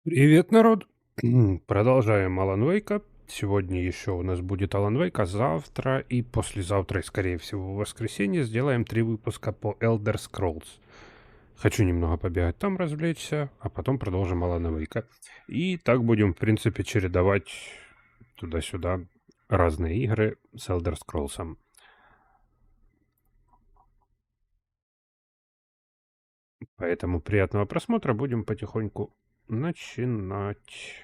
Привет, народ! Продолжаем Alan Wake. Сегодня еще у нас будет Alan Wake, а завтра и послезавтра, и скорее всего в воскресенье сделаем 3 выпуска по Elder Scrolls. Хочу немного побегать там, развлечься, а потом продолжим Alan Wake. И так будем, в принципе, чередовать туда-сюда разные игры с Elder Scrolls. Поэтому приятного просмотра, будем потихоньку начинать.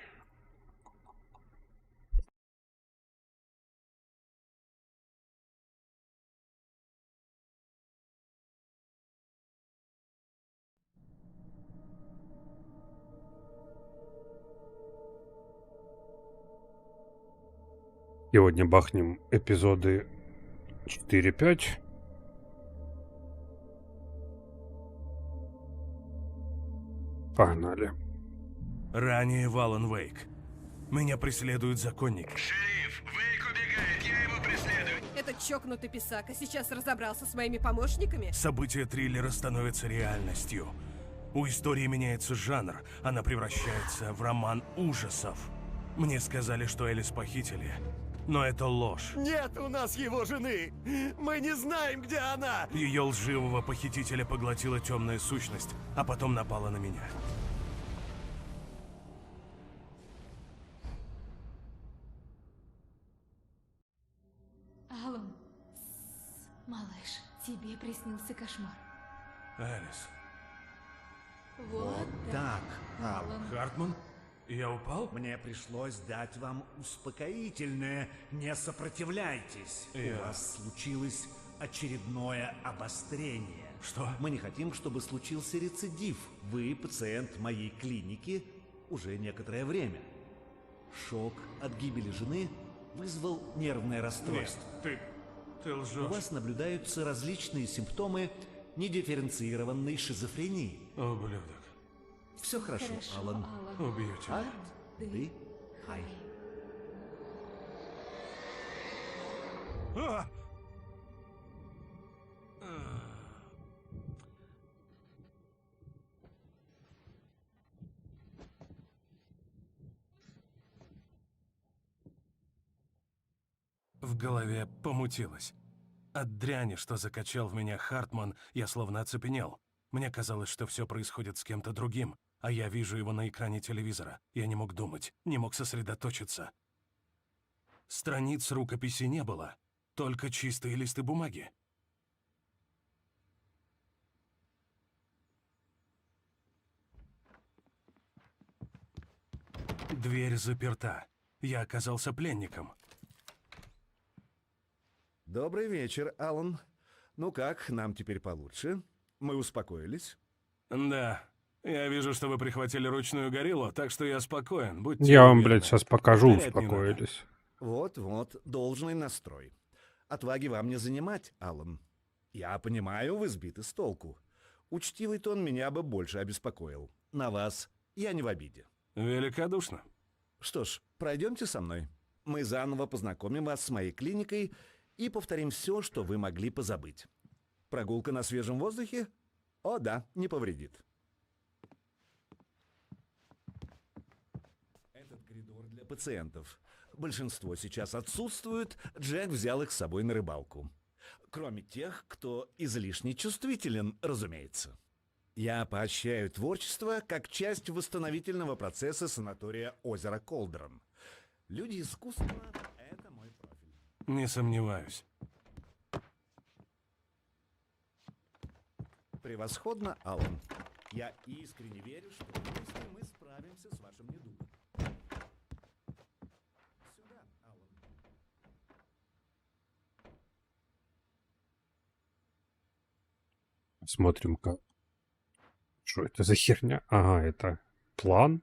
Сегодня бахнем эпизоды 4-5. Погнали. Ранее в Alan Wake. Меня преследуют законники. Шериф, Вейк убегает, я его преследую. Этот чокнутый писака сейчас разобрался с моими помощниками? События триллера становятся реальностью. У истории меняется жанр. Она превращается в роман ужасов. Мне сказали, что Элис похитили. Но это ложь. Нет у нас его жены! Мы не знаем, где она! Ее лживого похитителя поглотила темная сущность, а потом напала на меня. Алан, малыш, тебе приснился кошмар. Элис. Вот Так, Алан. Хартман? Я упал? Мне пришлось дать вам успокоительное. Не сопротивляйтесь. Я- У вас случилось очередное обострение. Что? Мы не хотим, чтобы случился рецидив. Вы пациент моей клиники уже некоторое время. Шок от гибели жены вызвал нервное расстройство. Ты У лжешь. вас наблюдаются различные симптомы недифференцированной шизофрении. Ублюдок. Все хорошо, хорошо, Алан. Алан. Убью тебя. Ты? Ай. А! В голове помутилось. От дряни, что закачал в меня Хартман, я словно оцепенел. Мне казалось, что все происходит с кем-то другим, а я вижу его на экране телевизора. Я не мог думать, не мог сосредоточиться. Страниц рукописи не было, только чистые листы бумаги. Дверь заперта. Я оказался пленником. Добрый вечер, Алан. Ну как, нам теперь получше? Мы успокоились? Да, я вижу, что вы прихватили ручную гориллу, так что я спокоен, будьте Я вам, уверены. блядь, сейчас покажу, Повторять не надо. успокоились. Вот-вот, должный настрой. Отваги вам не занимать, Алан. Я понимаю, вы сбиты с толку. Учтивый тон меня бы больше обеспокоил. На вас я не в обиде. Великодушно. Что ж, пройдемте со мной. Мы заново познакомим вас с моей клиникой и повторим все, что вы могли позабыть. Прогулка на свежем воздухе? О да, не повредит. Этот коридор для пациентов. Большинство сейчас отсутствует, Джек взял их с собой на рыбалку. Кроме тех, кто излишне чувствителен, разумеется. Я поощряю творчество как часть восстановительного процесса санатория озера Колдерон. Люди искусства — это мой профиль. Не сомневаюсь. Превосходно, Алан. Я искренне верю, что вместе мы справимся с вашим недугом. Сюда, Алан. Смотрим-ка. Что это за херня? Ага, это план.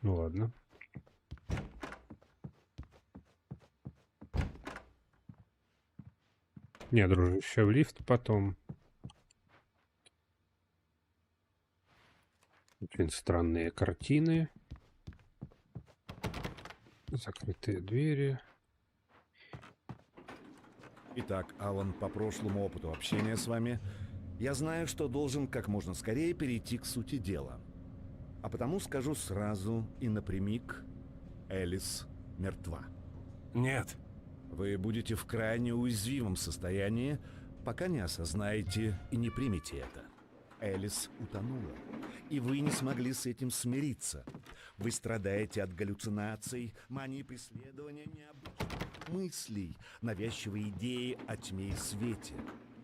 Ну ладно. Не, дружище, в лифт потом. Очень странные картины. Закрытые двери. Итак, Алан, по прошлому опыту общения с вами, я знаю, что должен как можно скорее перейти к сути дела. А потому скажу сразу и напрямик: Элис мертва. Нет, Вы будете в крайне уязвимом состоянии, пока не осознаете и не примете это. Элис утонула, и вы не смогли с этим смириться. Вы страдаете от галлюцинаций, мании преследования, необычных мыслей, навязчивой идеи о тьме и свете,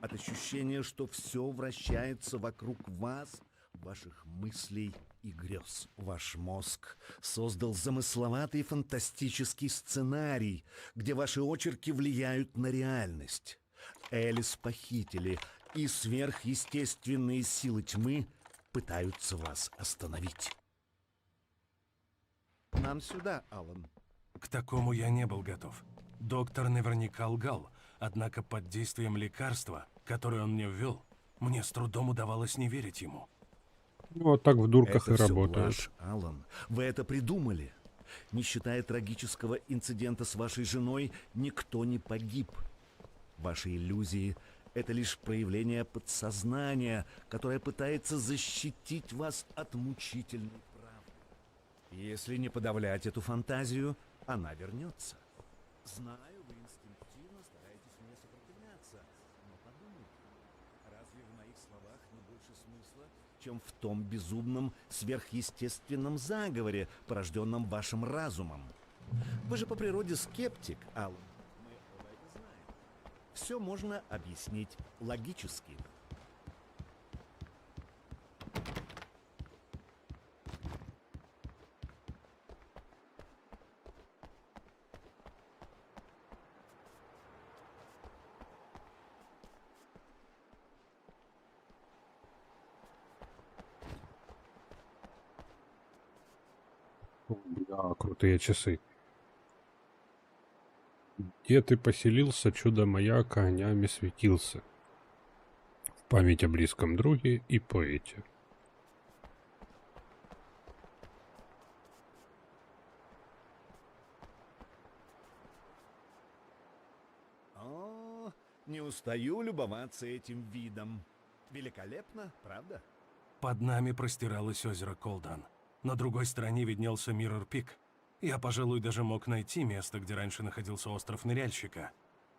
от ощущения, что все вращается вокруг вас, ваших мыслей и грез. Ваш мозг создал замысловатый фантастический сценарий, где ваши очерки влияют на реальность. Элис похитили, и сверхъестественные силы тьмы пытаются вас остановить. Нам сюда, Алан. к такому я не был готов. Доктор наверняка лгал, однако под действием лекарства, которое он мне ввел, мне с трудом удавалось не верить ему. Ну, вот так в дурках Это и всё работает. блажь, Алан. Вы это придумали. Не считая трагического инцидента с вашей женой, никто не погиб. Ваши иллюзии — это лишь проявление подсознания, которое пытается защитить вас от мучительной правды. Если не подавлять эту фантазию, она вернется. Знаю, вы инстинктивно стараетесь мне сопротивляться, но подумайте, разве в моих словах не больше смысла, чем в том безумном сверхъестественном заговоре, порожденном вашим разумом? Вы же по природе скептик, Аллан. Мы оба это знаем. Все можно объяснить логически. Бля, крутые часы. Где ты поселился, чудо-маяк огнями светился? В память о близком друге и поэте. О, не устаю любоваться этим видом. Великолепно, правда? Под нами простиралось озеро Колдан. На другой стороне виднелся Миррор-Пик. Я, пожалуй, даже мог найти место, где раньше находился остров Ныряльщика.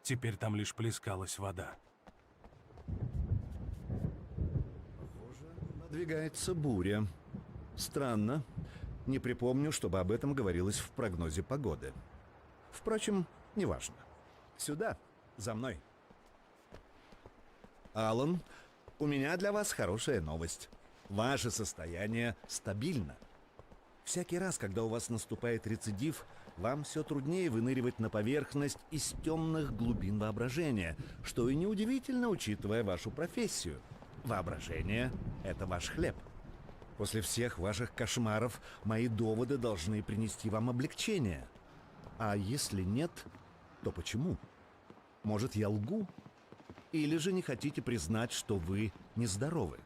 Теперь там лишь плескалась вода. Похоже, надвигается буря. Странно. Не припомню, чтобы об этом говорилось в прогнозе погоды. Впрочем, неважно. Сюда, за мной. Алан, у меня для вас хорошая новость. Ваше состояние стабильно. Всякий раз, когда у вас наступает рецидив, вам все труднее выныривать на поверхность из темных глубин воображения, что и неудивительно, учитывая вашу профессию. Воображение — это ваш хлеб. После всех ваших кошмаров мои доводы должны принести вам облегчение. А если нет, то почему? Может, я лгу? Или же не хотите признать, что вы нездоровы?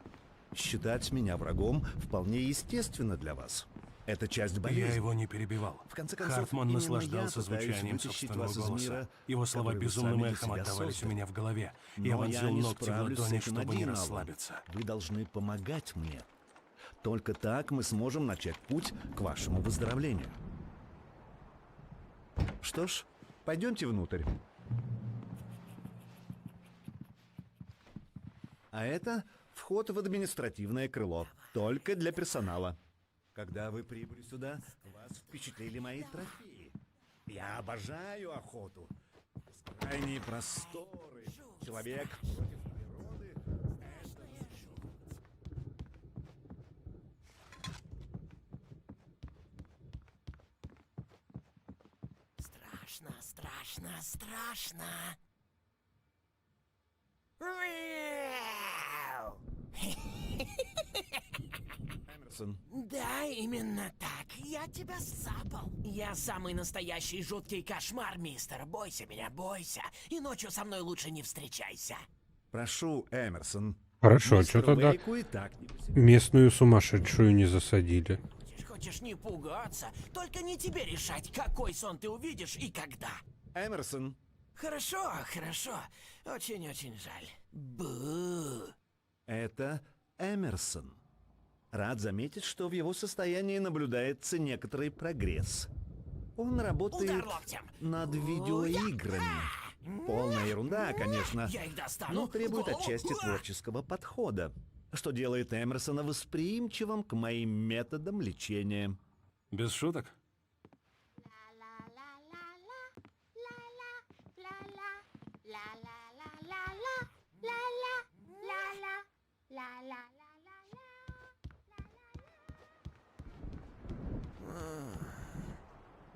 Считать меня врагом вполне естественно для вас. Это часть болезни. Я его не перебивал. В конце концов, Хартман именно наслаждался я пытаюсь звучанием вытащить собственного вас из голоса. мира, Его слова который вы безумным сами для эхом себя отдавались у создали. меня в голове. Но Я вонзил не ногти в справлюсь с ладони, этим чтобы не один, Алан. расслабиться. Вы должны помогать мне. Только так мы сможем начать путь к вашему выздоровлению. Что ж, пойдемте внутрь. А это вход в административное крыло, только для персонала. Когда вы прибыли сюда, вас впечатлили мои трофеи. Я обожаю охоту. Бескрайние просторы. Человек против природы. Страшно, страшно, страшно. Мяу. Эмерсон, Да, именно так. Я тебя сцапал. Я самый настоящий жуткий кошмар, мистер. Бойся меня, бойся. И ночью со мной лучше не встречайся. прошу, Эмерсон. Хорошо, Мистеру что тогда Вейку и так не по себе. местную сумасшедшую не засадили? Хочешь не пугаться, только не тебе решать, какой сон ты увидишь и когда. Эмерсон, Хорошо, хорошо. Очень-очень жаль. Бу. это Эмерсон. Рад заметить, что в его состоянии наблюдается некоторый прогресс. Он работает Удар локтем. над видеоиграми. Полная ерунда, конечно, Я их достану. но требует Голову. отчасти творческого подхода, что делает Эмерсона восприимчивым к моим методам лечения. Без шуток?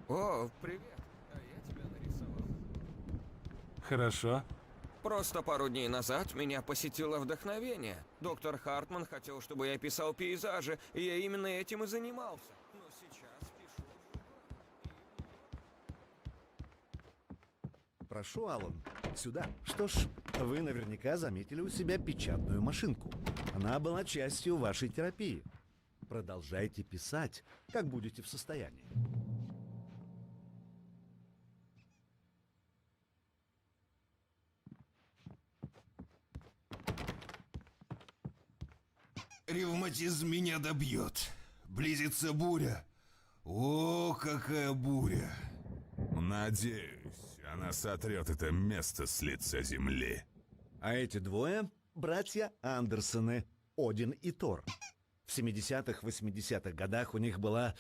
О, привет. А я тебя нарисовал. Хорошо. Просто пару дней назад меня посетило вдохновение. Доктор Хартман хотел, чтобы я писал пейзажи, и я именно этим и занимался. Но сейчас пишу. Прошу, Алан, сюда. Что ж, вы наверняка заметили у себя печатную машинку. Она была частью вашей терапии. Продолжайте писать, как будете в состоянии. Ревматизм меня добьет. Близится буря. О, какая буря. Надеюсь, она сотрет это место с лица земли. А эти двое — братья Андерсоны, Один и Тор. В 70-х, 80-х годах у них была,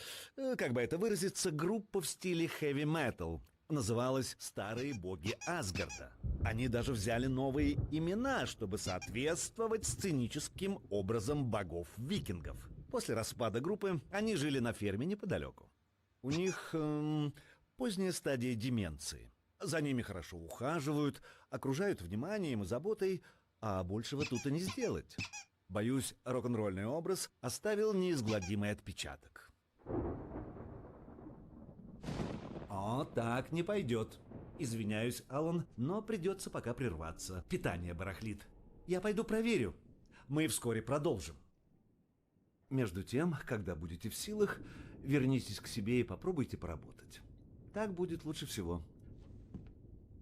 как бы это выразиться, группа в стиле хэви-метал. Называлась «Старые боги Асгарда». Они даже взяли новые имена, чтобы соответствовать сценическим образам богов-викингов. После распада группы они жили на ферме неподалеку. У них поздняя стадия деменции. За ними хорошо ухаживают, окружают вниманием и заботой, а большего тут и не сделать. Боюсь, рок-н-ролльный образ оставил неизгладимый отпечаток. О, так не пойдет. Извиняюсь, Алан, но придется пока прерваться. Питание барахлит. Я пойду проверю. Мы вскоре продолжим. Между тем, когда будете в силах, вернитесь к себе и попробуйте поработать. Так будет лучше всего.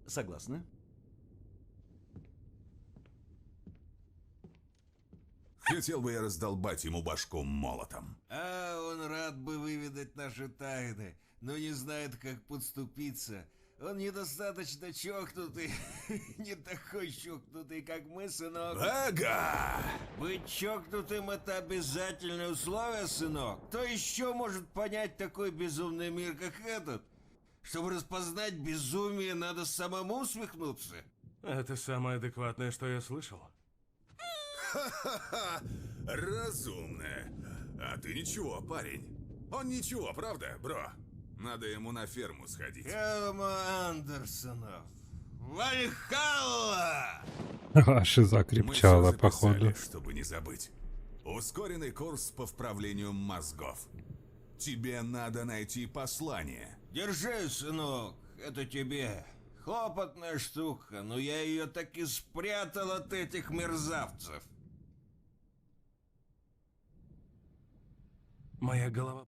Согласны? Хотел бы я раздолбать ему башку молотом. А он рад бы выведать наши тайны, но не знает, как подступиться. Он недостаточно чокнутый, не такой чокнутый, как мы, сынок. Ага! Быть чокнутым — это обязательное условие, сынок. Кто еще может понять такой безумный мир, как этот? Чтобы распознать безумие, надо самому усмехнуться. Это самое адекватное, что я слышал. Ха-ха-ха! Разумно. А ты ничего, парень. Он ничего, правда, бро? Надо ему на ферму сходить. Элма Андерсонов. Вальхалла! Шиза Мы крепчала, всё походу. записали, чтобы не забыть. Ускоренный курс по вправлению мозгов. Тебе надо найти послание. Держи, сынок, это тебе. Хлопотная штука, но я ее так и спрятал от этих мерзавцев. Моя голова...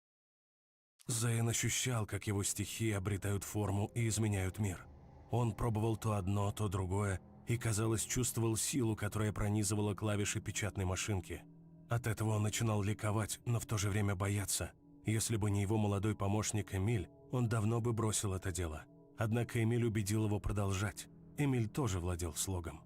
Зейн ощущал, как его стихии обретают форму и изменяют мир. Он пробовал то одно, то другое, и, казалось, чувствовал силу, которая пронизывала клавиши печатной машинки. От этого он начинал ликовать, но в то же время бояться. Если бы не его молодой помощник Эмиль, он давно бы бросил это дело. Однако Эмиль убедил его продолжать. Эмиль тоже владел слогом.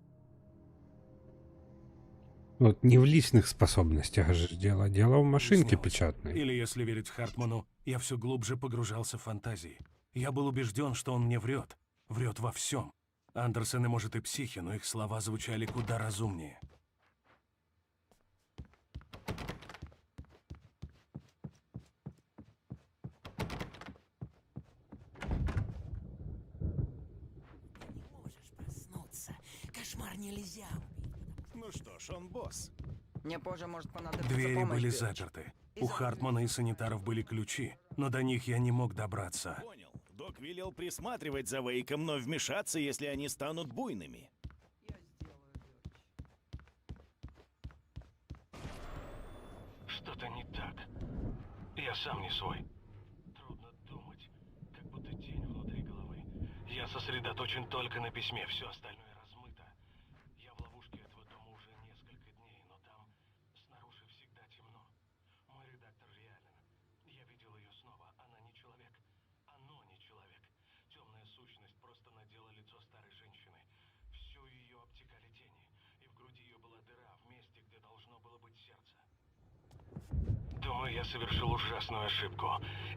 Вот не в личных способностях же дело. Дело в машинке Снялся. печатной. Или, если верить Хартману, я все глубже погружался в фантазии. Я был убежден, что он мне врет. Врет во всем. Андерсены, может, и психи, но их слова звучали куда разумнее. Не можешь проснуться. Кошмар нельзя убить. Ну что ж, он босс. Мне позже может понадобиться Двери помощь, были Билч. заперты. У Хартмана и санитаров были ключи, но до них я не мог добраться. Понял. Док велел присматривать за Вейком, но вмешаться, если они станут буйными. Что-то не так. Я сам не свой. Трудно думать, как будто тень внутри головы. Я сосредоточен только на письме, все остальное размыто. Я в ловушке этого дома уже несколько дней, но там снаружи всегда темно. Думаю, я совершил ужасную ошибку.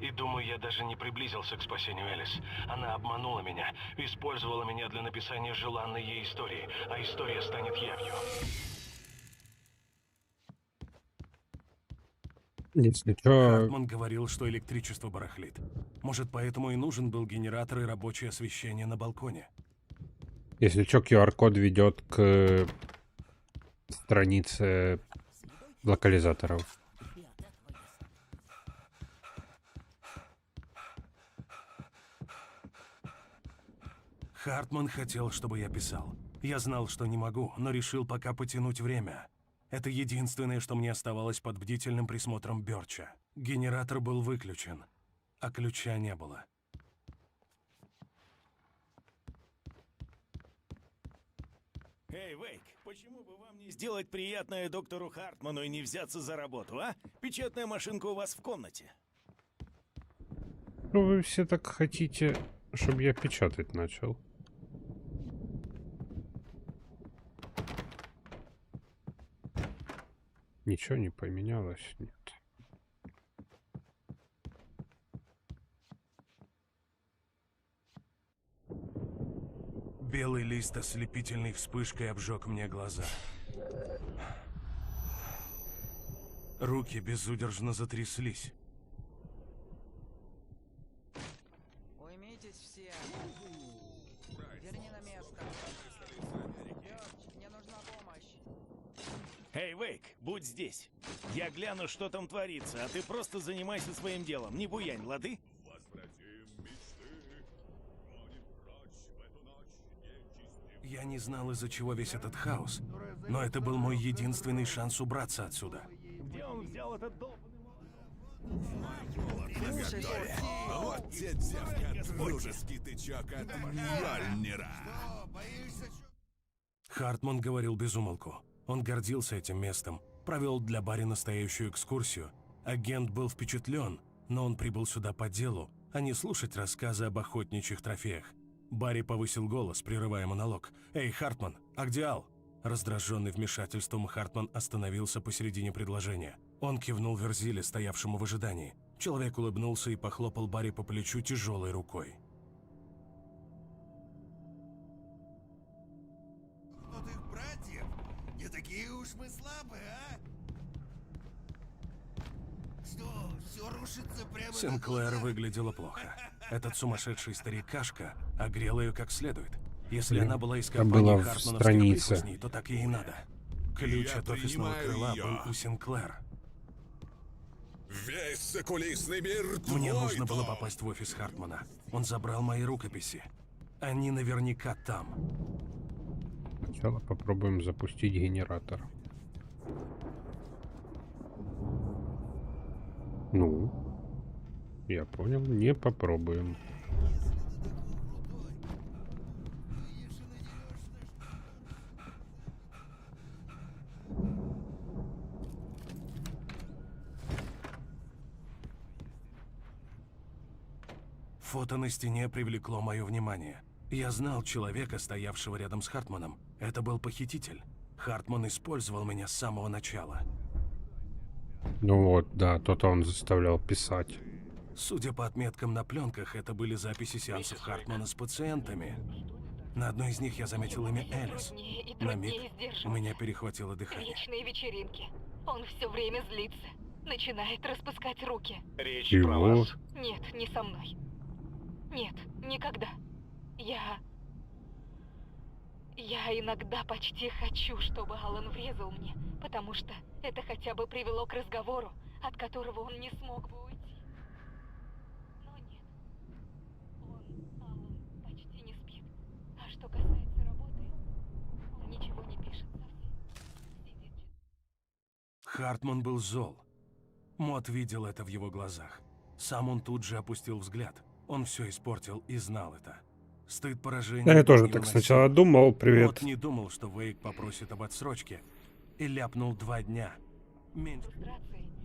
И думаю, я даже не приблизился к спасению Элис. Она обманула меня, использовала меня для написания желанной ей истории, а история станет явью. Если чё... Хартман говорил, что электричество барахлит. Может, поэтому и нужен был генератор и рабочее освещение на балконе. Если чё, QR-код ведет к странице локализаторов. Хартман хотел, чтобы я писал. Я знал, что не могу, но решил пока потянуть время. Это единственное, что мне оставалось под бдительным присмотром Бёрча. Генератор был выключен, а ключа не было. Эй, Вейк, почему бы вам не сделать приятное доктору Хартману и не взяться за работу, а? Печатная машинка у вас в комнате. Ну, вы все так хотите, чтобы я печатать начал. Ничего не поменялось? Нет. Белый лист ослепительной вспышкой обжег мне глаза. Руки безудержно затряслись. Уймитесь все. Верни на место. Мне нужна помощь. Эй, Вейк, будь здесь. Я гляну, что там творится, а ты просто занимайся своим делом. Не буянь, лады? Я не знал, из-за чего весь этот хаос, но это был мой единственный шанс убраться отсюда. Где он взял этот долбанный... Вот те девка, дружеский тычок от Мьёльнира. Хартман говорил без умолку. Он гордился этим местом, провел для Барри настоящую экскурсию. Агент был впечатлен, но он прибыл сюда по делу, а не слушать рассказы об охотничьих трофеях. Барри повысил голос, прерывая монолог. «Эй, Хартман, а где Ал?» Раздраженный вмешательством, Хартман остановился посередине предложения. Он кивнул Верзиле, стоявшему в ожидании. Человек улыбнулся и похлопал Барри по плечу тяжелой рукой. Вот их братьев, не такие уж мы слабые, а? Что, все рушится прямо... Синклэр выглядела плохо. Этот сумасшедший старикашка огрел ее как следует. Если она была из компании хартмановских прихвостней, то так ей и надо. Ключ от офисного крыла был у Синклэр. Весь закулисный мир Мне твой, нужно было Том. попасть в офис Хартмана. Он забрал мои рукописи. Они наверняка там. Сначала попробуем запустить генератор. Ну, я понял, не попробуем. Фото на стене привлекло мое внимание. Я знал человека, стоявшего рядом с Хартманом. Это был похититель. Хартман использовал меня с самого начала. Ну вот, да, то-то он заставлял писать. Судя по отметкам на пленках, это были записи сеансов Хартмана с пациентами. На одной из них я заметил имя Элис. На миг у меня перехватило дыхание. Вечные вечеринки. Он все время злится. Начинает распускать руки. Речь Чего? про вас. Нет, не со мной. Нет, никогда. Я иногда почти хочу, чтобы Алан врезал мне, потому что это хотя бы привело к разговору, от которого он не смог бы уйти. Но нет. Алан, почти не спит. А что касается работы, он ничего не пишет совсем. Хартман был зол. Мот видел это в его глазах. Сам он тут же опустил взгляд. Он все испортил и знал это. Стыд поражения... Я тоже был так невыносим. сначала думал, привет. Мот не думал, что Вейк попросит об отсрочке. И ляпнул 2 дня. Меньше.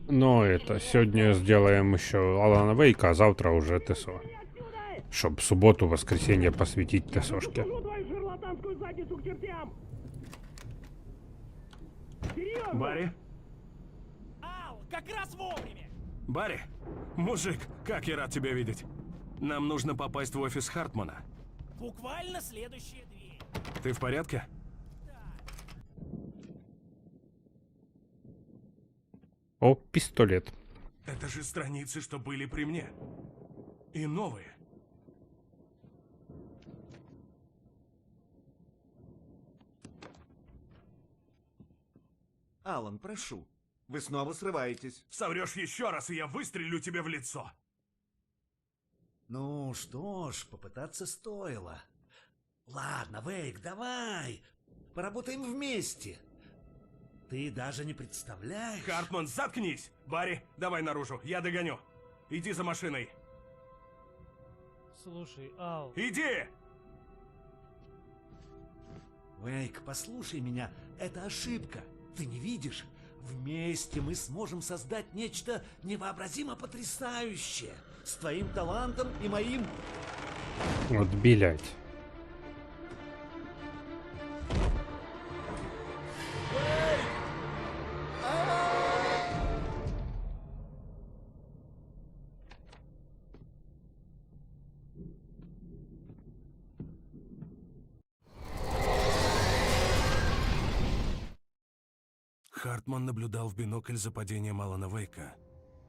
Но это, сегодня сделаем еще Алана Вейка, а завтра уже ТСО. Чтоб в субботу, воскресенье посвятить ТСОшке. Барри? Ал, как раз вовремя! Барри, мужик, как я рад тебя видеть. Нам нужно попасть в офис Хартмана. Буквально следующая дверь. Ты в порядке? О, пистолет. Это же страницы, что были при мне. И новые. Алан, прошу. Вы снова срываетесь. Соврешь еще раз, и я выстрелю тебе в лицо. Ну что ж, попытаться стоило. Ладно, Вейк, давай. Поработаем вместе. Ты даже не представляешь... Хартман, заткнись! Барри, давай наружу, я догоню. Иди за машиной. Слушай, Ал... Иди! Вейк, послушай меня, это ошибка. Ты не видишь? Вместе мы сможем создать нечто невообразимо потрясающее. С твоим талантом и моим... Вот, блять. Хартман наблюдал в бинокль за падением Алана Вейка.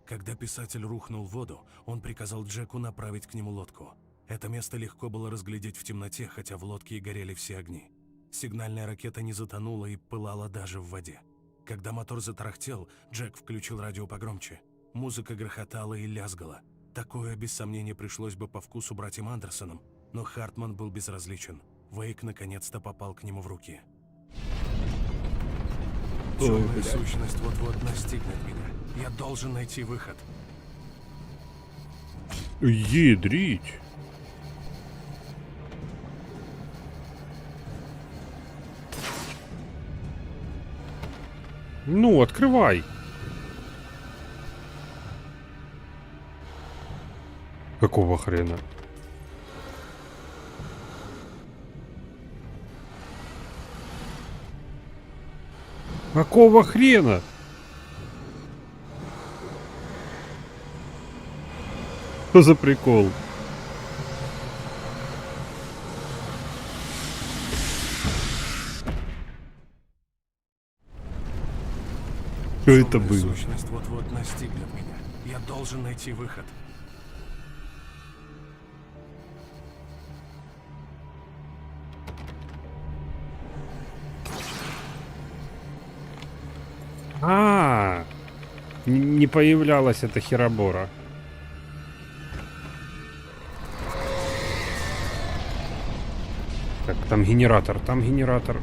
Когда писатель рухнул в воду, он приказал Джеку направить к нему лодку. Это место легко было разглядеть в темноте, хотя в лодке и горели все огни. Сигнальная ракета не затонула и пылала даже в воде. Когда мотор затарахтел, Джек включил радио погромче. Музыка грохотала и лязгала. Такое, без сомнения, пришлось бы по вкусу братьям Андерсонам, но Хартман был безразличен. Вейк наконец-то попал к нему в руки. Темная сущность вот-вот настигнет меня. Я должен найти выход. Ядрить. Ну, открывай. Какого хрена? Какого хрена? Что за прикол? Что это Темная было? сущность вот-вот настигнет меня. Я должен найти выход. Не появлялась эта херобора. Так, там генератор, там генератор.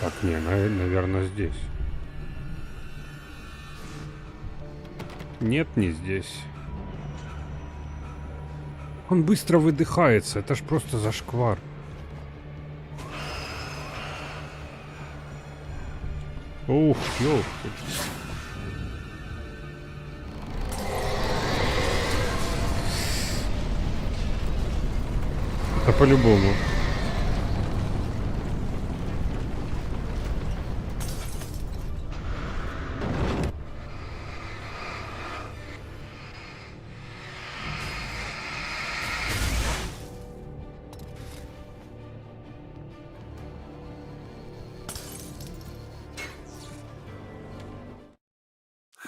Так, не, наверное, здесь. Нет, не здесь. Он быстро выдыхается, это ж просто зашквар. Ух, ёлки. Это по-любому.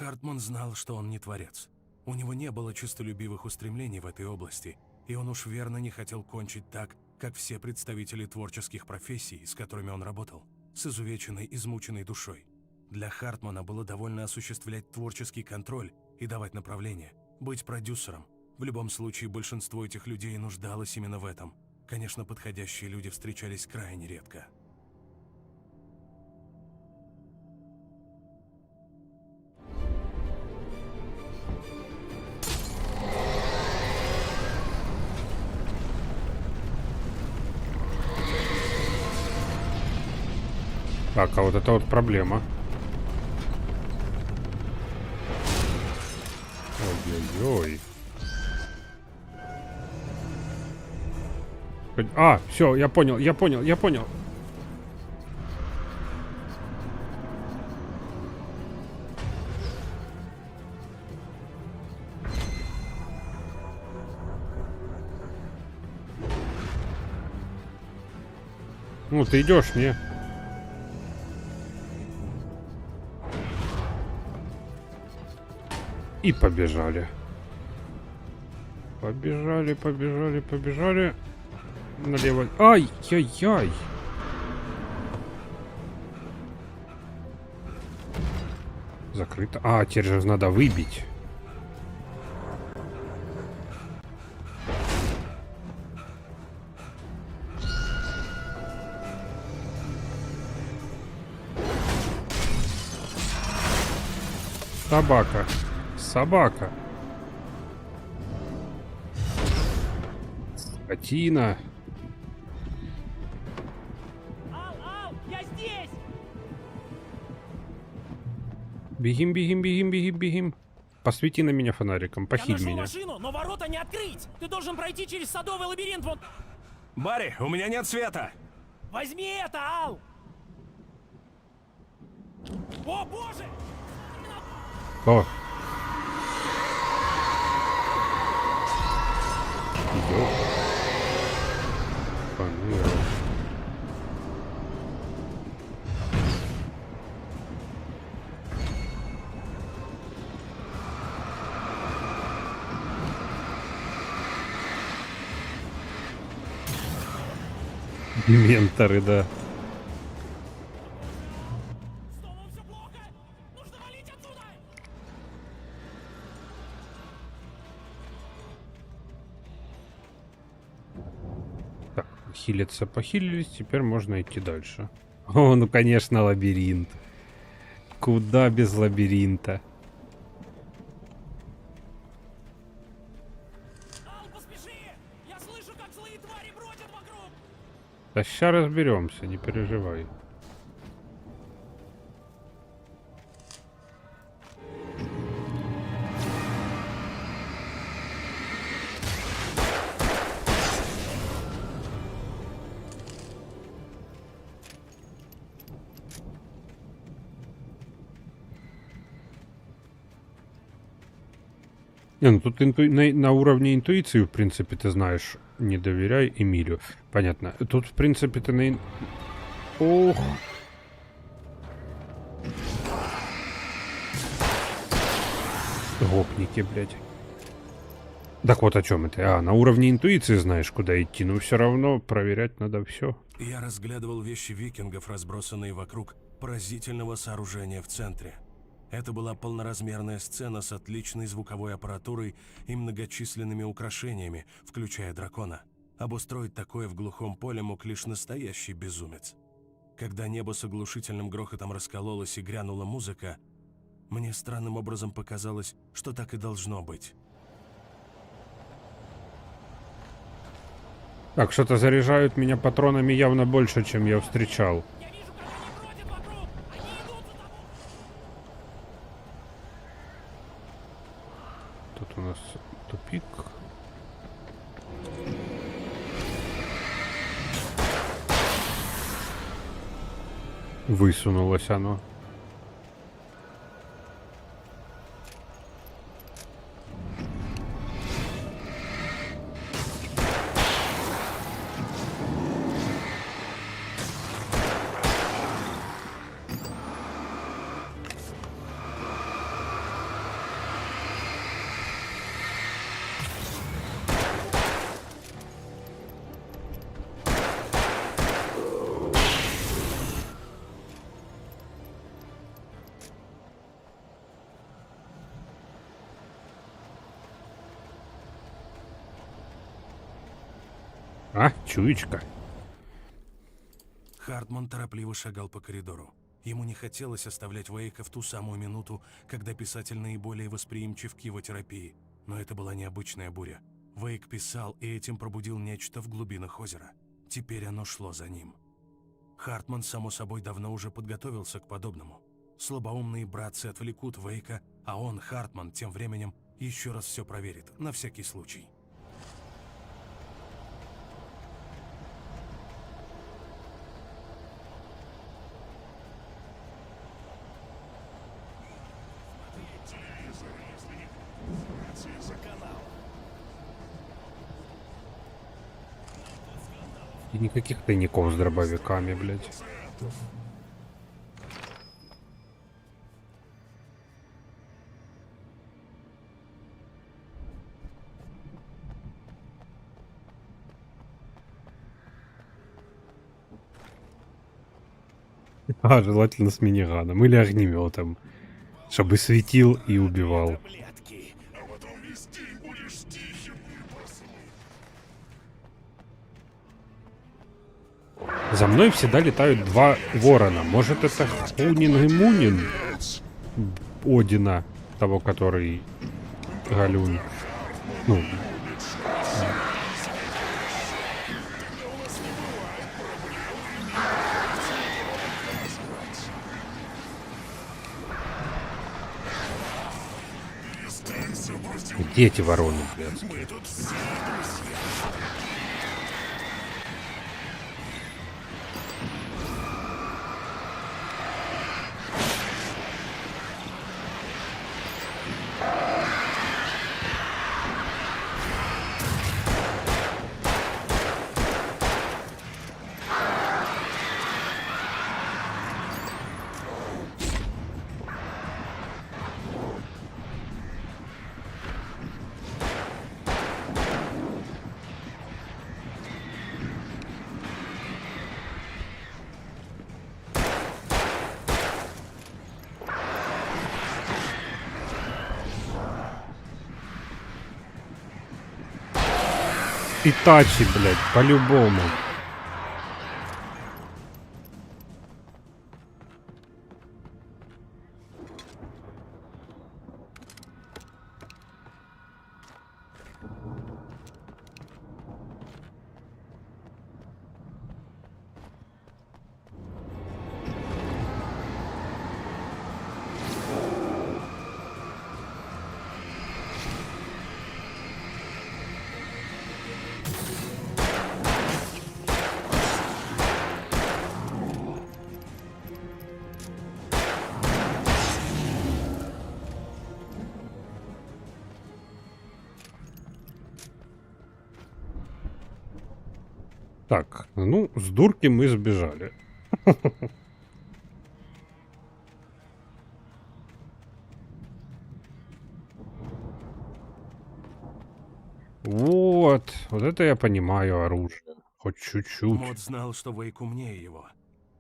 Хартман знал, что он не творец. У него не было честолюбивых устремлений в этой области, и он уж верно не хотел кончить так, как все представители творческих профессий, с которыми он работал, с изувеченной, измученной душой. Для Хартмана было довольно осуществлять творческий контроль и давать направление, быть продюсером. В любом случае, большинство этих людей нуждалось именно в этом. Конечно, подходящие люди встречались крайне редко. Так, а вот это вот проблема. Ой-ой-ой. А, все, я понял. Ну, ты идешь, не? И побежали. Побежали. Налево. Ай-яй-яй. Закрыто. А, теперь же надо выбить. Собака. Скотина. Ал, я здесь! Бегим. Посвети на меня фонариком, похиль меня. машину, но ворота не открыть! Ты должен пройти через садовый лабиринт вот... Барри, у меня нет света! Возьми это, Ал! О, боже! О. Идёт. Понырил. Менторы, да. С Томом все плохо! Нужно валить отсюда! Так, похилились, теперь можно идти дальше. О, ну конечно, лабиринт. Куда без лабиринта? Ал, поспеши! Я слышу, как злые твари бродят вокруг! Да сейчас разберемся, не переживай. Не, ну тут на уровне интуиции, в принципе, ты знаешь, не доверяй Эмилю. Понятно. Тут, в принципе, ты на... Ох. Гопники, блядь. Так вот о чем это. А, на уровне интуиции знаешь, куда идти, но все равно проверять надо все. Я разглядывал вещи викингов, разбросанные вокруг поразительного сооружения в центре. Это была полноразмерная сцена с отличной звуковой аппаратурой и многочисленными украшениями, включая дракона. Обустроить такое в глухом поле мог лишь настоящий безумец. Когда небо с оглушительным грохотом раскололось и грянула музыка, мне странным образом показалось, что так и должно быть. Так, что-то заряжают меня патронами явно больше, чем я встречал. Я вижу, как они бродят вокруг! Они идут за тобой! Тут у нас тупик. Высунулось оно. А, чуечка. Хартман торопливо шагал по коридору. Ему не хотелось оставлять Уэйка в ту самую минуту, когда писатель наиболее восприимчив к его терапии. Но это была необычная буря. Уэйк писал, и этим пробудил нечто в глубинах озера. Теперь оно шло за ним. Хартман, само собой, давно уже подготовился к подобному. Слабоумные братцы отвлекут Вейка, а он, Хартман, тем временем еще раз все проверит, на всякий случай. И никаких тайников с дробовиками, блядь. А, желательно с миниганом или огнеметом, чтобы светил и убивал. За мной всегда летают два ворона. Может, это Хунин и Мунин Одина, того, который Галюн. Ну, где эти вороны, блядь? Итачи, блядь, по-любому. Так, ну, с дурки мы сбежали. Вот это я понимаю оружие. Хоть чуть-чуть. Мод знал, что Вейк умнее его.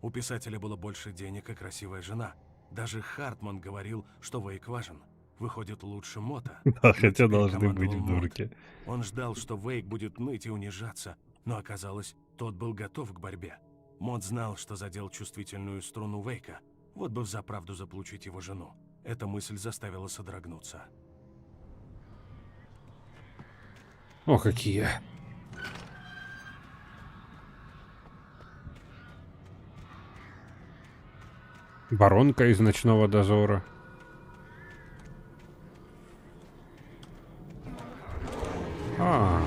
У писателя было больше денег и красивая жена. Даже Хартман говорил, что Вейк важен. Выходит, лучше Мота. Да, хотя должны быть в дурке. Он ждал, что Вейк будет ныть и унижаться, но оказалось, тот был готов к борьбе. Мод знал, что задел чувствительную струну Вейка. Вот бы взаправду заполучить его жену. Эта мысль заставила содрогнуться. О, какие. Воронка из ночного дозора. А.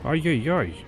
Ай-яй-яй.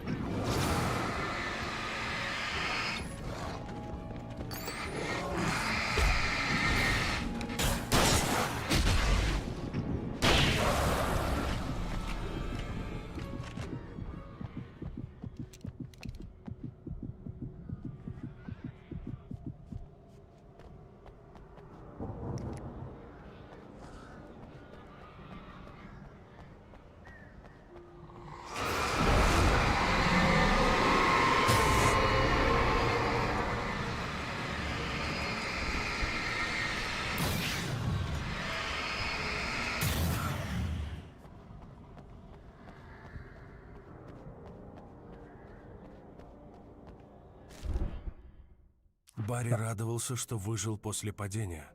Барри радовался, что выжил после падения.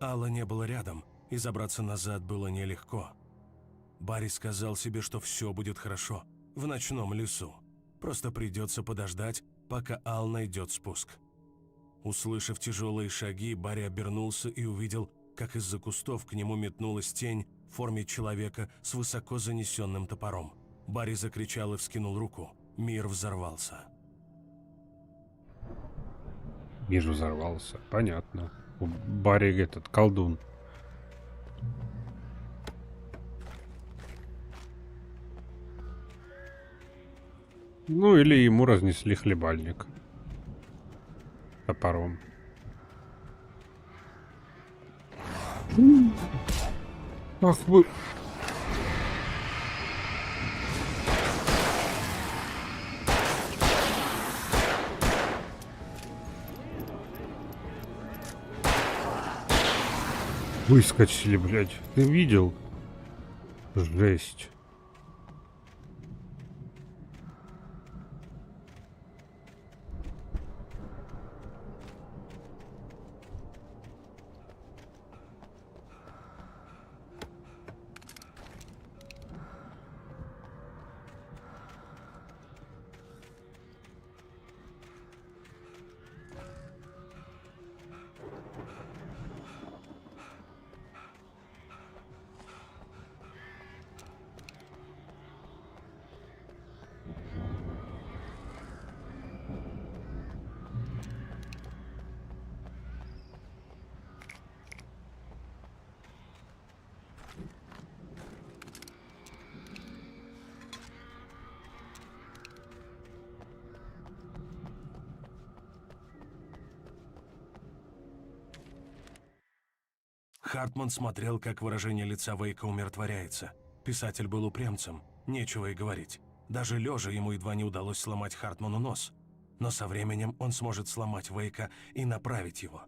Алла не было рядом, и забраться назад было нелегко. Барри сказал себе, что все будет хорошо, в ночном лесу. Просто придется подождать, пока Ал найдет спуск. Услышав тяжелые шаги, Барри обернулся и увидел, как из-за кустов к нему метнулась тень в форме человека с высоко занесенным топором. Барри закричал и вскинул руку. Мир взорвался. Мир взорвался. Понятно. У Барри этот колдун. Ну или ему разнесли хлебальник топором. Ах вы... Выскочили, блядь. Ты видел? Жесть. Хартман смотрел, как выражение лица Вейка умиротворяется. Писатель был упрямцем, нечего и говорить. Даже лежа ему едва не удалось сломать Хартману нос. Но со временем он сможет сломать Вейка и направить его.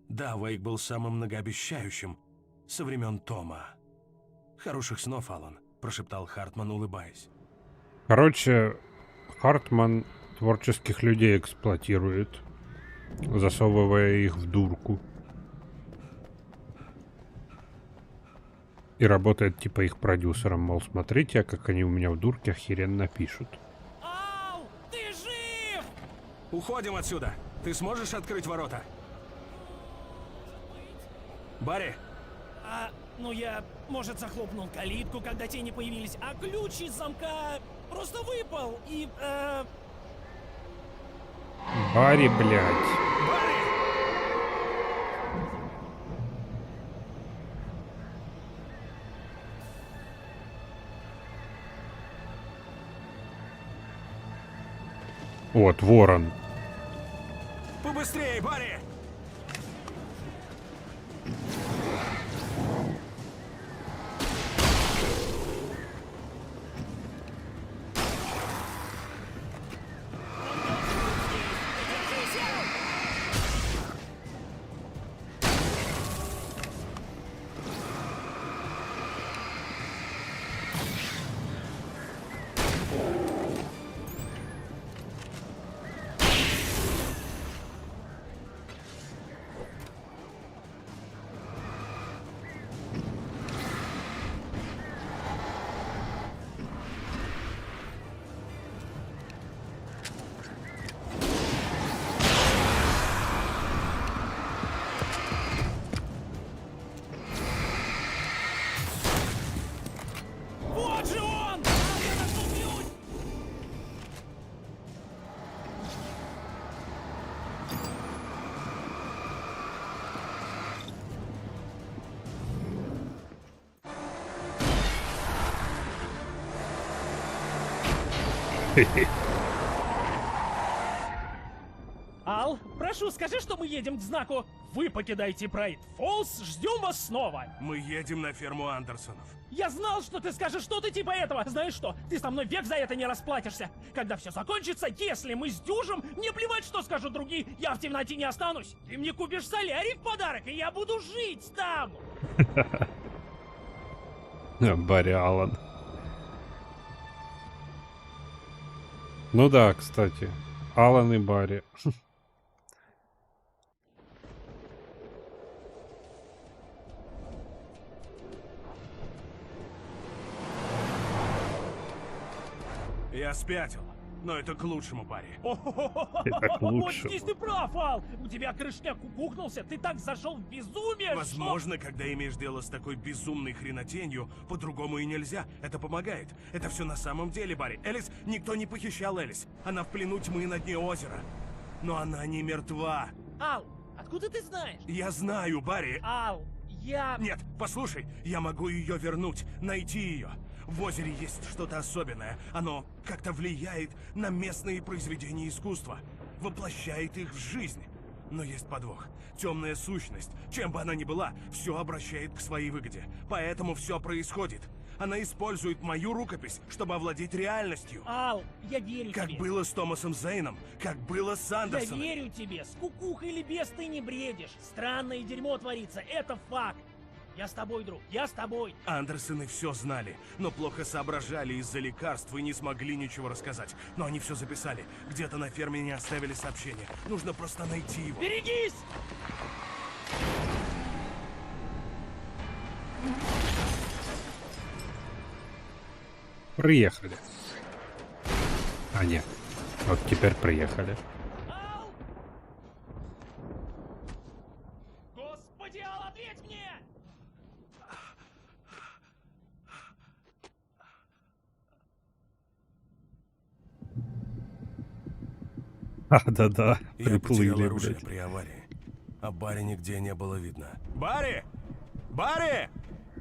Да, Вейк был самым многообещающим со времен Тома. «Хороших снов, Алан», – прошептал Хартман, улыбаясь. Короче, Хартман творческих людей эксплуатирует, засовывая их в дурку. И работает типа их продюсером, мол, смотрите, как они у меня в дурке охеренно пишут. Ау! Ты жив! «Уходим отсюда! Ты сможешь открыть ворота?» «Барри!» Ну я, может, захлопнул калитку, когда тени появились, а ключ из замка просто выпал и... Барри, блядь. «Барри!» Вот, ворон. «Побыстрее, Барри!» Вот же он! Я нашел ключ! Ал, прошу, скажи, что мы едем к знаку. Вы покидаете Брайт Фоллс, ждем вас снова. Мы едем на ферму Андерсонов. Я знал, что ты скажешь что-то типа этого. Знаешь что, ты со мной век за это не расплатишься. Когда все закончится, если мы сдюжим, мне плевать, что скажут другие, я в темноте не останусь. Ты мне купишь солярий в подарок, и я буду жить там. Барри Аллен. Ну да, кстати. Аллен и Барри. Я спятил. Но это к лучшему, Барри. Это к Вот лучшему. здесь ты прав, Ал! У тебя крышняк укукнулся, ты так зашел в безумие, Возможно, когда имеешь дело с такой безумной хренотенью, по-другому и нельзя. Это помогает. Это все на самом деле, Барри. Элис, никто не похищал Элис. Она в плену тьмы на дне озера. Но она не мертва. Ал, откуда ты знаешь? Я знаю, Барри. Ал, я... Нет, послушай, я могу ее вернуть, найти ее. В озере есть что-то особенное. Оно как-то влияет на местные произведения искусства, воплощает их в жизнь. Но есть подвох. Темная сущность, чем бы она ни была, все обращает к своей выгоде. Поэтому все происходит. Она использует мою рукопись, чтобы овладеть реальностью. Ал, я верю Как тебе. было с Томасом Зейном, как было с Я Андерсоном. верю тебе. С кукухой или без ты не бредишь. Странное дерьмо творится. Это факт. Я с тобой, друг. Я с тобой. Андерсоны все знали, но плохо соображали из-за лекарств и не смогли ничего рассказать. Но они все записали. Где-то на ферме не оставили сообщение. Нужно просто найти его. Берегись! Приехали. А, нет. Вот теперь приехали. Ал! Господи, Ал, ответь мне! А, да-да. Я потерял Приплыли, оружие блядь. при аварии. А Барри нигде не было видно. Барри! Барри!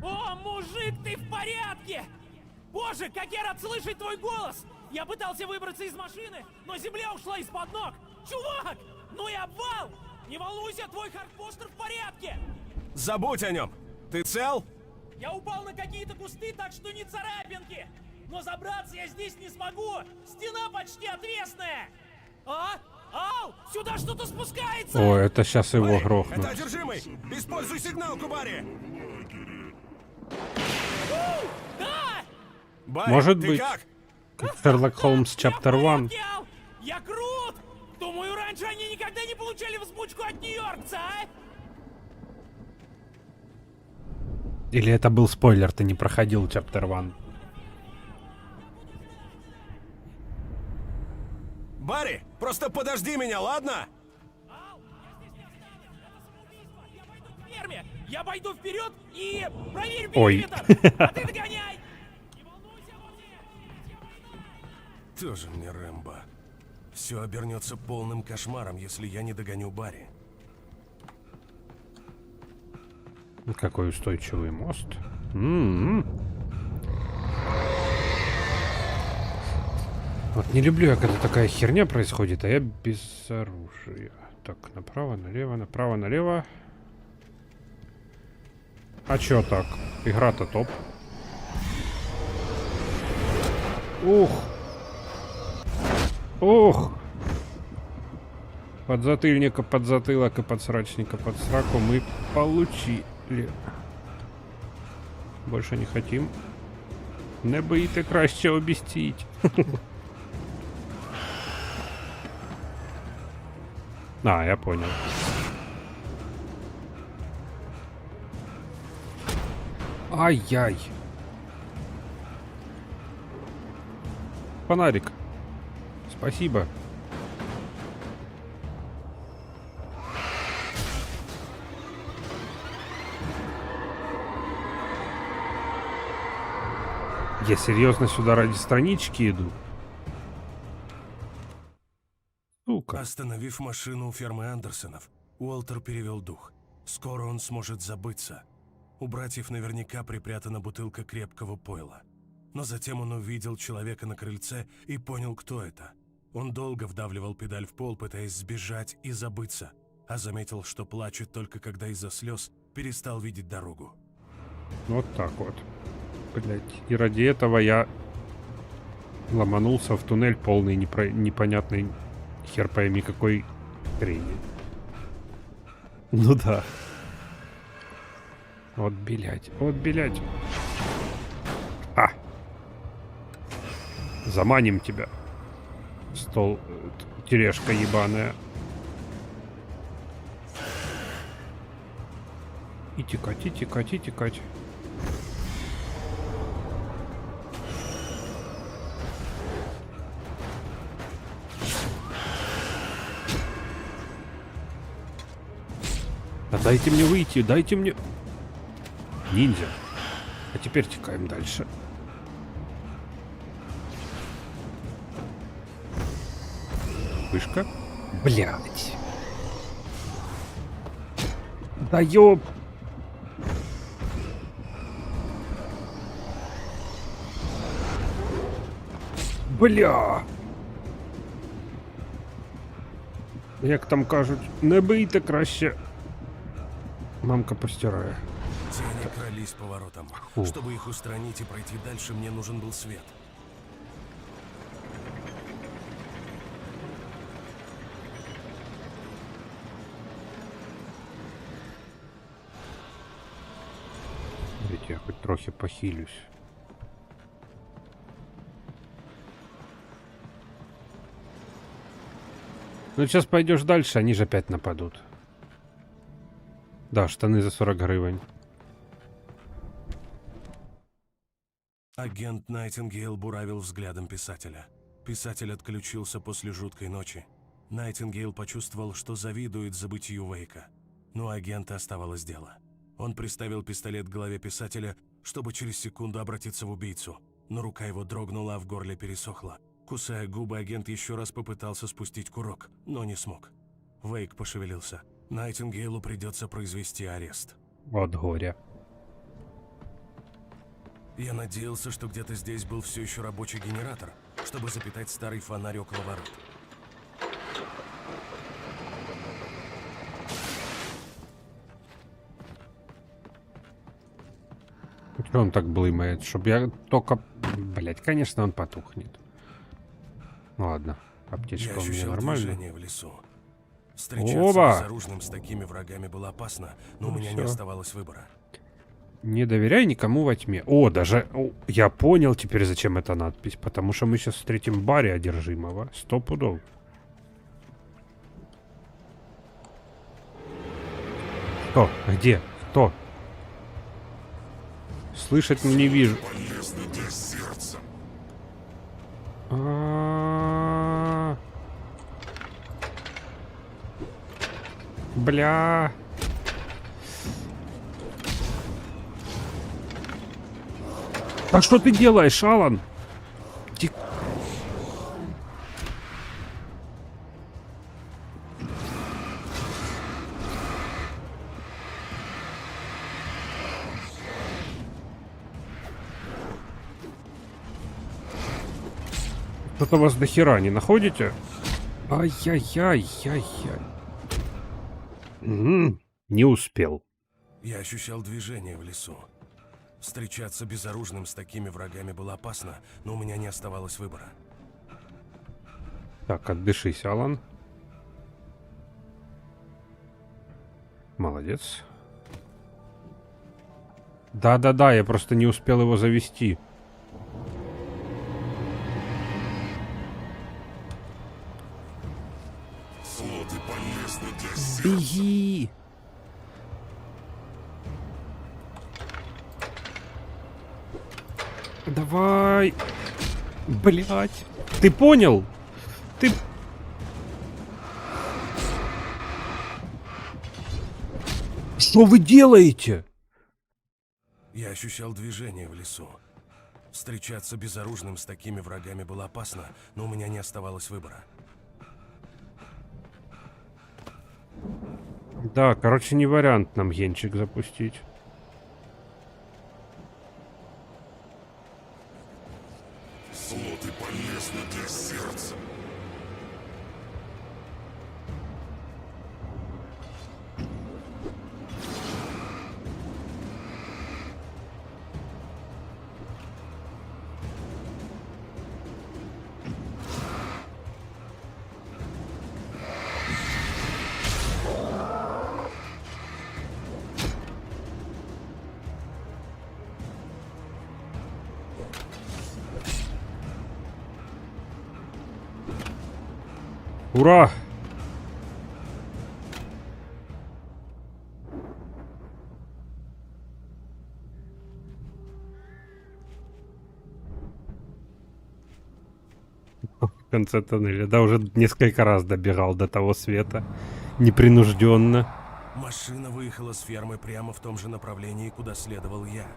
О, мужик, ты в порядке? Боже, как я рад слышать твой голос! Я пытался выбраться из машины, но земля ушла из-под ног. Чувак, ну и обвал! Не волнуйся, твой хардпостер в порядке! Забудь о нем! Ты цел? Я упал на какие-то кусты, так что не царапинки! Но забраться я здесь не смогу! Стена почти отвесная! А? Ау! Сюда что-то спускается! О, это сейчас его Барри, грохнут. это одержимый! Используй сигналку, Барри! Да! Барри, Может ты быть. как? Как Шерлок Холмс Чаптер 1. Я крут! Думаю, раньше они никогда не получали взбучку от нью-йоркца, а? Или это был спойлер, ты не проходил Чаптер 1. Барри, просто подожди меня, ладно? Ферме! Я пойду вперед и проверь Ой. периметр! А ты догоняй! Не волнуйся, Тоже мне Рэмбо. Все обернется полным кошмаром, если я не догоню Барри. Какой устойчивый мост. М-м-м. Вот не люблю я, когда такая херня происходит, а я без оружия. Так, направо, налево. А чё так? Игра-то топ. Ух! Ух! Подзатыльника, подзатылок и подсрачника под сраку мы получили. Больше не хотим. Не боїте краще обістіть. А, я понял. Ай-яй. Фонарик. Спасибо. Я серьезно сюда ради странички иду? Сука. Остановив машину у фермы Андерсонов, Уолтер перевел дух. Скоро он сможет забыться. У братьев наверняка припрятана бутылка крепкого пойла. Но затем он увидел человека на крыльце и понял, кто это. Он долго вдавливал педаль в пол, пытаясь сбежать и забыться, а заметил, что плачет только когда из-за слез перестал видеть дорогу. Вот так вот. Блять. И ради этого я ломанулся в туннель полный непонятный хер пойми какой хрени. Ну да. Вот, блять. Вот, блять. А! Заманим тебя. Стол... тележка ебаная. И текать, и текать, и текать. Да дайте мне выйти, дайте мне... Ниндзя. А теперь текаем дальше. Вышка. Блядь. Да ёб... Бля. Як там кажуть, не бийте краще. Мамка постирає. Тени крались по воротам. Фух. Чтобы их устранить и пройти дальше, мне нужен был свет. Ведь я хоть трохи похилюсь. Ну сейчас пойдешь дальше, они же опять нападут. Да, штаны за 40 гривен. Агент Найтингейл буравил взглядом писателя. Писатель отключился после жуткой ночи. Найтингейл почувствовал, что завидует забытию Вейка. Но у агента оставалось дело. Он приставил пистолет к голове писателя, чтобы через секунду обратиться в убийцу. Но рука его дрогнула, а в горле пересохла. Кусая губы, агент еще раз попытался спустить курок, но не смог. Вейк пошевелился. Найтингейлу придется произвести арест. От горя. Я надеялся, что где-то здесь был все еще рабочий генератор, чтобы запитать старый фонарь около ворот. Чего он так блымает? Чтоб я только... Блять, конечно, он потухнет. Ну ладно, аптечка Я у меня ощущал нормальная. движение в лесу. Встречаться Оба! безоружным с такими врагами было опасно, но Ну у меня не всё. оставалось выбора. Не доверяй никому во тьме. О, даже... О, я понял теперь, зачем эта надпись. Потому что мы сейчас встретим Барри одержимого. 100 пудов. Кто? Где? Кто? Слышать, но не вижу. А-а-а. Бля. А что ты делаешь, Алан? Что-то вас до хера не находите? Ай-яй-яй-яй-яй. Не успел. Я ощущал движение в лесу. Встречаться безоружным с такими врагами было опасно, но у меня не оставалось выбора. Так, отдышись, Алан. Молодец. Да-да-да, я просто не успел его завести. Беги! Давай! Блять! Ты понял? Ты... Что вы делаете? Я ощущал движение в лесу. Встречаться безоружным с такими врагами было опасно, но у меня не оставалось выбора. Да, короче, не вариант нам генчик запустить. Слоты полезны для сердца. Ура! В конце тоннеля. Да, уже несколько раз добегал до того света. Непринужденно. Машина выехала с фермы прямо в том же направлении, куда следовал я.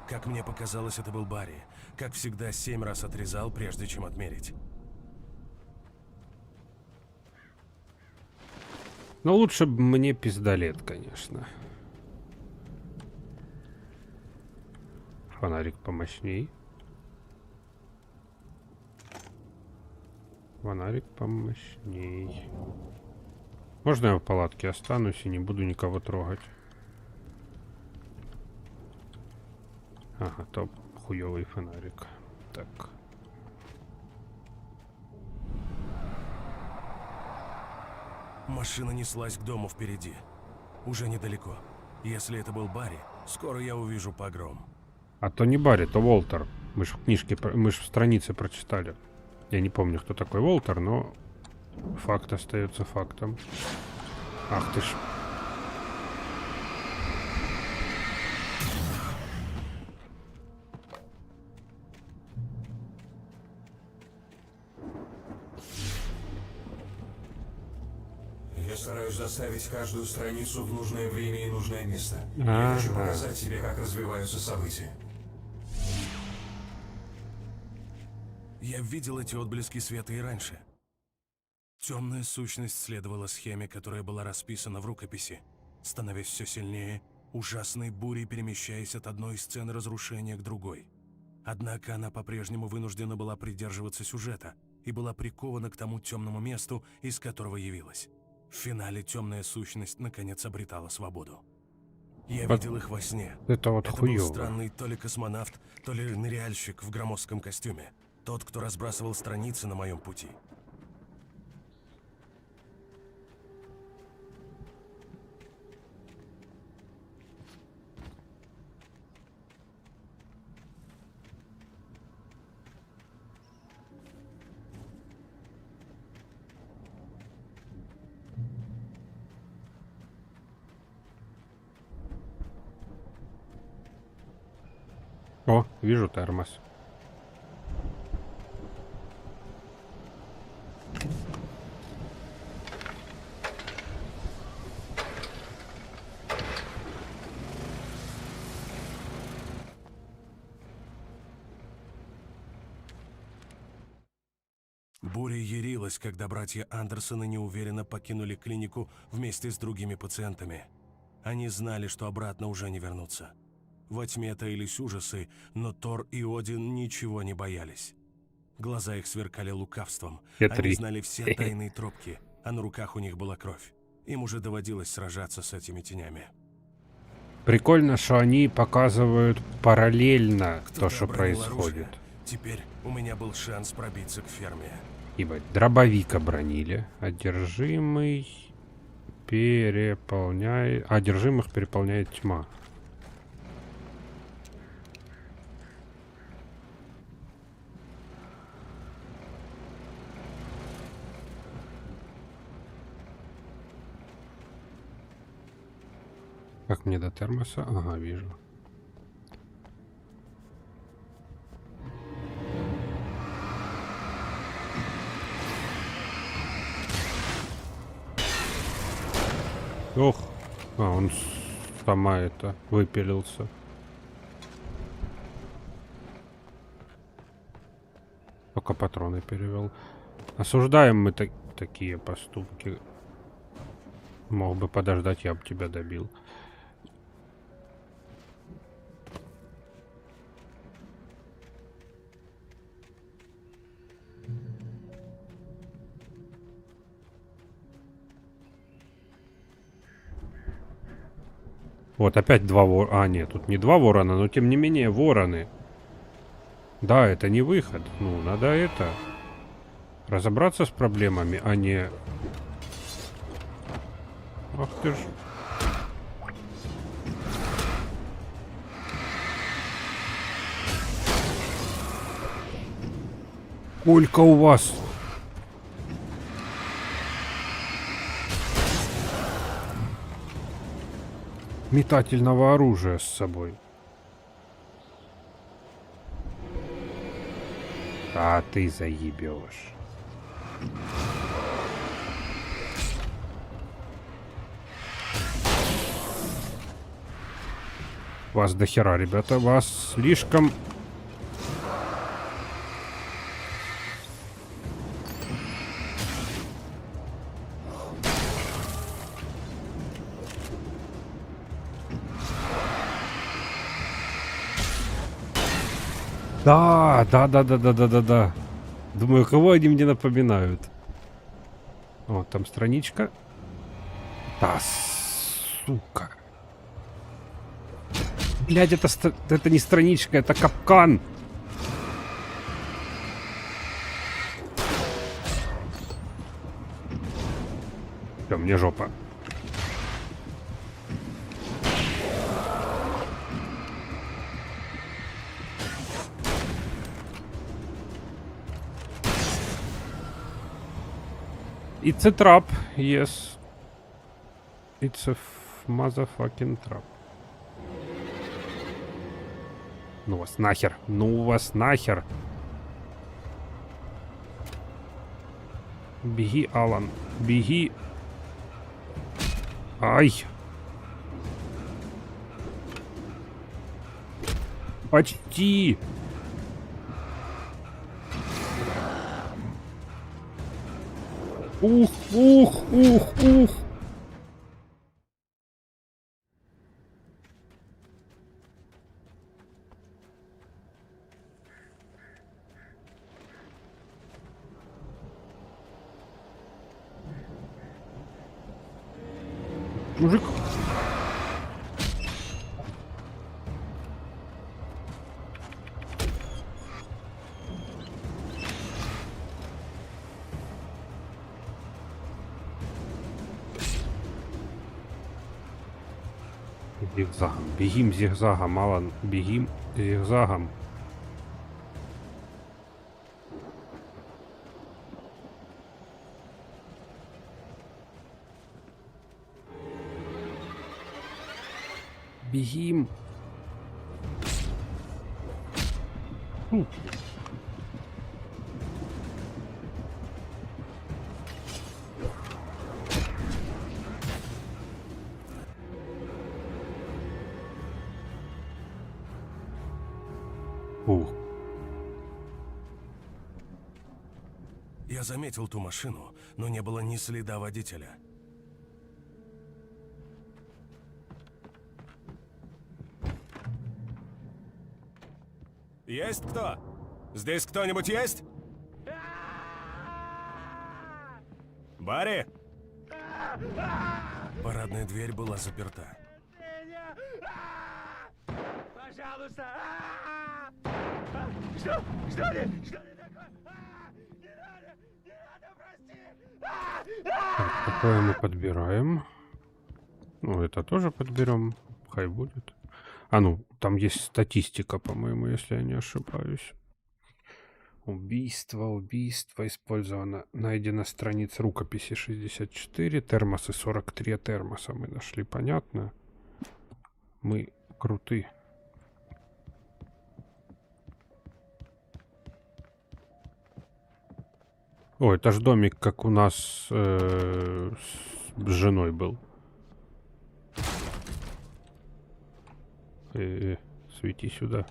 Как мне показалось, это был Барри. Как всегда, 7 раз отрезал, прежде чем отмерить. Но лучше бы мне пистолет, конечно. Фонарик помощней. Фонарик помощней. Можно я в палатке останусь и не буду никого трогать? Ага, то хуёвый фонарик. Так. Машина неслась к дому впереди. Уже недалеко. Если это был Барри, скоро я увижу погром. А то не Барри, то Уолтер. Мы ж в книжке, мы ж в странице прочитали. Я не помню, кто такой Уолтер, но факт остается фактом. Ах ты ж. Я стараюсь заставить каждую страницу в нужное время и нужное место. Я хочу показать тебе, как развиваются события. Я видел эти отблески света и раньше. Темная сущность следовала схеме, которая была расписана в рукописи, становясь все сильнее, ужасной бурей перемещаясь от одной сцены разрушения к другой. Однако она по-прежнему вынуждена была придерживаться сюжета и была прикована к тому темному месту, из которого явилась. В финале темная сущность наконец обретала свободу. Я видел их во сне. Это вот был хуёво. странный то ли космонавт, то ли ныряльщик в громоздком костюме. Тот, кто разбрасывал страницы на моем пути. О, вижу термос. Буря ярилась, когда братья Андерсоны неуверенно покинули клинику вместе с другими пациентами. Они знали, что обратно уже не вернутся. Во тьме таились ужасы, но Тор и Один ничего не боялись. Глаза их сверкали лукавством. Они знали все тайные тропки, а на руках у них была кровь. Им уже доводилось сражаться с этими тенями. Прикольно, что они показывают параллельно то, что обронил происходит. оружие. Теперь у меня был шанс пробиться к ферме. Ибо дробовик обронили. Одержимый переполняет... Одержимых переполняет тьма. Как мне до термоса? Ага, вижу. Ох, он сама это выпилился. Только патроны перевел. Осуждаем мы такие поступки. Мог бы подождать, я бы тебя добил. Вот опять два ворона. А, нет, тут не два ворона, но тем не менее вороны. Да, это не выход. Ну, надо это... разобраться с проблемами, а не... Ах ты ж... Сколько у вас... метательного оружия с собой. А ты заебешь. Вас до хера, ребята, вас слишком... Да. Думаю, кого они мне напоминают? О, там страничка. Да, сука. Блядь, это не страничка, это капкан. Всё, мне жопа. It's a trap, yes. It's a motherfucking trap. Ну вас нахер, ну вас нахер. Беги, Алан, беги. Ай. Почти. Ух. Мужик. Зигзагом. Бегим зигзагом, Алан. Бегим зигзагом. Бегим. Я заметил ту машину, но не было ни следа водителя. Есть кто? Здесь кто-нибудь есть? Барри? Парадная дверь была заперта. Пожалуйста! Что ли? Какое мы подбираем? Ну, это тоже подберем. Хай будет. А ну, там есть статистика, по-моему, если я не ошибаюсь. Убийство использовано. Найдена страница рукописи 64, термосы 43 термоса мы нашли, понятно? Мы круты. О, это ж домик, как у нас с женой был. Свети сюда.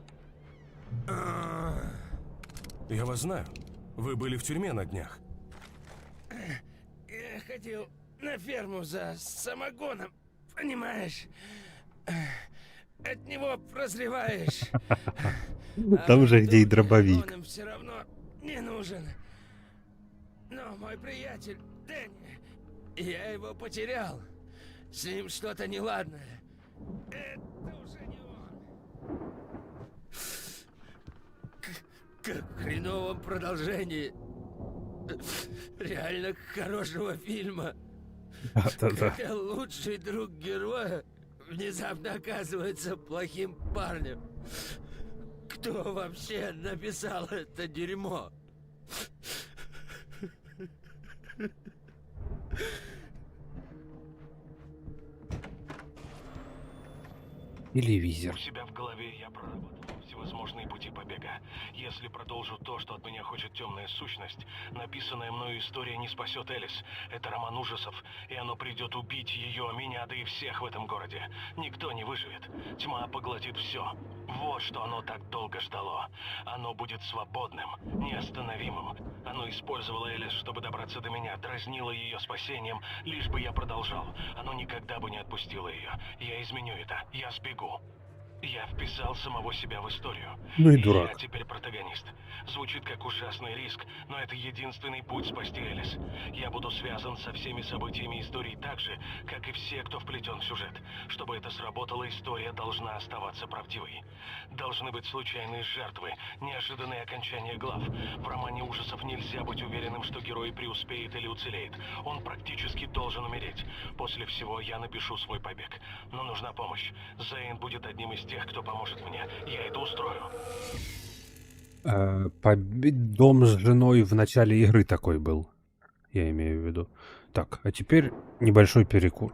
Я вас знаю. Вы были в тюрьме на днях. Я ходил на ферму за самогоном, понимаешь? От него прозреваешь. Там же, где и дробовик. Он им все равно не нужен. Но мой приятель Дэнни, я его потерял. С ним что-то неладное. Это уже не он. Как в хреновом продолжении реально хорошего фильма. Да-да-да. Когда лучший друг героя внезапно оказывается плохим парнем. Кто вообще написал это дерьмо? Телевизор. У себя в голове я проработал всего возможные пути побега. Если продолжу то, что от меня хочет темная сущность, написанная мною история не спасет Элис. Это роман ужасов, и оно придет убить ее, меня, да и всех в этом городе. Никто не выживет. Тьма поглотит все. Вот что оно так долго ждало. Оно будет свободным, неостановимым. Оно использовало Элис, чтобы добраться до меня, дразнило ее спасением, лишь бы я продолжал. Оно никогда бы не отпустило ее. Я изменю это. Я сбегу. Я вписал самого себя в историю. Ну и Я дурак. теперь протагонист. Звучит как ужасный риск, но это единственный путь спасти Элис. Я буду связан со всеми событиями истории так же, как и все, кто вплетен в сюжет. Чтобы это сработало, история должна оставаться правдивой. Должны быть случайные жертвы, неожиданные окончания глав. В романе ужасов нельзя быть уверенным, что герой преуспеет или уцелеет. Он практически должен умереть. После всего я напишу свой побег. Но нужна помощь. Зейн будет одним из тех, кто поможет мне. Я это устрою. Побить дом с женой в начале игры такой был. Я имею в виду. Так, а теперь небольшой перекур.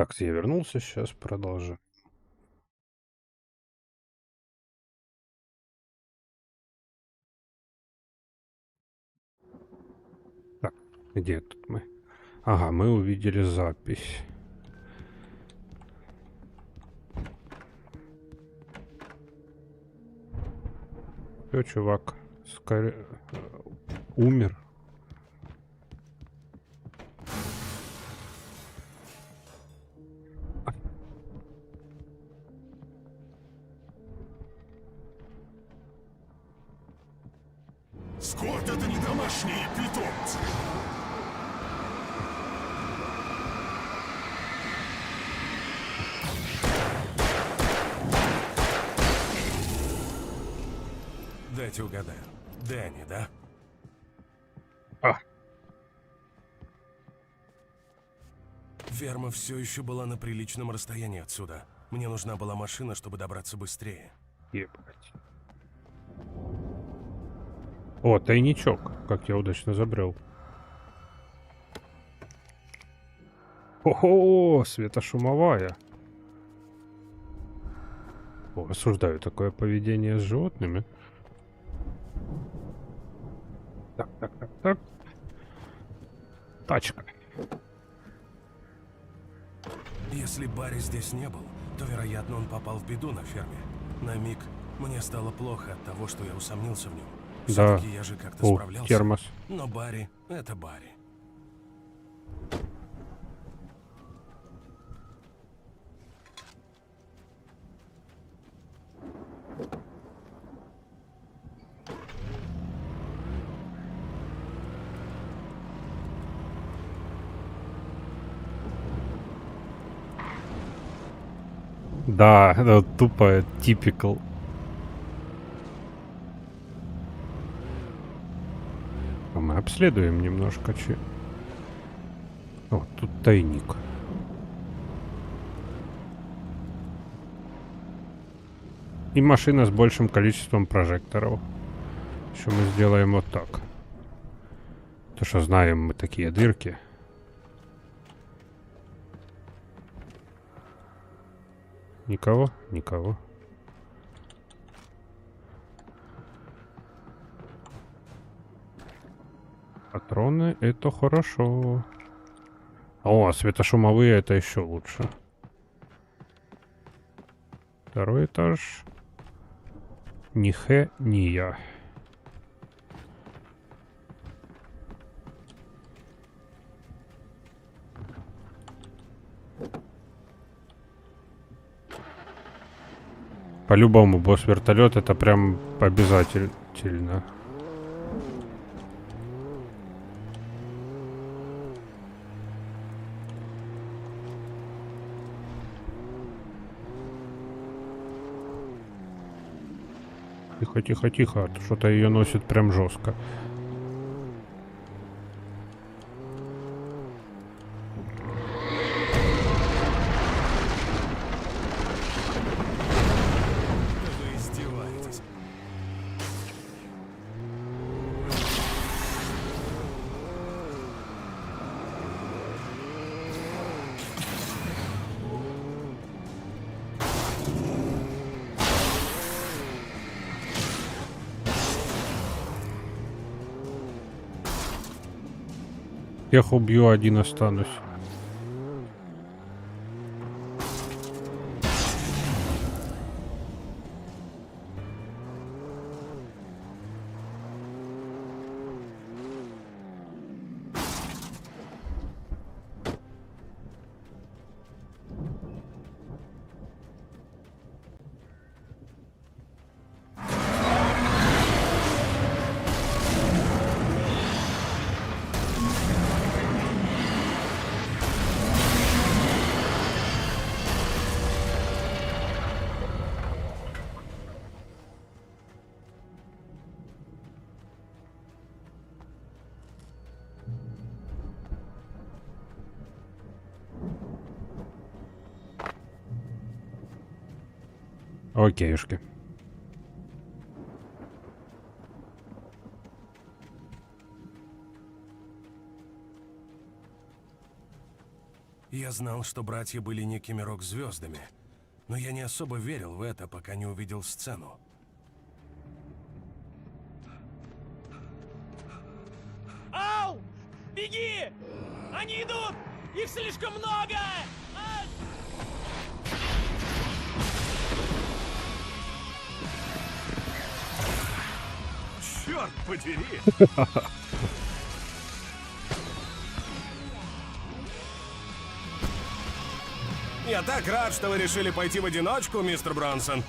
Так, я вернулся, сейчас продолжу. Так, где тут мы? Ага, мы увидели запись. Всё, чувак, умер. Скотт — это не домашние питомцы. Дайте угадаю. Дэнни, да? Ферма все еще была на приличном расстоянии отсюда. Мне нужна была машина, чтобы добраться быстрее. Ебать. О, тайничок. Как я удачно забрел. Ого, светошумовая. О, осуждаю такое поведение с животными. Так. Тачка. Если Барри здесь не был, то, вероятно, он попал в беду на ферме. На миг мне стало плохо от того, что я усомнился в нем. Да. Все-таки я же как-то О, справлялся. термос. Но Барри — это Барри. Да, это тупо typical. А мы обследуем немножко. О, тут тайник. И машина с большим количеством прожекторов. Еще мы сделаем вот так. То, что знаем мы такие дырки. Никого? Никого. Патроны — это хорошо. О, светошумовые — это еще лучше. Второй этаж. Ни хэ, ни я. По-любому босс-вертолет — это прям обязательно. Тихо. Что-то ее носит прям жестко. Вы издеваетесь. Всех убью, один останусь. Окейшки. Я знал, что братья были некими рок-звездами, но я не особо верил в это, пока не увидел сцену. Ау! Беги! Они идут! Их слишком много! А! Черт подери! Я так рад, что вы решили пойти в одиночку, мистер Бронсон.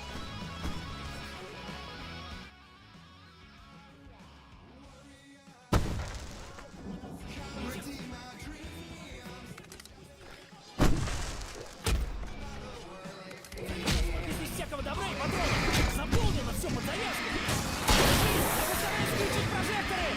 Без всякого добра и патронов! Заполнено все под завязку! Я постараюсь включить прожекторы!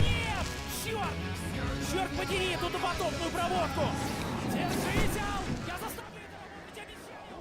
Нет! Черт! Черт подери эту допотопную проводку! Держись, Ал! Я заставлю это работать, обещаю!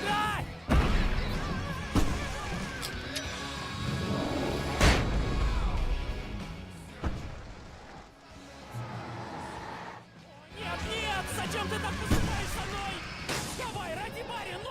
Да! Нет, нет! Зачем ты так поступаешь со мной? Давай, ради Барри, ну!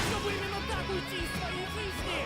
Чтобы именно так уйти из своей жизни!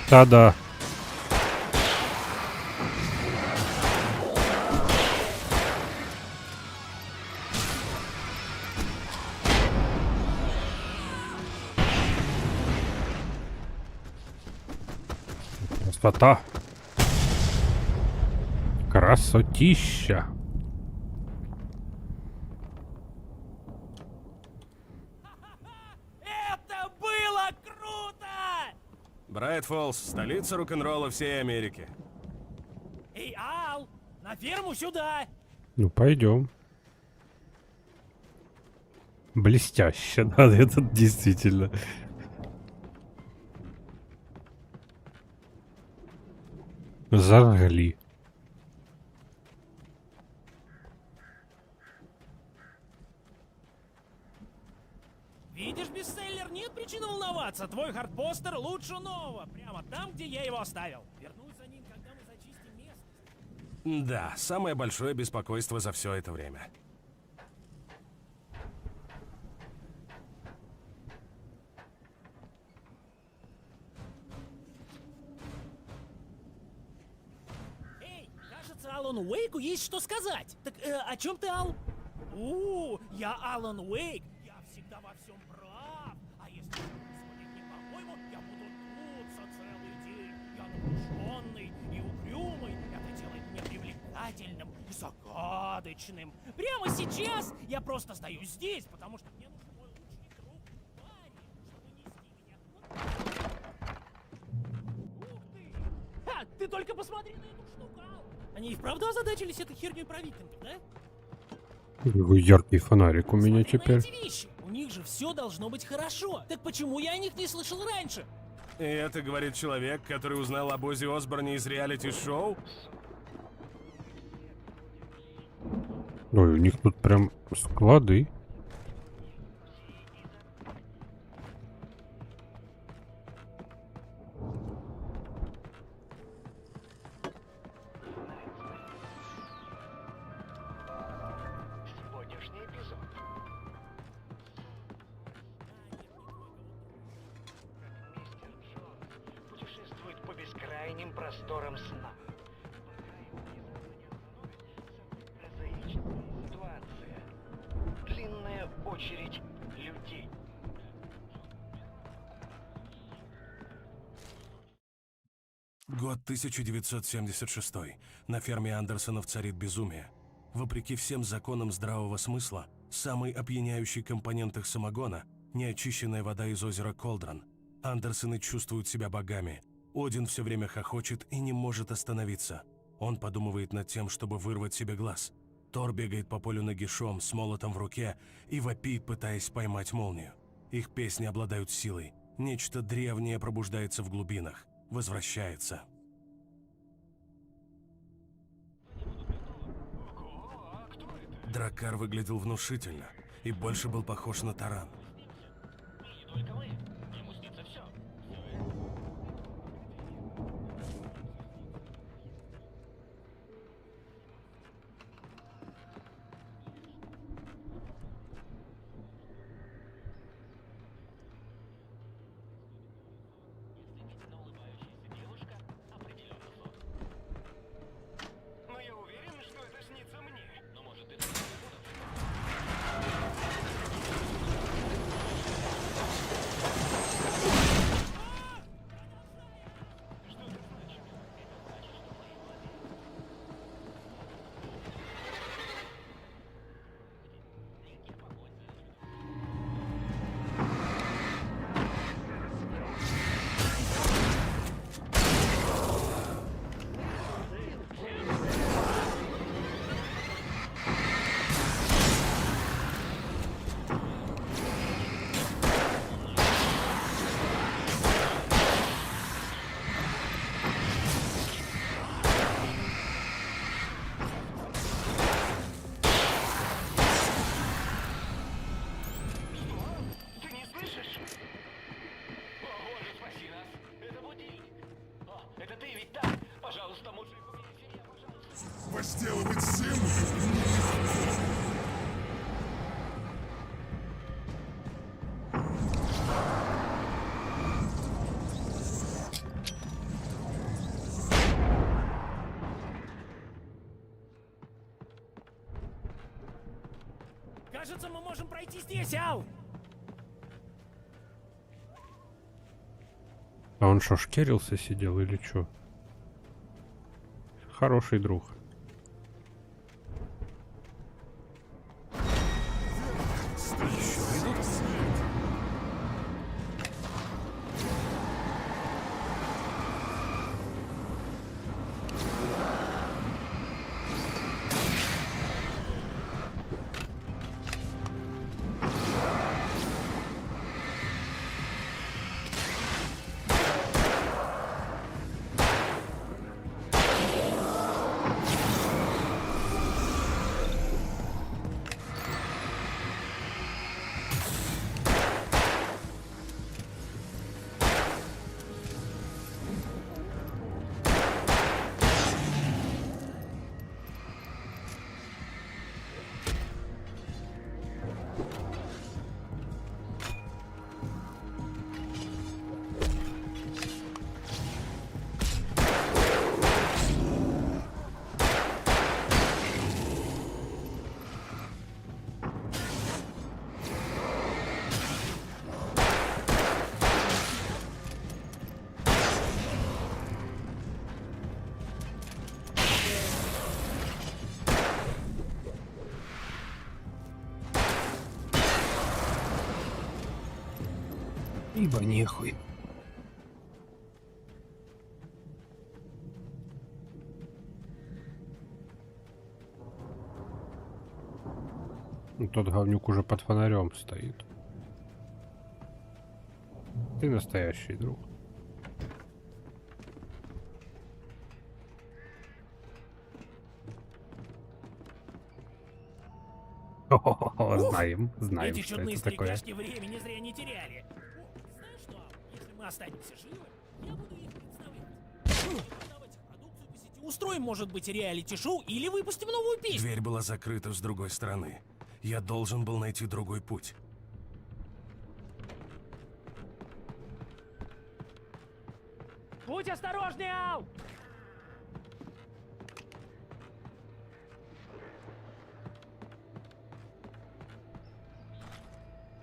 Да-да. Красота. Красотища. Это было круто! Брайт Фоллс, столица рок-н-ролла всей Америки. Эй, Ал! На ферму сюда! Ну, пойдем. Блестяще, да, это действительно. Зажгли. Видишь, бестселлер, нет причин волноваться. Твой хардпостер лучше нового. Прямо там, где я его оставил. Вернусь за ним, когда мы зачистим местность. Да, самое большое беспокойство за все это время. Алану Уэйку есть что сказать. Так о чем ты, Ал? Я Алан Уэйк. Я всегда во всем прав. А если происходит не по-моему, я буду дуться целый день. Я напряженный и угрюмый. Это делает меня привлекательным и загадочным. Прямо сейчас я просто стою здесь, потому что мне нужен мой лучший друг Барри, чтобы нести меня. Ух ты! Ха, ты только посмотри на эту штуку, Ал! Они и вправду озадачились этой херней про викингов, да? Какой яркий фонарик у меня теперь. Эти вещи. У них же все должно быть хорошо. Так почему я о них не слышал раньше? И это говорит человек, который узнал об Оззи Осборне из реалити-шоу? Ой, у них тут прям склады. Сегодняшний эпизод. Мистер Джонс путешествует по бескрайним просторам сна. Прозаическая ситуация. Длинная очередь людей. Год 1976. На ферме Андерсонов царит безумие. Вопреки всем законам здравого смысла, самый опьяняющий компонент их самогона – неочищенная вода из озера Колдрон. Андерсоны чувствуют себя богами. Один все время хохочет и не может остановиться. Он подумывает над тем, чтобы вырвать себе глаз. Тор бегает по полю нагишом с молотом в руке и вопит, пытаясь поймать молнию. Их песни обладают силой. Нечто древнее пробуждается в глубинах. Возвращается. Драккар выглядел внушительно и больше был похож на таран. Но я уверен, что это снится мне. Но может это Ты не слышишь? О, боже, спаси нас! Это будильник! О, это ты ведь так? Пожалуйста, мужик, убери меня, пожалуйста! Возделывать сын? Кажется, мы можем пройти здесь, Ал! А он что, шкерился сидел или что? Хороший друг. Ибо нехуй. Ну, тот говнюк уже под фонарем стоит. Ты настоящий друг. Знаем, знаем, Эти что чудные это такое. старикашки времени зря не теряли. Знаешь что, если мы останемся живы, я буду их представлять. Продавать их продукцию по сети. Устроим, может быть, реалити-шоу или выпустим новую песню. Дверь была закрыта с другой стороны. Я должен был найти другой путь. Будь осторожней, Ал!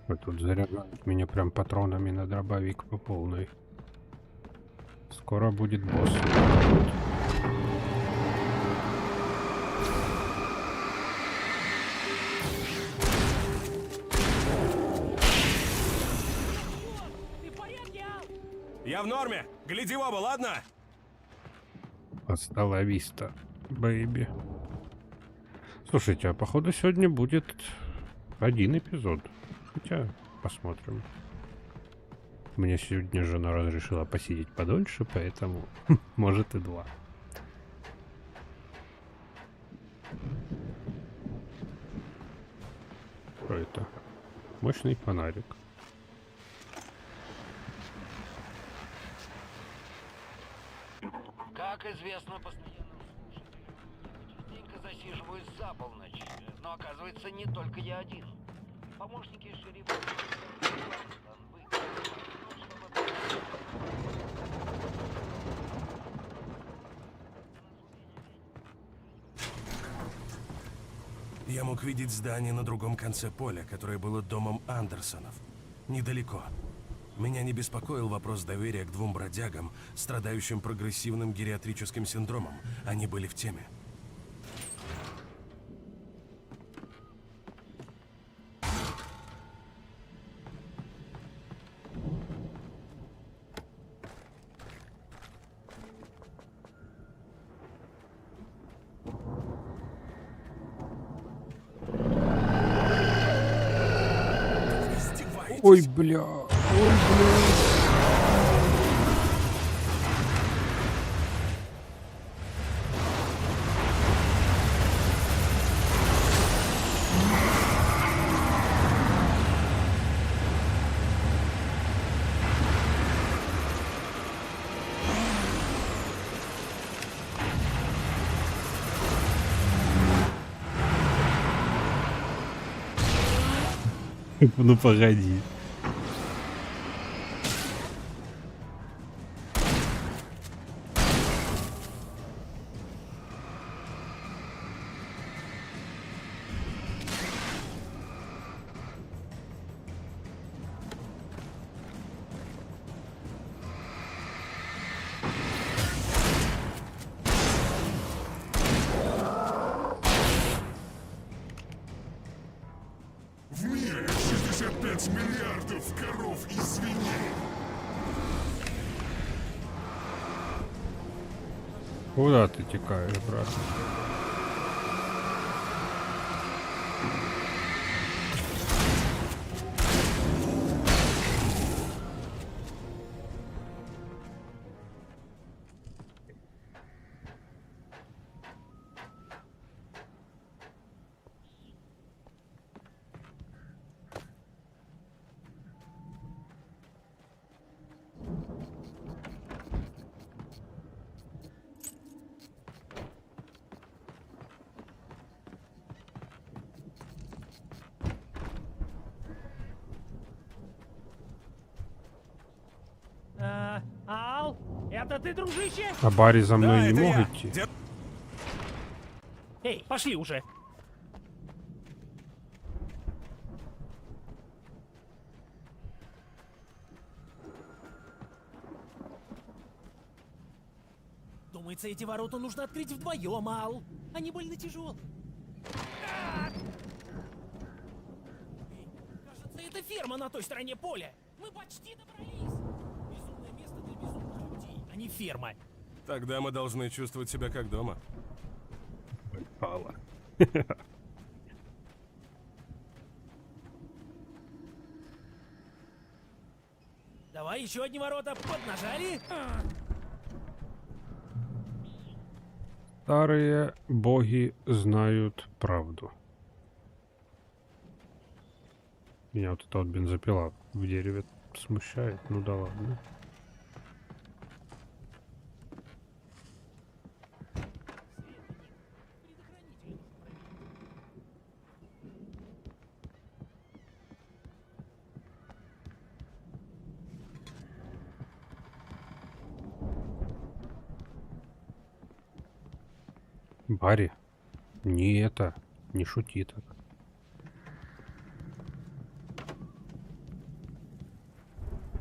Ой, тут заряжают меня прям патронами на дробовик по полной. Скоро будет босс. Ты в порядке, Ал? Я в норме! Гляди в оба, ладно? Hasta la vista, бэйби. Слушайте, а походу сегодня будет один эпизод. Хотя, посмотрим. Мне сегодня жена разрешила посидеть подольше, поэтому может и 2. Что это? Мощный фонарик. Как известно постоянным слушателям, я частенько засиживаюсь за полночь. Но оказывается, не только я один. Помощники шерифа... Я мог видеть здание на другом конце поля, которое было домом Андерсонов. Недалеко. Меня не беспокоил вопрос доверия к двум бродягам, страдающим прогрессивным гериатрическим синдромом. Они были в теме. Ой, бля. Ой, бля. Ну погоди. В мире 65 миллиардов коров и свиней. Куда ты текаешь, брат? Ал, это ты, дружище? А Барри за мной Да, не это мог я. идти? Эй, пошли уже. Думается, эти ворота нужно открыть вдвоем, Ал. Они больно тяжелые. Кажется, это ферма на той стороне поля. Мы почти добрались. Безумное место для безумных людей, а не ферма. Тогда мы должны чувствовать себя как дома. Пала. Давай еще одни ворота. Поднажали. Старые боги знают правду. Меня вот эта вот бензопила в дереве смущает. Ну да ладно. Барри, не шути так.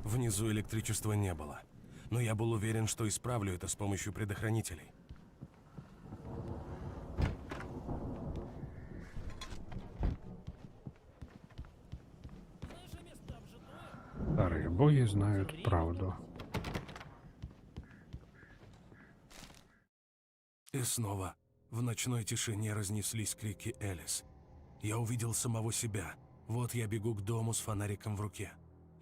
Внизу электричества не было. Но я был уверен, что исправлю это с помощью предохранителей. Старые боги знают правду. И снова в ночной тишине разнеслись крики Элис. Я увидел самого себя. Вот я бегу к дому с фонариком в руке.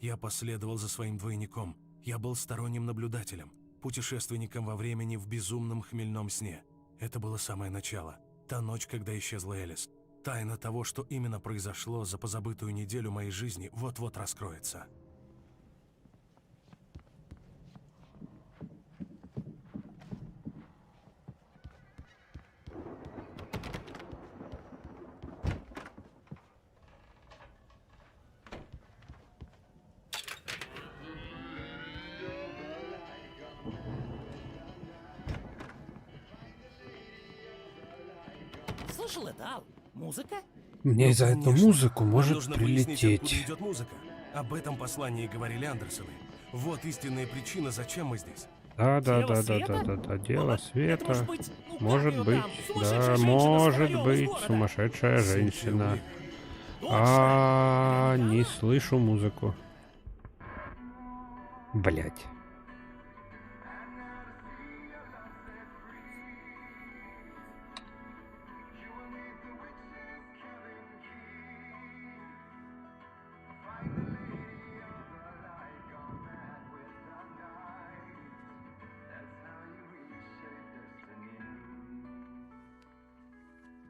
Я последовал за своим двойником. Я был сторонним наблюдателем, путешественником во времени в безумном хмельном сне. Это было самое начало. Та ночь, когда исчезла Элис. Тайна того, что именно произошло за позабытую неделю моей жизни, вот-вот раскроется. Слышал это, Ал? Музыка? Мне за эту Конечно. музыку Нам может нужно выяснить, откуда прилететь. идет музыка. Об этом послании говорили Андерсоны. Вот истинная причина, зачем мы здесь. Да. Дело света. Может быть, да, может быть, сумасшедшая женщина. Не слышу музыку. Блять.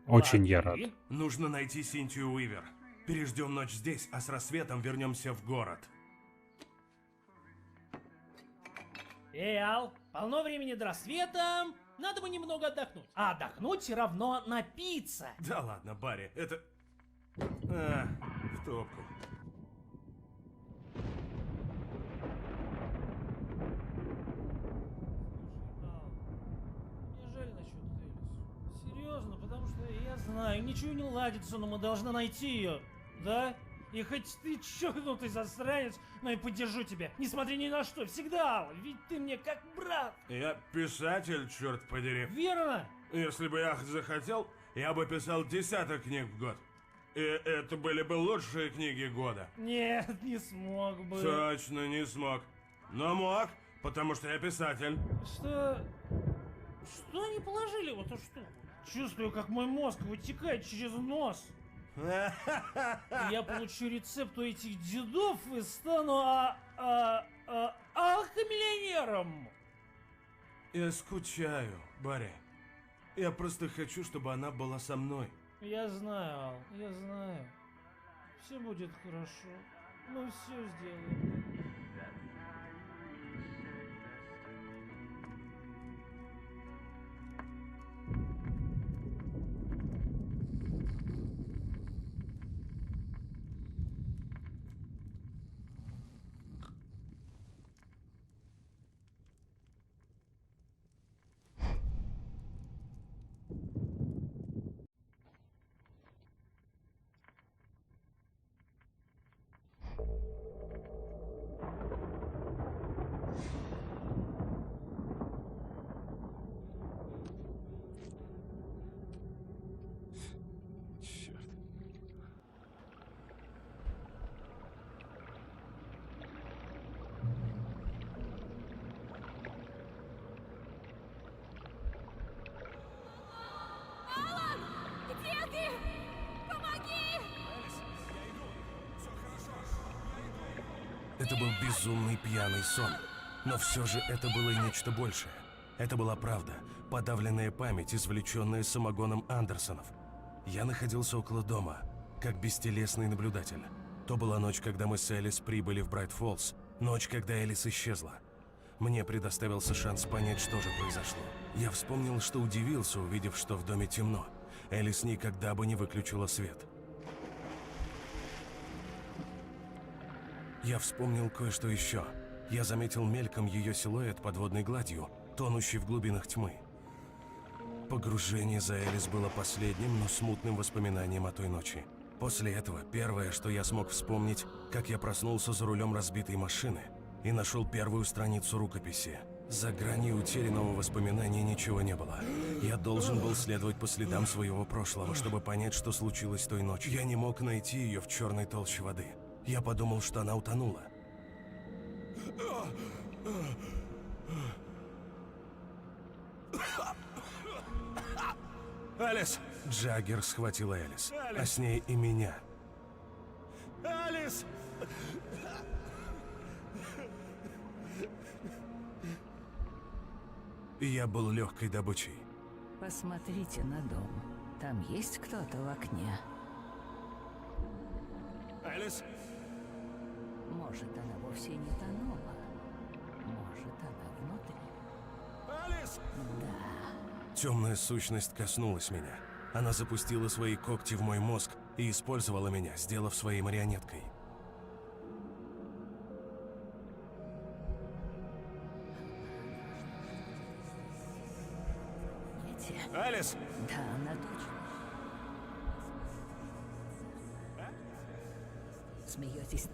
Очень я рад. Нужно найти Синтию Уивер. Переждем ночь здесь, а с рассветом вернемся в город. Эй, Ал, полно времени до рассвета. Надо бы немного отдохнуть. А отдохнуть все равно напиться. Да ладно, Барри, это... в топку. Мне жаль насчет Элис. Серьезно, потому что я знаю, ничего не ладится, но мы должны найти ее. Да? И хоть ты чокнутый засранец, но я поддержу тебя. Несмотря ни на что, всегда, Ал, ведь ты мне как брат. Я писатель, черт подери. Верно? Если бы я захотел, я бы писал 10 книг в год. И это были бы лучшие книги года. Нет, не смог бы. Точно не смог. Но мог, потому что я писатель. Что они положили в эту штуку? Чувствую, как мой мозг вытекает через нос. Я получу рецепт у этих дедов и стану алхимиллионером. Я скучаю, Барри. Я просто хочу, чтобы она была со мной. Я знаю, Ал, я знаю. Все будет хорошо. Мы все сделаем. был безумный пьяный сон. Но все же это было и нечто большее. Это была правда, подавленная память, извлеченная самогоном Андерсонов. Я находился около дома, как бестелесный наблюдатель. То была ночь, когда мы с Элис прибыли в Брайт-Фоллс, ночь, когда Элис исчезла. Мне предоставился шанс понять, что же произошло. Я вспомнил, что удивился, увидев, что в доме темно. Элис никогда бы не выключила свет. Я вспомнил кое-что еще. Я заметил мельком ее силуэт под водной гладью, тонущий в глубинах тьмы. Погружение за Элис было последним, но смутным воспоминанием о той ночи. После этого первое, что я смог вспомнить, как я проснулся за рулем разбитой машины и нашел первую страницу рукописи. За гранью утерянного воспоминания ничего не было. Я должен был следовать по следам своего прошлого, чтобы понять, что случилось той ночью. Я не мог найти ее в черной толще воды. Я подумал, что она утонула. Элис! Джаггер схватил Элис, а с ней и меня. Элис! Я был легкой добычей. Посмотрите на дом. Там есть кто-то в окне? Элис? Может, она вовсе не тонула. Может, она внутри. Элис! Да. Темная сущность коснулась меня. Она запустила свои когти в мой мозг и использовала меня, сделав своей марионеткой. Элис! Да, она точно. Смеетесь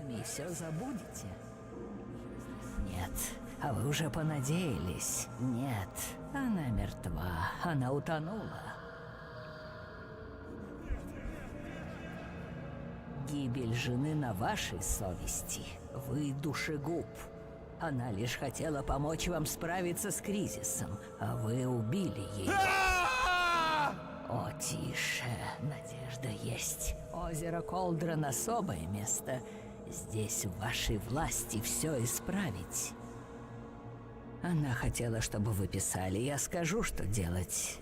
и все забудете? Нет. А вы уже понадеялись? Нет. Она мертва. Она утонула. Гибель жены на вашей совести. Вы душегуб. Она лишь хотела помочь вам справиться с кризисом, а вы убили ее. О, тише, надежда есть. Озеро Колдрон — особое место. Здесь в вашей власти все исправить. Она хотела, чтобы вы писали. Я скажу, что делать.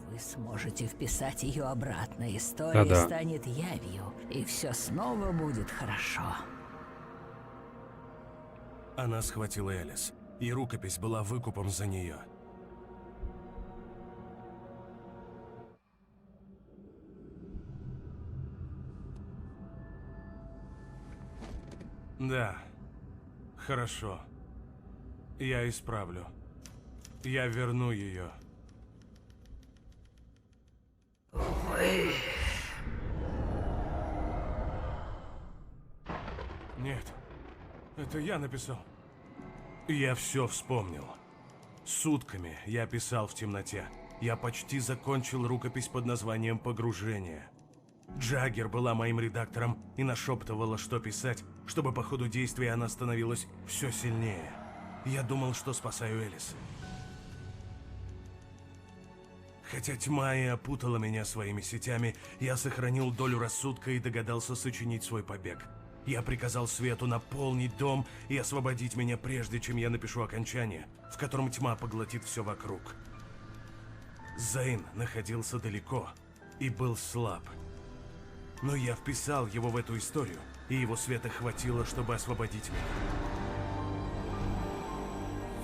Вы сможете вписать ее обратно. История Да-да. станет явью, и все снова будет хорошо. Она схватила Элис, и рукопись была выкупом за нее. Да, хорошо. Я исправлю. Я верну ее. Нет, это я написал. Я все вспомнил. Сутками я писал в темноте. Я почти закончил рукопись под названием «Погружение». Джаггер была моим редактором и нашептывала, что писать, чтобы по ходу действия она становилась все сильнее. Я думал, что спасаю Элис. Хотя тьма и опутала меня своими сетями, я сохранил долю рассудка и догадался сочинить свой побег. Я приказал свету наполнить дом и освободить меня, прежде чем я напишу окончание, в котором тьма поглотит все вокруг. Зейн находился далеко и был слаб. Но я вписал его в эту историю, и его света хватило, чтобы освободить меня.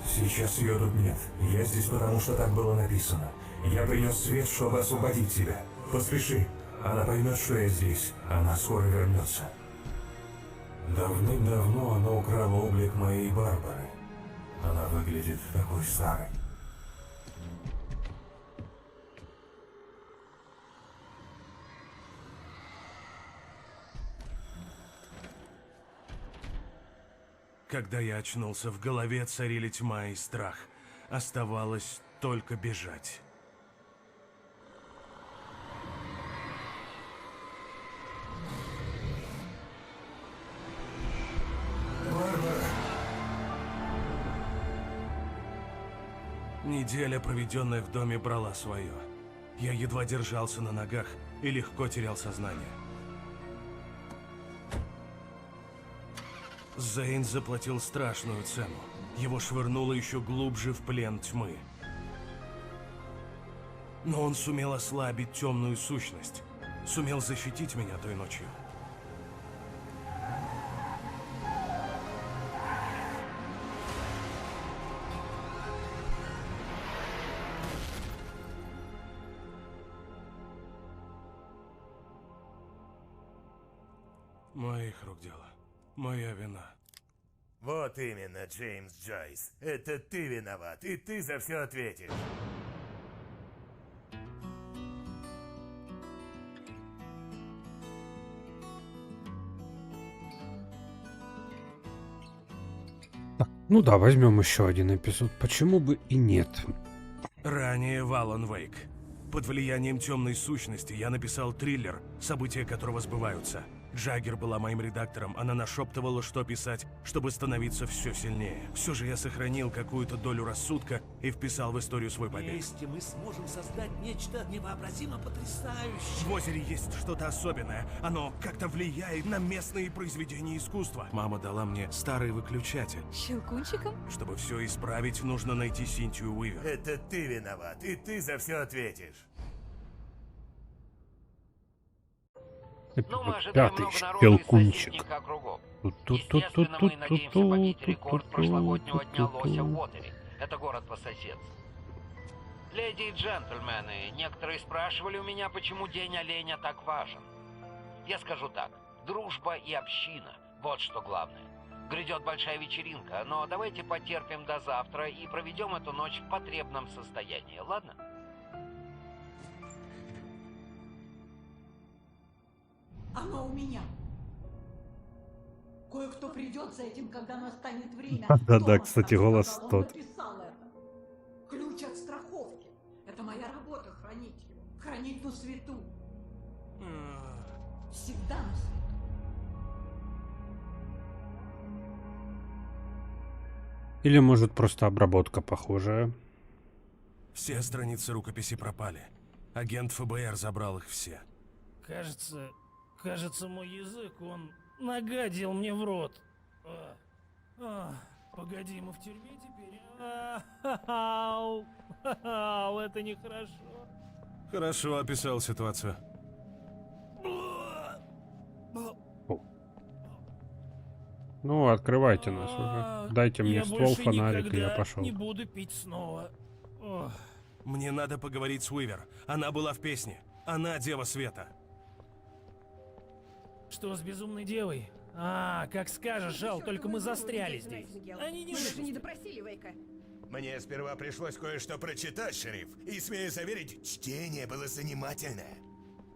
Сейчас ее тут нет. Я здесь, потому что так было написано. Я принес свет, чтобы освободить тебя. Поспеши. Она поймет, что я здесь. Она скоро вернется. Давным-давно она украла облик моей Барбары. Она выглядит такой старой. Когда я очнулся, в голове царили тьма и страх. Оставалось только бежать. Неделя, проведенная в доме, брала свое. Я едва держался на ногах и легко терял сознание. Зейн заплатил страшную цену. Его швырнуло еще глубже в плен тьмы. Но он сумел ослабить темную сущность. Сумел защитить меня той ночью. Моих рук дело. Моя вина. Вот именно, Джеймс Джойс. Это ты виноват, и ты за все ответишь. Ну да, возьмем еще один эпизод. Почему бы и нет? Ранее в Alan Wake. Под влиянием темной сущности я написал триллер, события которого сбываются. Джаггер была моим редактором, она нашептывала, что писать, чтобы становиться все сильнее. Все же я сохранил какую-то долю рассудка и вписал в историю свой побег. Вместе мы сможем создать нечто невообразимо потрясающее. В озере есть что-то особенное. Оно как-то влияет на местные произведения искусства. Мама дала мне старый выключатель. Щелкунчиком? Чтобы все исправить, нужно найти Синтию Уивер. Это ты виноват, и ты за все ответишь. Но мы ожидаем Пятый много народу из щелкунчик. соседних округов. Естественно, мы надеемся побить рекорд прошлогоднего дня лося в Уотере. Это город по соседству. Леди и джентльмены, некоторые спрашивали у меня, почему День оленя так важен. Я скажу так. Дружба и община. Вот что главное. Грядет большая вечеринка, но давайте потерпим до завтра и проведем эту ночь в потребном состоянии, ладно? Оно у меня. Кое-кто придет за этим, когда настанет время. Да-да, кстати, голос Он тот. написал это. Ключ от страховки. Это моя работа — хранить его. Хранить на свету. Всегда на свету. Или может просто обработка похожая. Все страницы рукописи пропали. Агент ФБР забрал их все. Кажется, мой язык, он нагадил мне в рот. Погоди, мы в тюрьме теперь? Это нехорошо. Хорошо описал ситуацию. Ну, открывайте нас уже. Дайте мне ствол, фонарик, и я пошел. Не буду пить снова. Мне надо поговорить с Уивер. Она была в песне. Она Дева Света. Что с безумной девой? Как скажешь, Жал, только мы застряли здесь. Они не Мы даже не выпустят. допросили Вейка. Мне сперва пришлось кое-что прочитать, шериф, и, смею заверить, чтение было занимательное.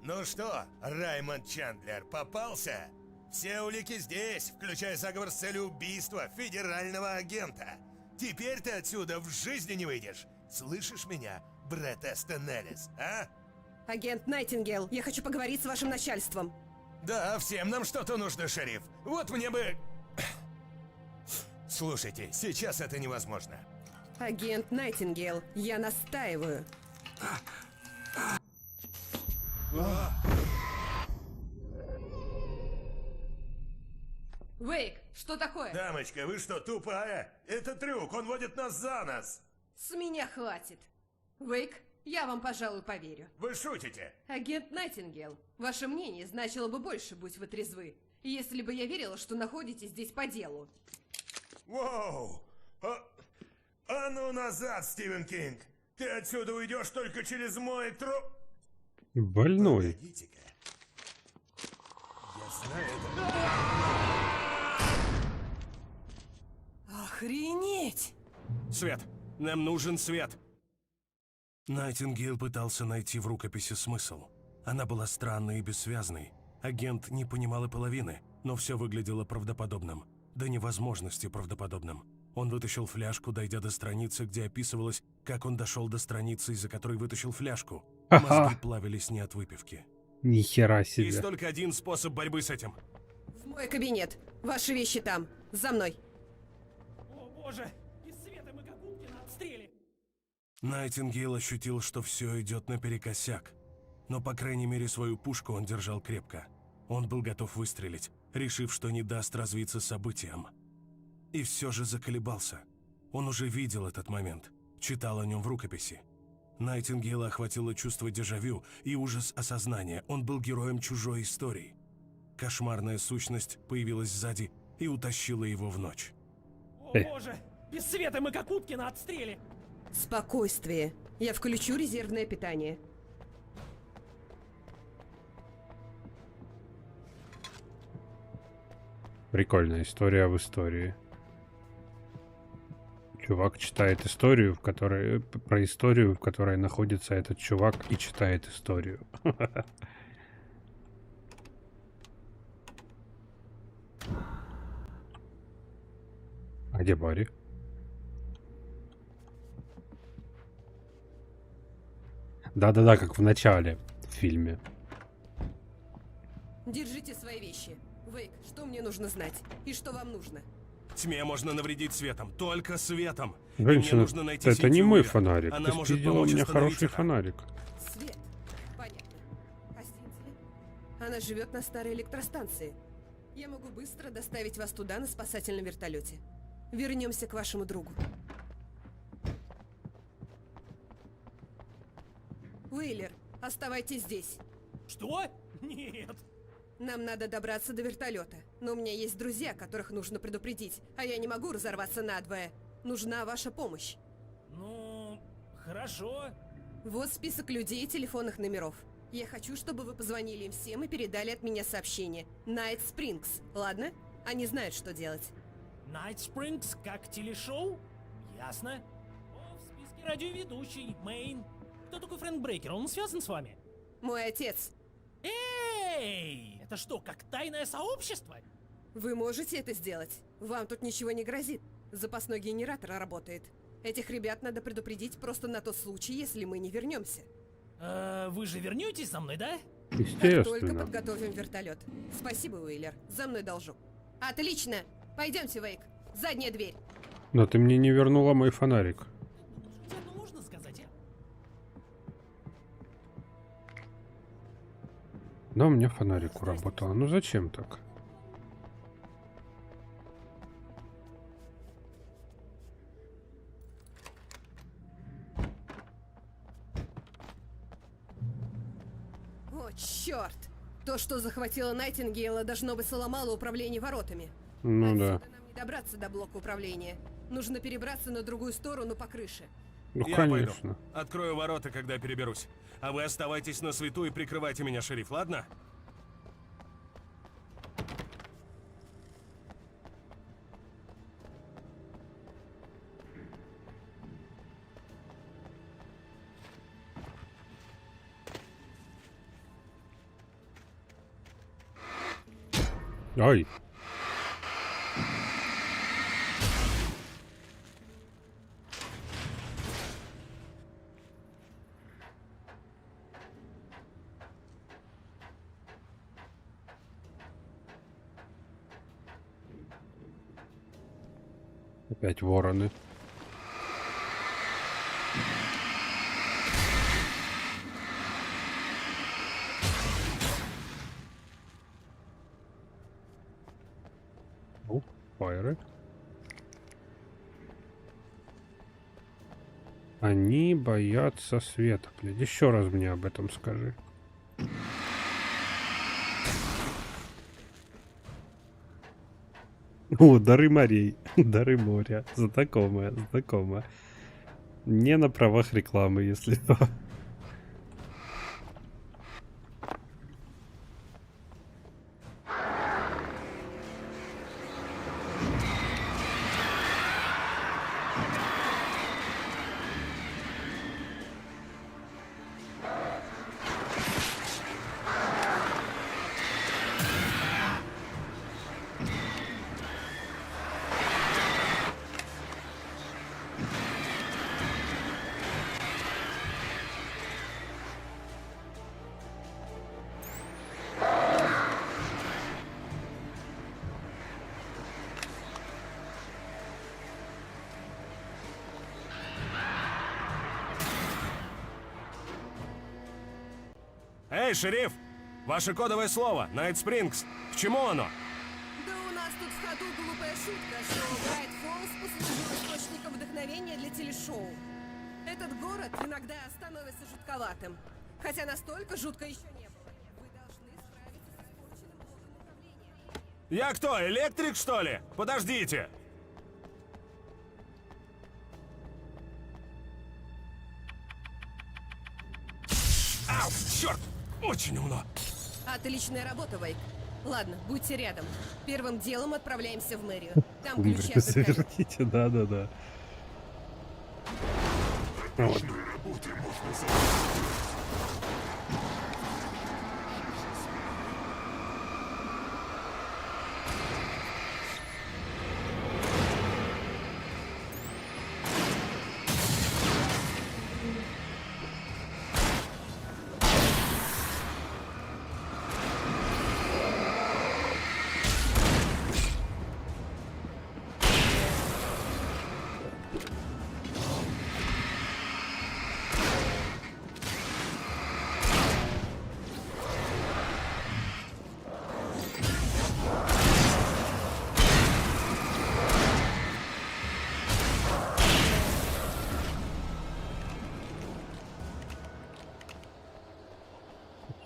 Ну что, Раймонд Чандлер, попался? Все улики здесь, включая заговор с целью убийства федерального агента. Теперь ты отсюда в жизни не выйдешь. Слышишь меня, Брэд Эстон Эллис, а? Агент Найтингейл, я хочу поговорить с вашим начальством. Да, всем нам что-то нужно, шериф. Вот мне бы... Слушайте, сейчас это невозможно. Агент Найтингейл, я настаиваю. Вейк, что такое? Дамочка, вы что, тупая? Это трюк, он водит нас за нос. С меня хватит. Вейк, я вам, пожалуй, поверю. Вы шутите? Агент Найтингейл, ваше мнение значило бы больше, будь вы трезвы, если бы я верила, что находитесь здесь по делу. Воу! А ну назад, Стивен Кинг! Ты отсюда уйдешь только через мой труп. Больной. Погодите-ка. Я знаю это. Охренеть! Свет! Нам нужен свет! Найтингейл пытался найти в рукописи смысл. Она была странной и бессвязной. Агент не понимал и половины, но все выглядело правдоподобным. До невозможности правдоподобным. Он вытащил фляжку, дойдя до страницы, где описывалось, как он дошел до страницы, из-за которой вытащил фляжку. Мозги плавились не от выпивки. Ни хера себе. Есть только один способ борьбы с этим. В мой кабинет. Ваши вещи там. За мной. О боже, Найтингейл ощутил, что все идет наперекосяк. Но, по крайней мере, свою пушку он держал крепко. Он был готов выстрелить, решив, что не даст развиться событиям. И все же заколебался. Он уже видел этот момент, читал о нем в рукописи. Найтингейла охватило чувство дежавю и ужас осознания. Он был героем чужой истории. Кошмарная сущность появилась сзади и утащила его в ночь. О боже! Без света мы как утки на отстреле! Спокойствие. Я включу резервное питание. Прикольная история в истории. Чувак читает историю, в которой... Про историю, в которой находится этот чувак и читает историю. А где Барри? Да-да-да, как в начале в фильме. Держите свои вещи. Вейк, что мне нужно знать? И что вам нужно? Тьме можно навредить светом, только светом. Женщина, нужно найти это не мой Синтию. фонарик. Она Ты может спиздила у помочь меня остановить хороший это. фонарик. Свет. Понятно. А Синтия? Она живет на старой электростанции. Я могу быстро доставить вас туда на спасательном вертолете. Вернемся к вашему другу. Уиллер, оставайтесь здесь. Что? Нет. Нам надо добраться до вертолета. Но у меня есть друзья, которых нужно предупредить. А я не могу разорваться надвое. Нужна ваша помощь. Ну, хорошо. Вот список людей и телефонных номеров. Я хочу, чтобы вы позвонили им всем и передали от меня сообщение. Найт Спрингс, ладно? Они знают, что делать. Night Springs как телешоу? Ясно. О, в списке радиоведущий, Мэйн. Кто такой Фрэнк Брейкер? Он связан с вами? Мой отец. Эй! Это что, как тайное сообщество? Вы можете это сделать? Вам тут ничего не грозит. Запасной генератор работает. Этих ребят надо предупредить просто на тот случай, если мы не вернемся. Вы же вернетесь за мной, да? Естественно. Как только подготовим вертолет. Спасибо, Уиллер. За мной должок. Отлично! Пойдемте, Вейк. Задняя дверь. Но ты мне не вернула мой фонарик. Хотя бы можно сказать, а? Да, у меня фонарик уработал. Ну зачем так? О, черт! То, что захватило Найтингейла, должно быть сломало управление воротами. Ну да. Отсюда нам не добраться до блока управления. Нужно перебраться на другую сторону по крыше. Ну Я конечно. пойду. Открою ворота, когда переберусь. А вы оставайтесь на свету и прикрывайте меня, шериф, ладно? Ой. Опять вороны. О, фаеры. Они боятся света. Блядь, еще раз мне об этом скажи. О, дары морей, дары моря. Знакомая, знакомая. Не на правах рекламы, если что. Эй, шериф! Ваше кодовое слово, Найт Спрингс. К чему оно? Да у нас тут в ходу глупая шутка, что Брайт Фоллс послужил источником вдохновения для телешоу. Этот город иногда становится жутковатым. Хотя настолько жутко еще не было. Вы должны справиться с испорченным блоком управления. Я кто, электрик, что ли? Подождите! Ау, черт! Очень умно. Отличная работа, Вейк. Ладно, будьте рядом. Первым делом отправляемся в мэрию. Там Умер, ключи от ДК. заверните, да-да-да. Вот.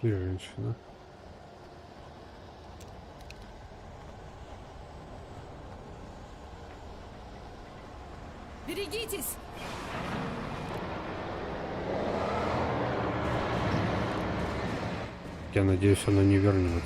И женщина. Берегитесь! Я надеюсь, она не вернется.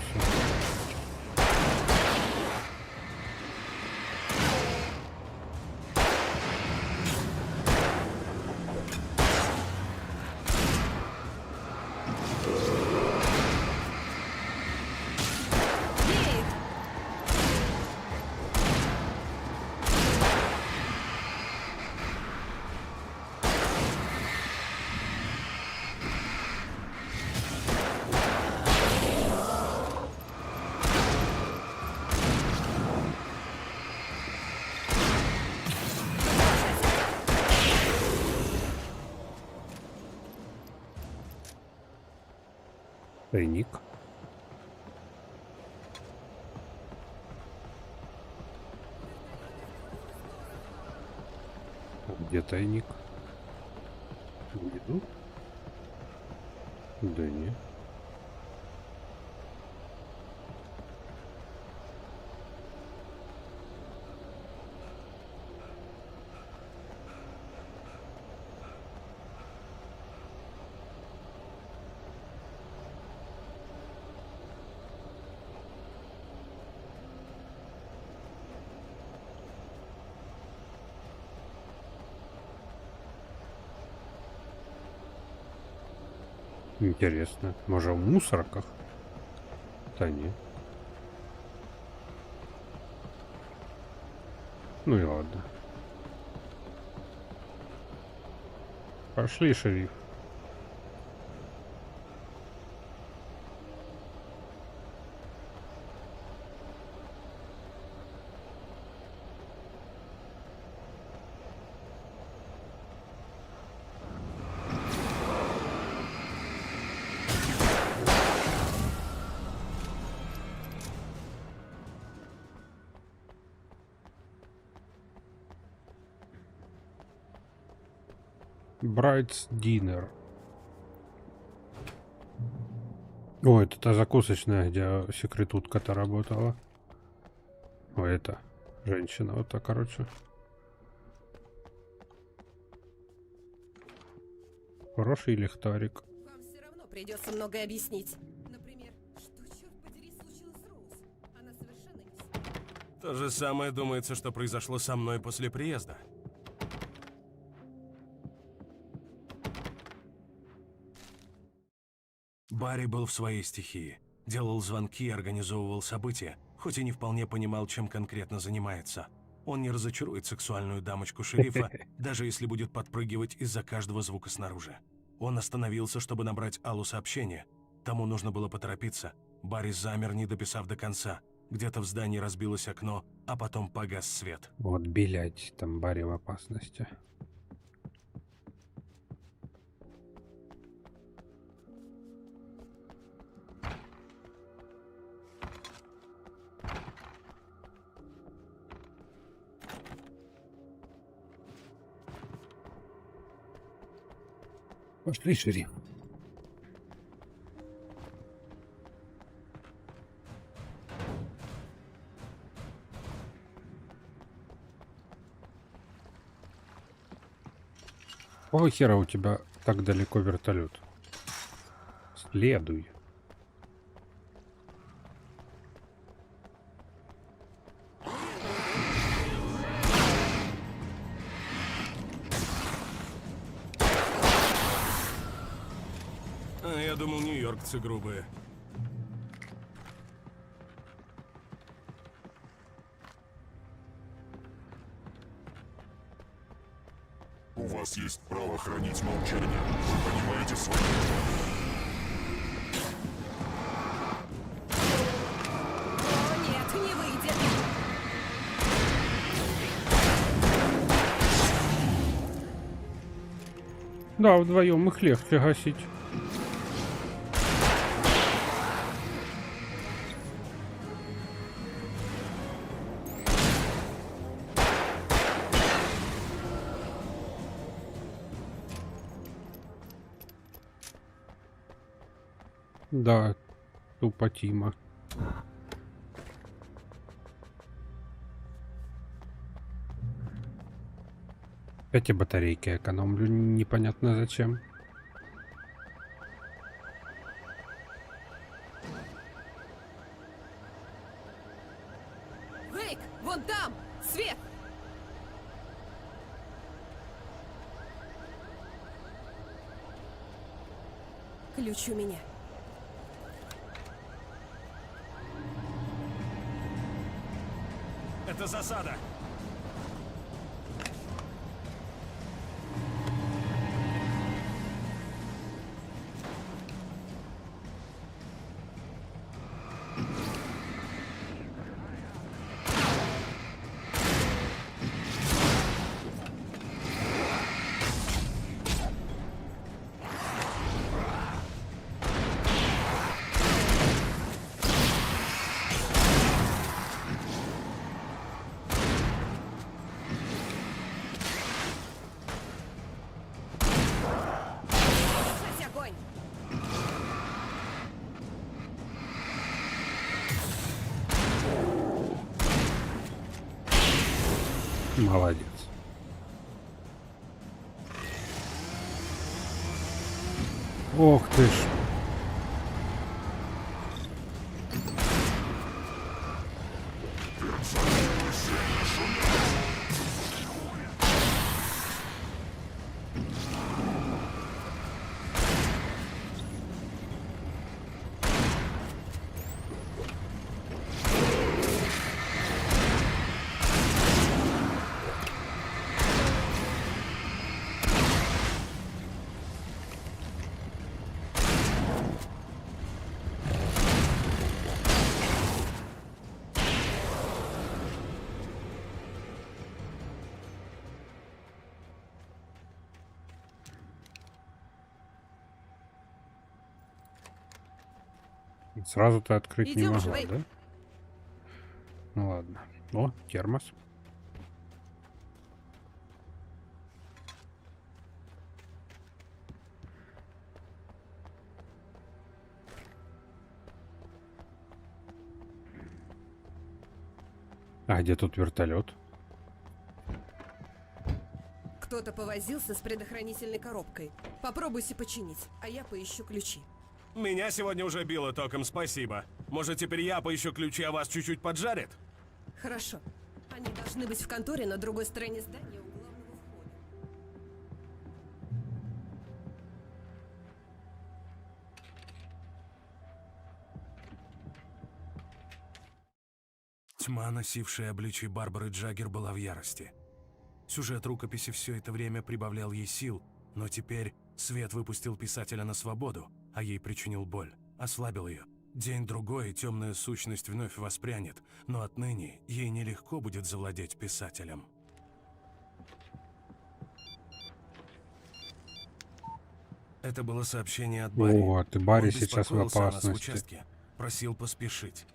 Тайник. Где тайник? Внизу? Да нет. Интересно. Может, в мусорках? Да нет. Ну и ладно. Пошли, шериф. Брайт's Dinner. О, это та закусочная, где секретутка-то работала. О, это женщина, вот так, короче. Хороший лихтарик. Вам все равно придется многое объяснить. Например, что, черт подери, случилось с Роуз? Она совершенно не в себе. То же самое думается, что произошло со мной после приезда. Барри был в своей стихии. Делал звонки, организовывал события, хоть и не вполне понимал, чем конкретно занимается. Он не разочарует сексуальную дамочку шерифа, даже если будет подпрыгивать из-за каждого звука снаружи. Он остановился, чтобы набрать Аллу сообщение. Тому нужно было поторопиться. Барри замер, не дописав до конца. Где-то в здании разбилось окно, а потом погас свет. Вот, блять, там Барри в опасности. Пошли, шериф. Какого хера у тебя так далеко вертолет? Следуй. Я думал, нью-йоркцы грубые. У вас есть право хранить молчание. Вы понимаете свои... О, нет, не выйдет. Да, вдвоем их легче гасить. Да, тупо Тима. Опять я батарейки экономлю, непонятно зачем. Вейк, вон там! Свет! Ключ у меня. Это засада. Держать огонь! Молодец. Ох ты ж. Сразу ты открыть не Идём же, могла, Вейк. да? Ну ладно. О, термос. А где тут вертолет? Кто-то повозился с предохранительной коробкой. Попробуйся починить, а я поищу ключи. Меня сегодня уже било током, спасибо. Может, теперь я поищу ключи, а вас чуть-чуть поджарит? Хорошо. Они должны быть в конторе на другой стороне здания у главного входа. Тьма, носившая обличие Барбары Джаггер, была в ярости. Сюжет рукописи все это время прибавлял ей сил, но теперь свет выпустил писателя на свободу, а ей причинил боль, ослабил ее. День-другой, и темная сущность вновь воспрянет, но отныне ей нелегко будет завладеть писателем. Это было сообщение от Барри. Вот, и Барри Он сейчас в беспокоился о нас в опасности. участке, просил поспешить.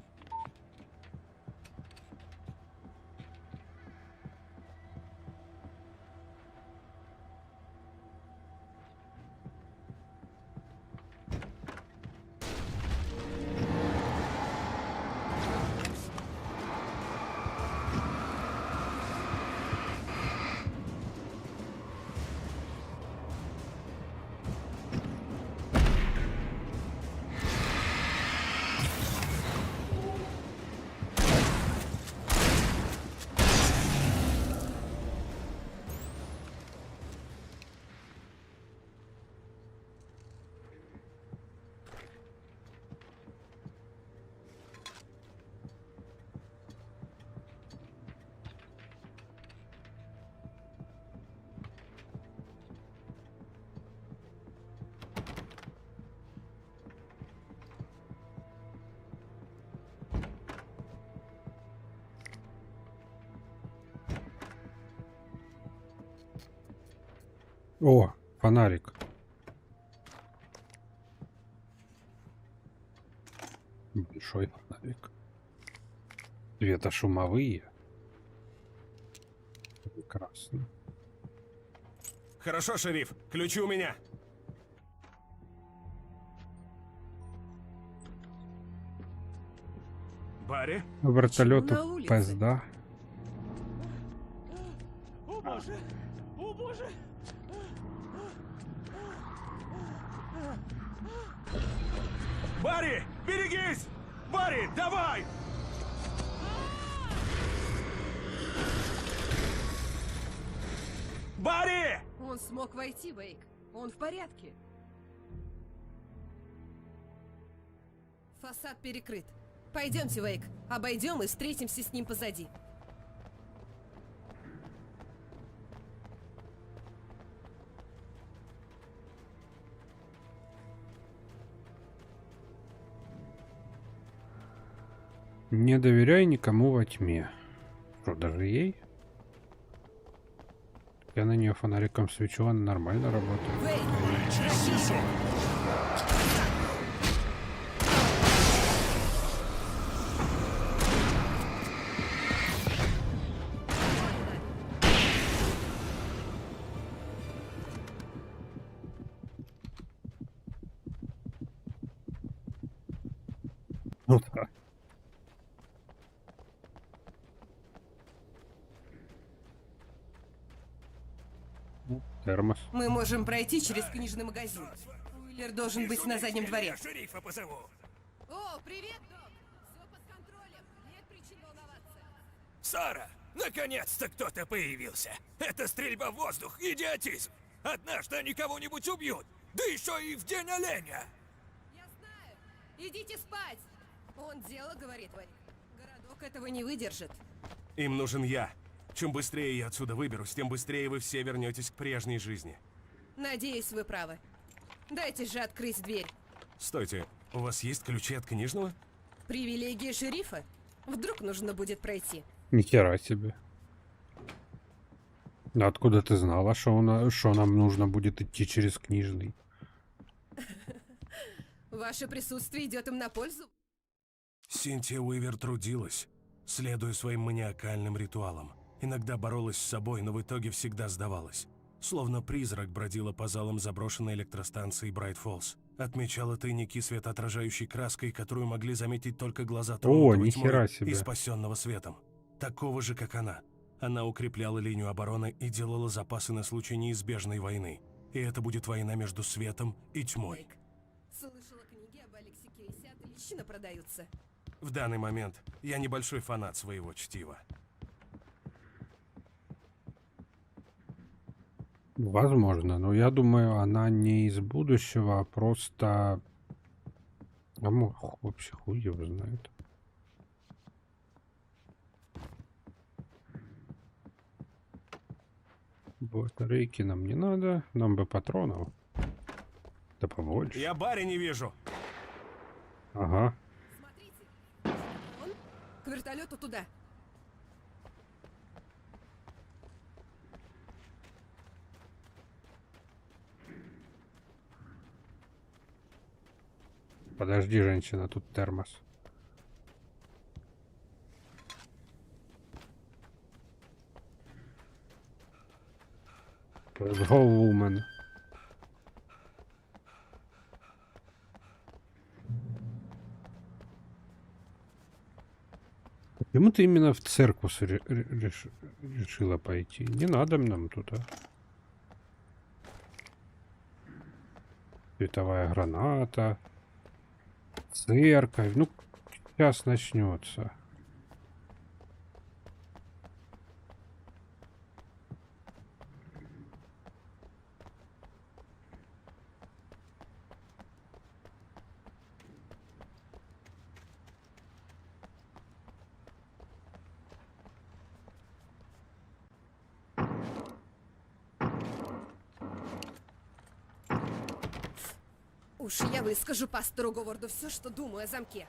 О, фонарик. Большой фонарик. Светошумовые. Прекрасно. Хорошо, шериф, ключи у меня. Барри? Вертолету пизда. О боже! О боже! Барри, берегись! Барри, давай! Барри! Он смог войти, Вейк. Он в порядке. Фасад перекрыт. Пойдемте, Вейк. Обойдем и встретимся с ним позади. Не доверяй никому во тьме. Что, даже ей? Я на нее фонариком свечу, она нормально работает. Ну да. Термос. Мы можем пройти через книжный магазин. Уиллер должен быть на заднем дворе. Шерифа позову. О, привет, док! Все под контролем. Нет причин волноваться. Сара, наконец-то кто-то появился. Это стрельба в воздух, идиотизм. Однажды они кого-нибудь убьют. Да еще и в день оленя. Я знаю. Идите спать. Он дело, говорит Вейк. Городок этого не выдержит. Им нужен я. Чем быстрее я отсюда выберусь, тем быстрее вы все вернетесь к прежней жизни. Надеюсь, вы правы. Дайте же открыть дверь. Стойте, у вас есть ключи от книжного? Привилегия шерифа? Вдруг нужно будет пройти. Нихера себе. Да откуда ты знала, что нам нужно будет идти через книжный? Ваше присутствие идет им на пользу? Синтия Уивер трудилась, следуя своим маниакальным ритуалам. Иногда боролась с собой, но в итоге всегда сдавалась. Словно призрак бродила по залам заброшенной электростанции Брайт Фоллс. Отмечала тайники светоотражающей краской, которую могли заметить только глаза тронутого тьмой и спасенного светом. Такого же, как она. Она укрепляла линию обороны и делала запасы на случай неизбежной войны. И это будет война между светом и тьмой. Слышала, книги об Алексе Кейсе отлично продаются. В данный момент я небольшой фанат своего чтива. Возможно, но я думаю, она не из будущего, а просто... А вообще хуй его знает. Батарейки нам не надо, нам бы патронов. Да побольше. Я Барри не вижу. Ага. Смотрите. Он к вертолету туда. Подожди, женщина, тут термос. Let's go, woman. Почему ты именно в церковь решила пойти? Не надо нам туда. Световая граната. Церковь. Ну, сейчас начнется. Уж я выскажу пастору Говарду все, что думаю о замке.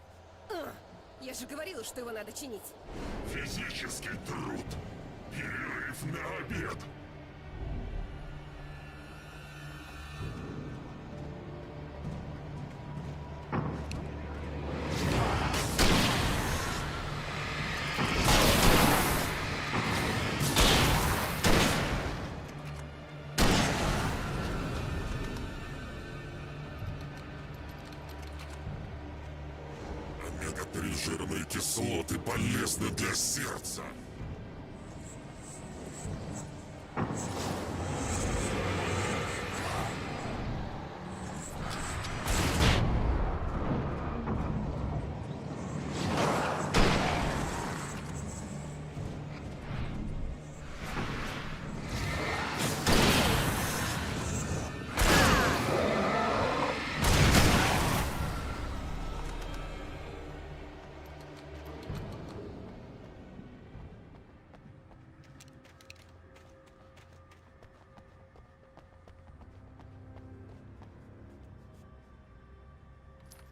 Я же говорила, что его надо чинить. Физический труд. Перерыв на обед. жирные кислоты полезны для сердца.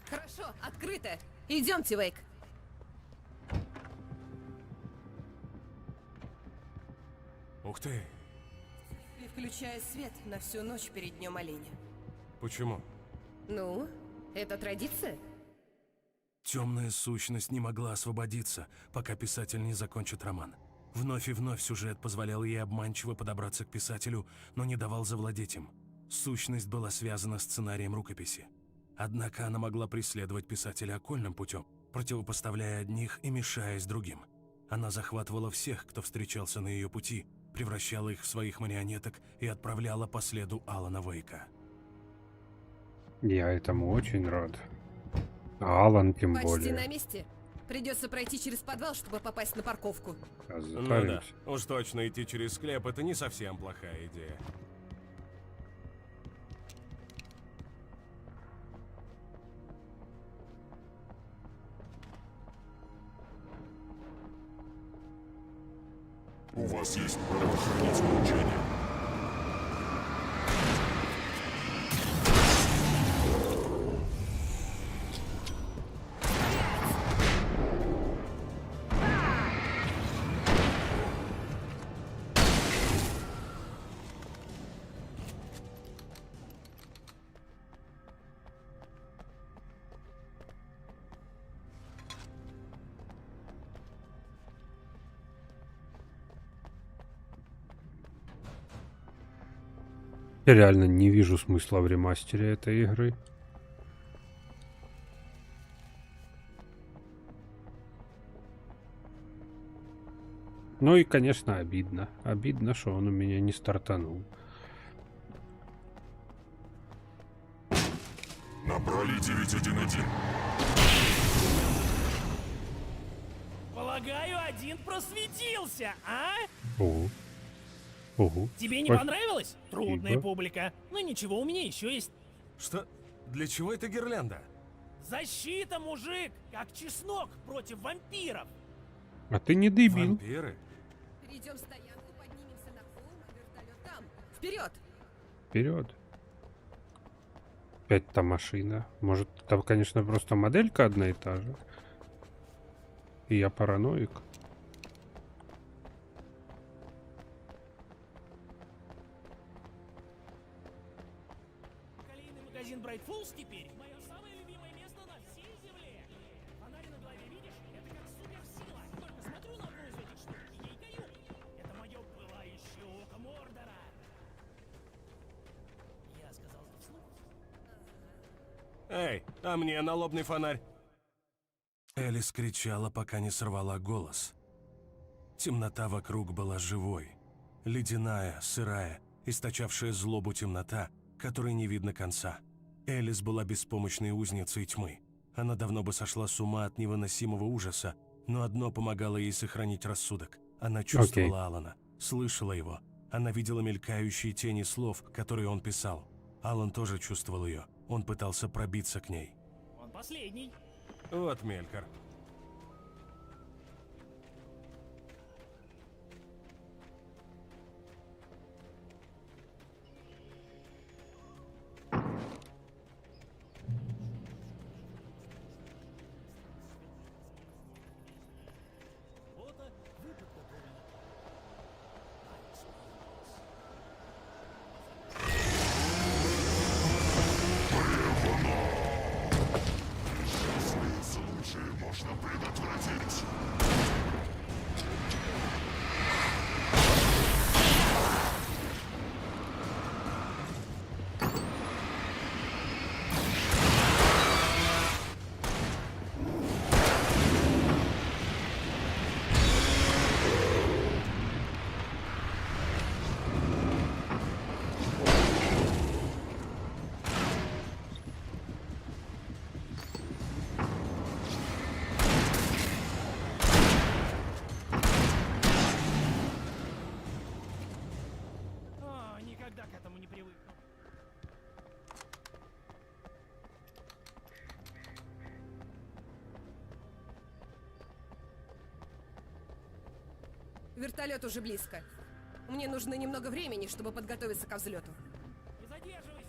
Хорошо, открыто. Идемте, Вейк. Ух ты. И включая свет на всю ночь перед Днем Оленя. Почему? Ну, это традиция? Темная сущность не могла освободиться, пока писатель не закончит роман. Вновь и вновь сюжет позволял ей обманчиво подобраться к писателю, но не давал завладеть им. Сущность была связана с сценарием рукописи. Однако она могла преследовать писателя окольным путем, противопоставляя одних и мешаясь другим. Она захватывала всех, кто встречался на ее пути, превращала их в своих марионеток и отправляла по следу Алана Вейка. Я этому очень рад. А Алан тем Почти более. на месте. Придется пройти через подвал, чтобы попасть на парковку. Ну да, уж точно идти через склеп — это не совсем плохая идея. У вас есть право хранить молчание. Я реально не вижу смысла в ремастере этой игры. Ну и, конечно, обидно. Обидно, что он у меня не стартанул. Набрали 911. Полагаю, один просветился, а? Ого. Ого. Тебе не Ой. понравилось? Трудная Спасибо. публика. Ну ничего, у меня еще есть. Что? Для чего эта гирлянда? Защита, мужик! Как чеснок против вампиров! А ты не дебил. Вампиры? Перейдем стоянку, поднимемся на холм, а вертолет там. Вперед! Вперед. Опять-то машина. Может, там, конечно, просто моделька одна и та же. И я параноик. Колейный магазин Bright Falls теперь мое самое любимое место на всей земле. Фонарь на голове, видишь? Это как суперсила. Только смотрю на одну из этих штук и ей каю. Это мое пылающее око Мордора. Я сказал это вслух. Эй, а мне налобный фонарь. Элис кричала, пока не сорвала голос. Темнота вокруг была живой. Ледяная, сырая, источавшая злобу темнота, которой не видно конца. Элис была беспомощной узницей тьмы. Она давно бы сошла с ума от невыносимого ужаса, но одно помогало ей сохранить рассудок. Она чувствовала Алана, слышала его. Она видела мелькающие тени слов, которые он писал. Алан тоже чувствовал ее. Он пытался пробиться к ней. Он последний. Вот Мелькар. Лучшие можно Вертолет уже близко. Мне нужно немного времени, чтобы подготовиться ко взлету. Не задерживайся!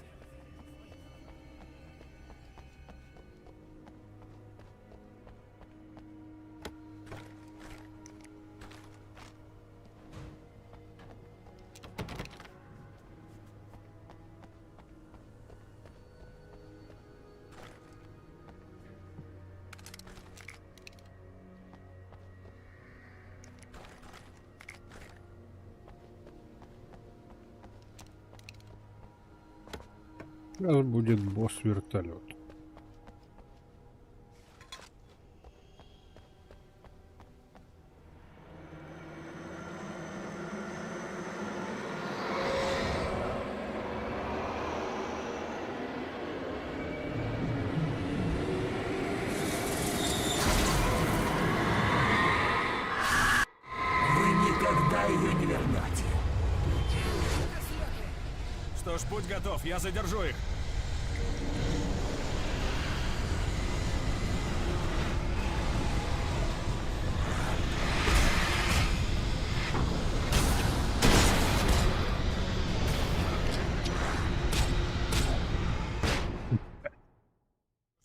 Сейчас будет босс-вертолет. Вы никогда ее не вернете. Что ж, путь готов, я задержу их.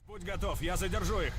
Путь готов, я задержу их.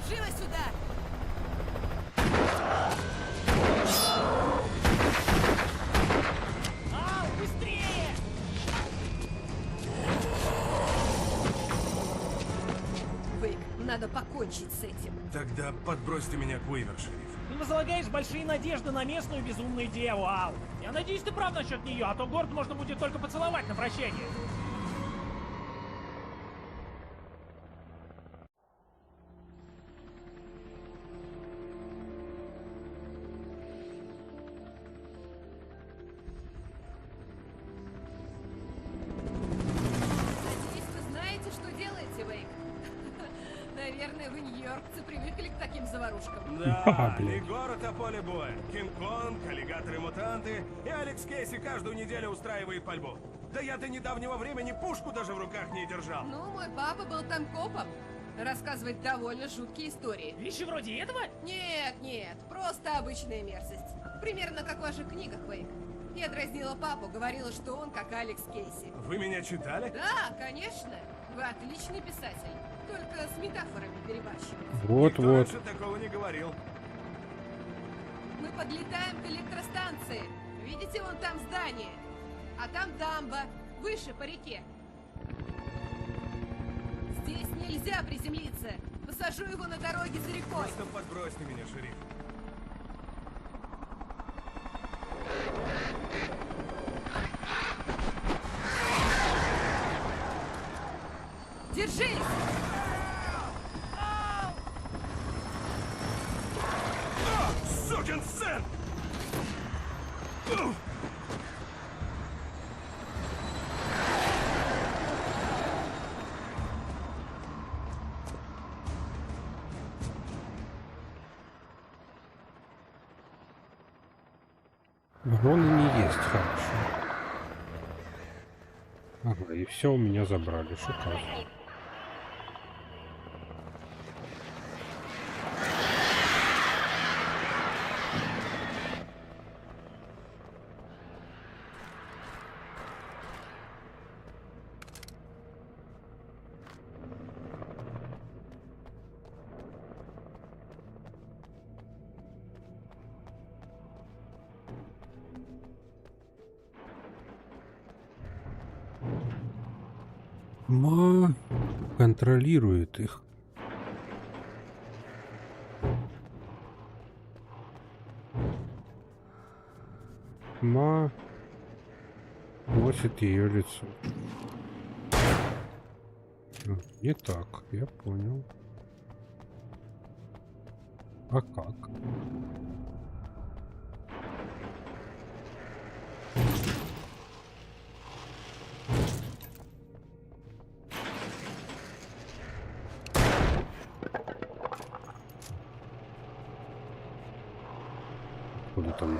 Живо сюда! Ау, быстрее! Вейк, надо покончить с этим. Тогда подбросьте меня к Уивер, шериф. Ты возлагаешь большие надежды на местную безумную деву, Ал. Я надеюсь, ты прав насчет нее, а то город можно будет только поцеловать на прощание. Наверное, вы, нью-йоркцы, привыкли к таким заварушкам. Да, и город о поле боя. Кинг-Конг, аллигаторы-мутанты, и Алекс Кейси каждую неделю устраивает пальбу. Да я до недавнего времени пушку даже в руках не держал. Ну, мой папа был там копом. Рассказывает довольно жуткие истории. Вещи вроде этого? Нет, просто обычная мерзость. Примерно как в ваших книгах, Вейк. Я дразнила папу, говорила, что он как Алекс Кейси. Вы меня читали? Да, конечно. Вы отличный писатель. Только с метафорами перебарщиваете. Никто Вот-вот. раньше такого не говорил. Мы подлетаем к электростанции. Видите, вон там здание. А там дамба. Выше по реке. Здесь нельзя приземлиться. Посажу его на дороге за рекой. Просто подбросьте меня, шериф. Держись! Сукин сын! Вагоны не есть хорошо. Ага, и все у меня забрали. Шикарно. Ма контролирует их. Ма носит ее лицо. Не так, я понял. А как? Куда там?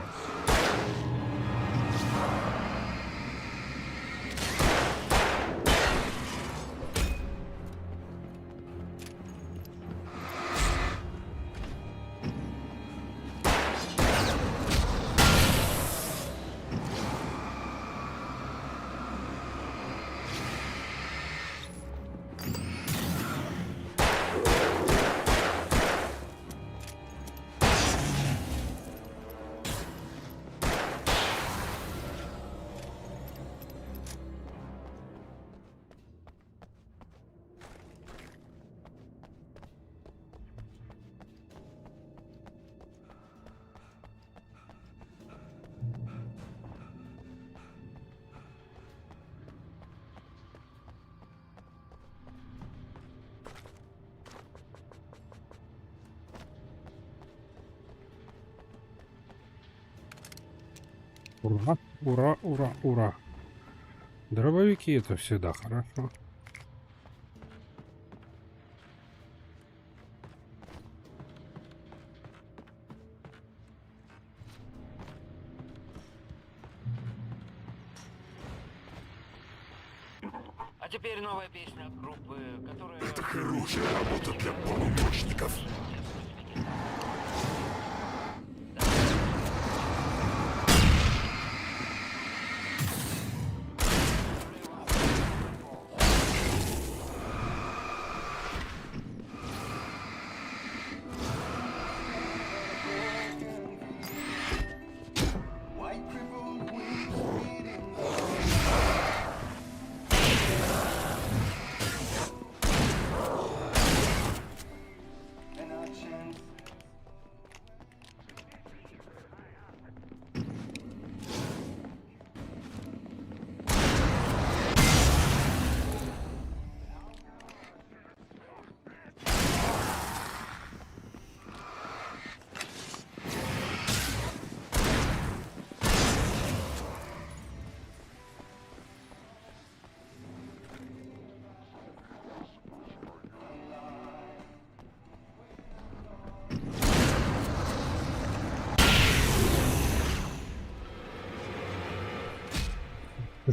Ура, ура, ура, ура. Дробовики это всегда хорошо. А теперь новая песня от группы, которая... Это хорошая работа для полуночников.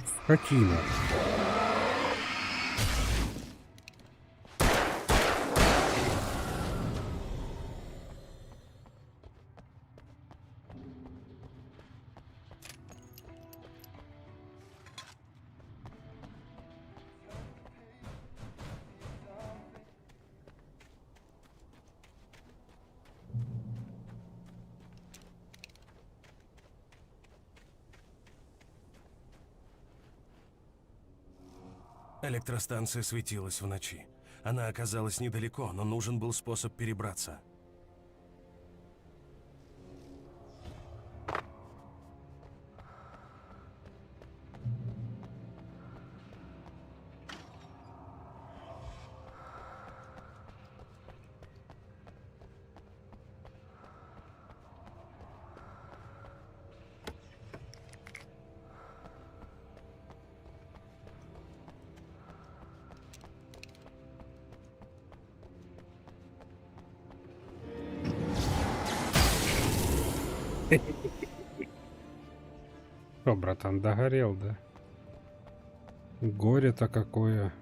Скотина. Электростанция светилась в ночи. Она оказалась недалеко, но нужен был способ перебраться. Что, братан, догорел, да? Горе-то какое.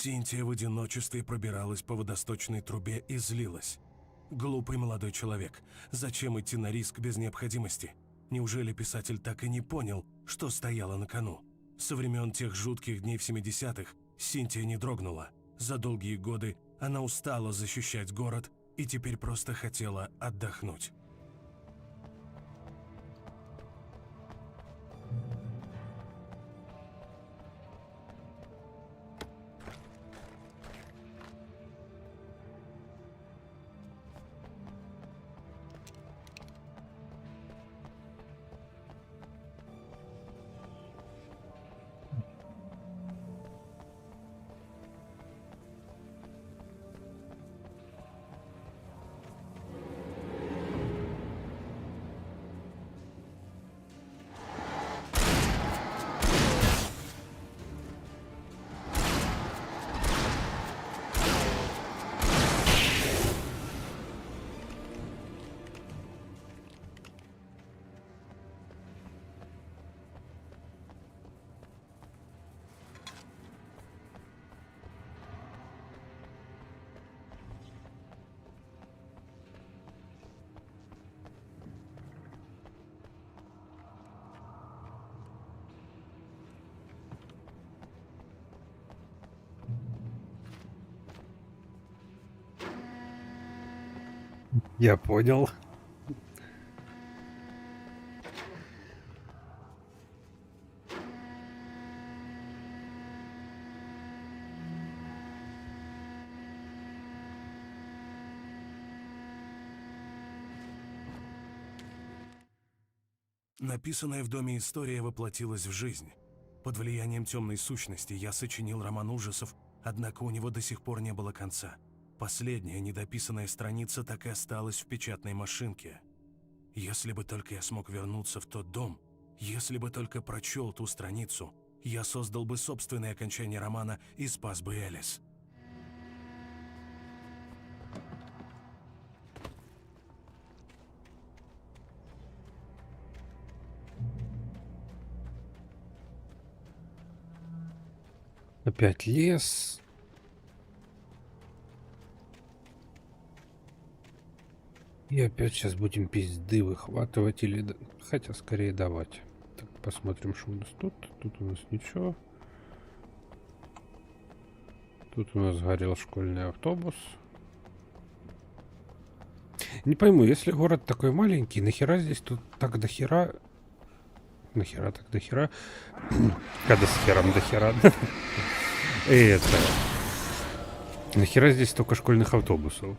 Синтия в одиночестве пробиралась по водосточной трубе и злилась. Глупый молодой человек. Зачем идти на риск без необходимости? Неужели писатель так и не понял, что стояло на кону? Со времен тех жутких дней в 70-х Синтия не дрогнула. За долгие годы она устала защищать город и теперь просто хотела отдохнуть. Я понял. Написанная в доме история воплотилась в жизнь. Под влиянием темной сущности я сочинил роман ужасов, однако у него до сих пор не было конца. Последняя недописанная страница так и осталась в печатной машинке. Если бы только я смог вернуться в тот дом, если бы только прочел ту страницу, я создал бы собственное окончание романа и спас бы Элис. Опять лес. И опять сейчас будем пизды выхватывать или... Хотя скорее давать. Так, посмотрим, что у нас тут. Тут у нас ничего. Тут у нас горел школьный автобус. Не пойму, если город такой маленький, нахера здесь тут так дохера... Нахера так дохера? Когда с хером дохера. Это... Нахера здесь столько школьных автобусов?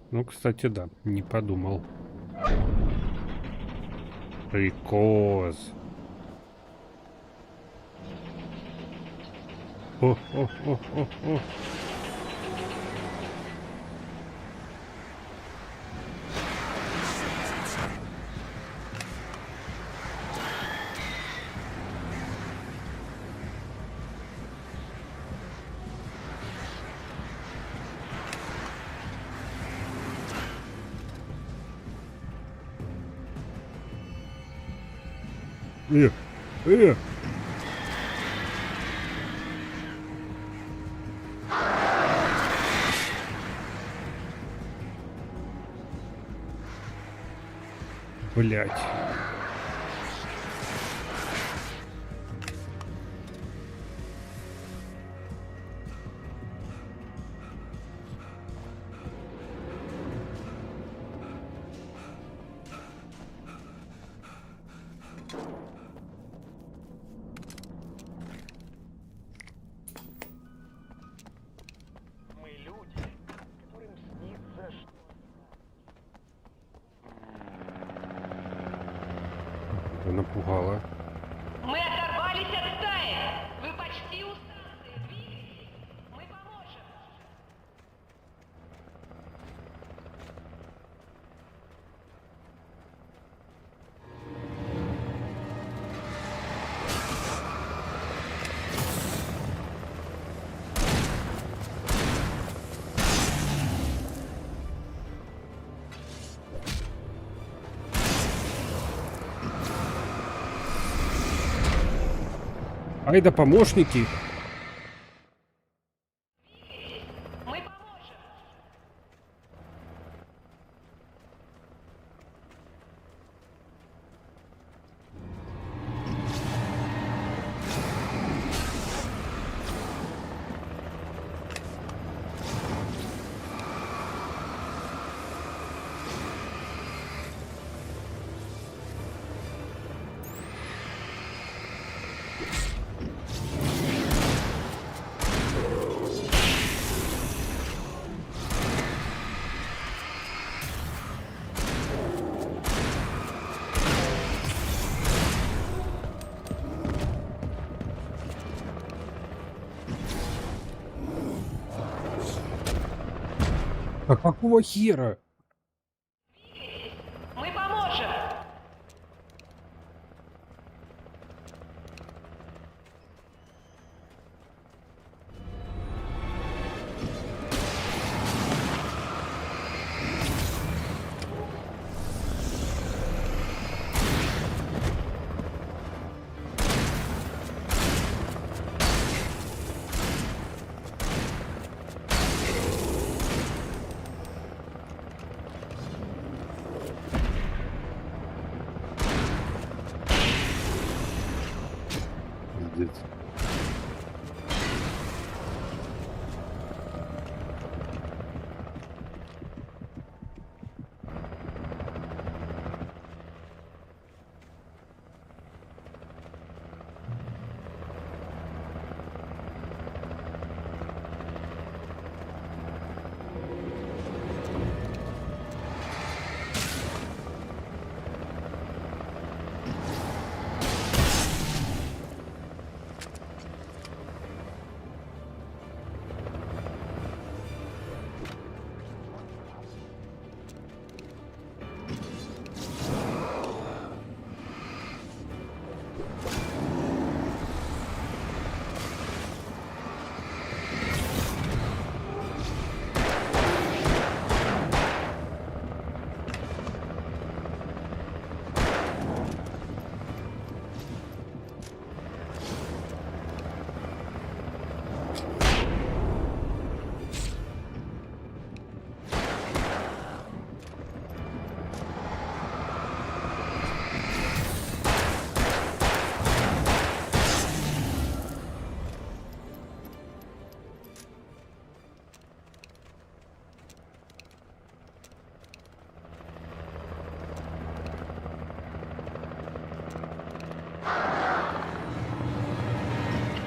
Ну, кстати, да, не подумал. Прикоз. О. Блять. Мы люди, которым снится, что... Напугала. Мы оторвались от стаи! Вы почти у станции. Двигайтесь! Мы поможем! Ай да помощники. Мы поможем! А какого хера? Мы поможем! пиздец.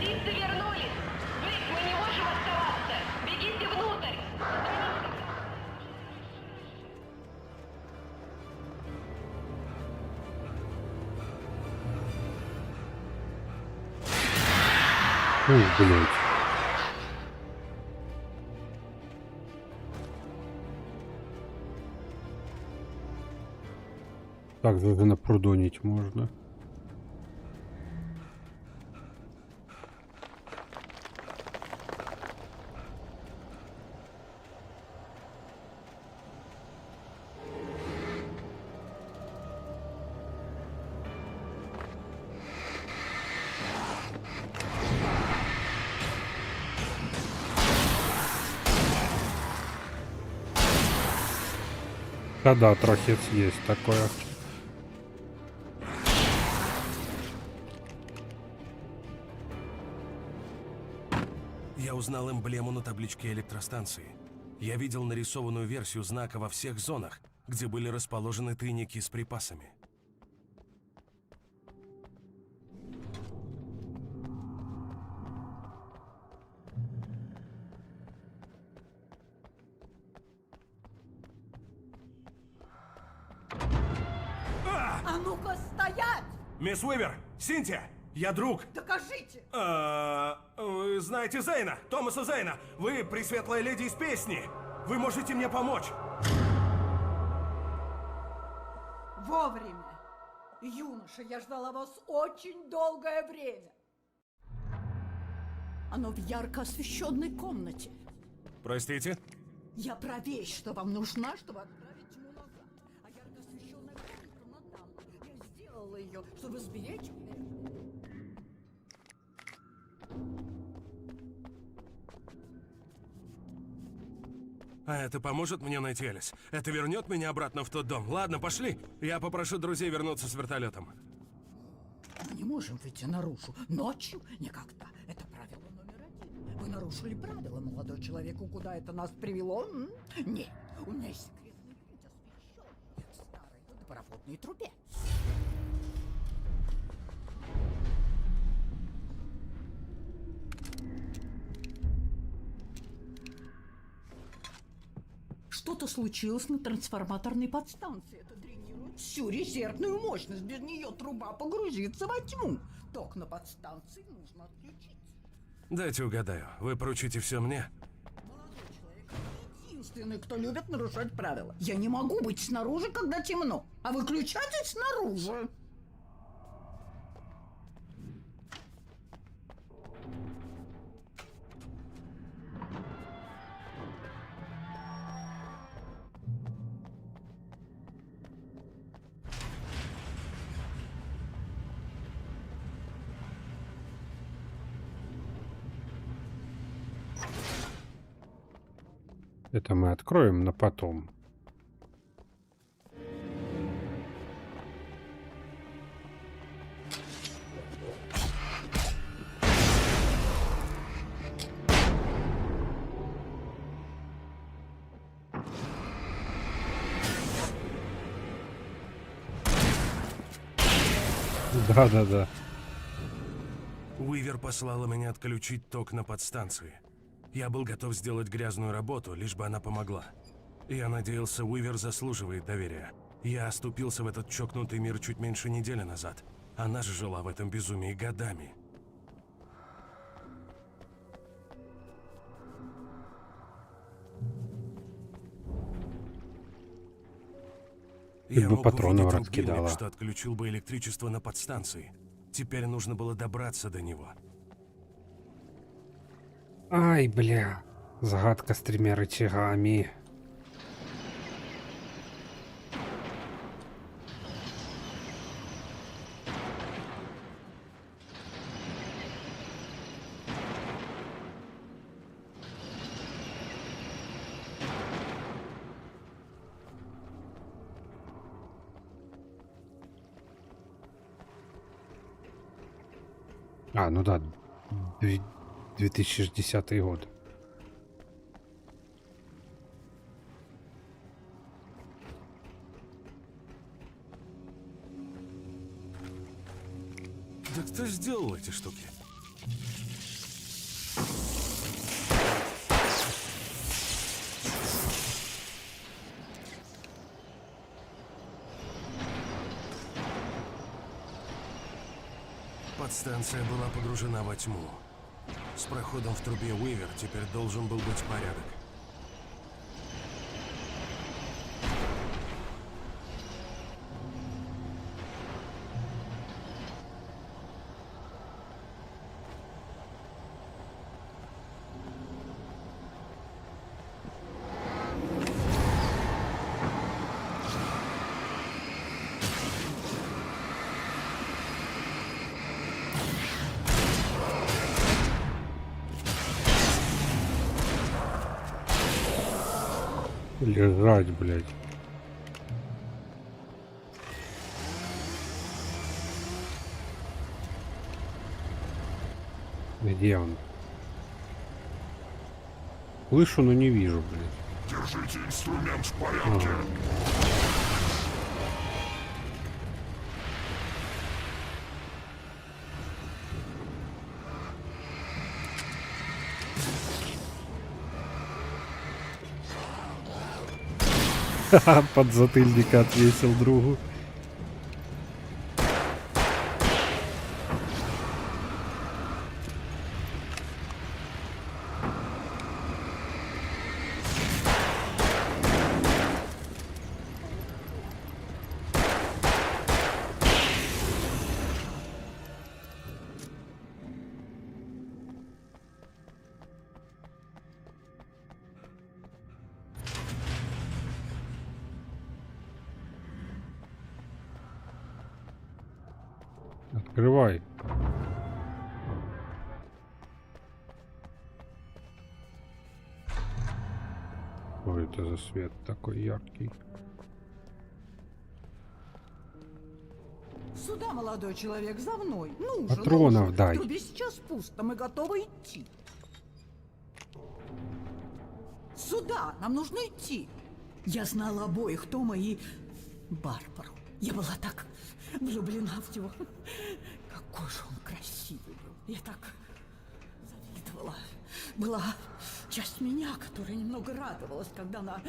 Птицы вернулись! Блейк, мы не можем оставаться! Бегите внутрь! Блядь. Так, даже напродонить можно. Да, трохи есть такое. Я узнал эмблему на табличке электростанции. Я видел нарисованную версию знака во всех зонах, где были расположены тайники с припасами. А ну-ка стоять! Мисс Уивер! Синтия! Я друг! Докажите! Вы знаете Зейна? Томаса Зейна! Вы пресветлая леди из песни! Вы можете мне помочь! Вовремя! Юноша, я ждала вас очень долгое время. Оно в ярко освещенной комнате. Простите? Я про вещь, что вам нужна, чтобы отправить тьму назад. А ярко освещенная комната там. Я сделала ее, чтобы сберечь меня. А это поможет мне найти Элис? Это вернет меня обратно в тот дом? Ладно, пошли. Я попрошу друзей вернуться с вертолетом. Мы не можем выйти наружу. Ночью никогда. Это правило номер 1. Вы нарушили правила, молодой человек. Куда это нас привело? Нет. У меня есть секретный путь, освещенный в старой водопроводной трубе. Что-то случилось на трансформаторной подстанции. Это дренирует всю резервную мощность. Без нее труба погрузится во тьму. Ток на подстанции нужно отключить. Дайте угадаю. Вы поручите все мне? Молодой человек, единственный, кто любит нарушать правила. Я не могу быть снаружи, когда темно. А выключатель снаружи. Это мы откроем на потом. Да-да-да. Уивер послала меня отключить ток на подстанции. Я был готов сделать грязную работу, лишь бы она помогла. Я надеялся, Уивер заслуживает доверия. Я оступился в этот чокнутый мир чуть меньше недели назад. Она же жила в этом безумии годами. Хоть Я бы мог патронов увидеть раскидала. рубильник, что отключил бы электричество на подстанции. Теперь нужно было добраться до него. Ай, бля. Загадка с 3 рычагами. А, ну да. 2010 год. Да кто сделал эти штуки? Подстанция была погружена во тьму. С проходом в трубе Уивер теперь должен был быть порядок. Лежать, блядь. Где он? Слышу, но не вижу, блядь. Держите инструмент в порядке. Ха-ха, подзатыльника отвесил другу. Открывай. Ой, это за свет такой яркий. Сюда, молодой человек, за мной. Ну же, Патронов ну же. дай. В трубе сейчас пусто, мы готовы идти. Сюда, нам нужно идти. Я знала обоих, Тома и Барбару. Я была так влюблена в него. Какой же он красивый был. Я так завидовала. Была часть меня, которая немного радовалась, когда она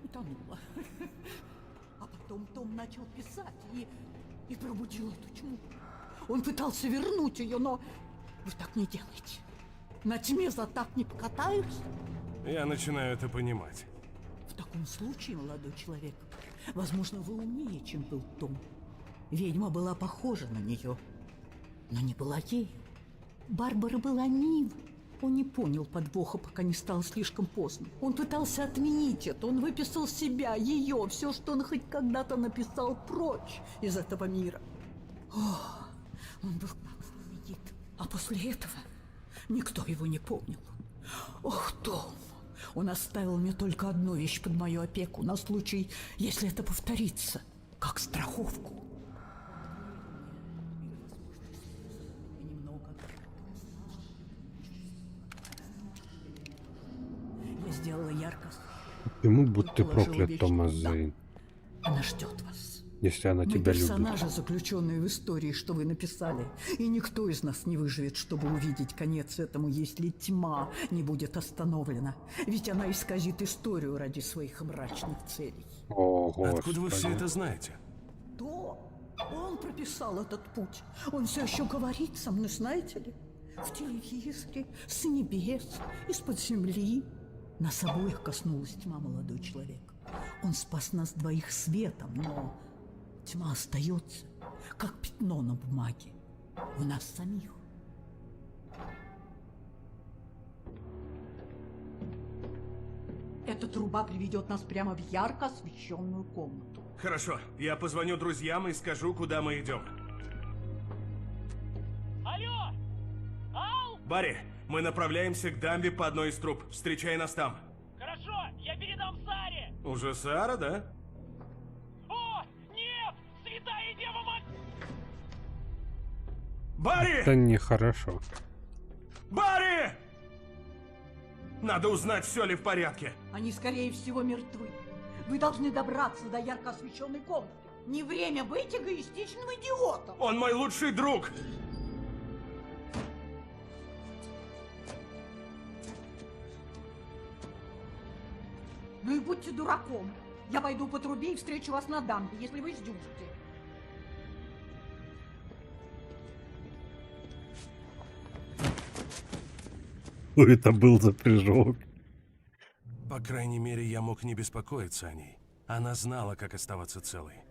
утонула. А потом Том начал писать и пробудил эту тьму. Он пытался вернуть ее, но вы так не делаете. На тьме за так не покатаешься. Я начинаю это понимать. В таком случае, молодой человек, возможно, вы умнее, чем был Том. Ведьма была похожа на нее, но не была ею. Барбара была милой. Он не понял подвоха, пока не стало слишком поздно. Он пытался отменить это. Он выписал себя, ее, все, что он хоть когда-то написал, прочь из этого мира. О, он был так знаменит. А после этого никто его не помнил. Ох, Том! Он оставил мне только одну вещь под мою опеку на случай, если это повторится, как страховку. Я сделала ярко. Ему будь ты Положила проклят, вещь Томас туда. Зейн. Она ждет вас. если она Мы тебя любит. персонажи, заключенные в истории, что вы написали. И никто из нас не выживет, чтобы увидеть конец этому, если тьма не будет остановлена. Ведь она исказит историю ради своих мрачных целей. О, Откуда вы все это знаете? То он прописал этот путь. Он все еще говорит со мной, знаете ли? В телевизоре, с небес, из-под земли. Нас обоих коснулась тьма, молодой человек. Он спас нас двоих светом, но тьма остается, как пятно на бумаге, у нас самих. Эта труба приведет нас прямо в ярко освещенную комнату. Хорошо, я позвоню друзьям и скажу, куда мы идем. Алло! Ал! Барри, мы направляемся к дамбе по одной из труб. Встречай нас там. Хорошо, я передам Саре! Уже Сара, да? О, нет! Святая Дева Мать! Барри! Это нехорошо. Барри! Надо узнать, все ли в порядке. Они, скорее всего, мертвы. Вы должны добраться до ярко освещенной комнаты. Не время быть эгоистичным идиотом. Он мой лучший друг. Ну и будьте дураком. Я пойду по трубе и встречу вас на дамбе, если вы сдюжите. Что это был за прыжок? По крайней мере, я мог не беспокоиться о ней. Она знала, как оставаться целой.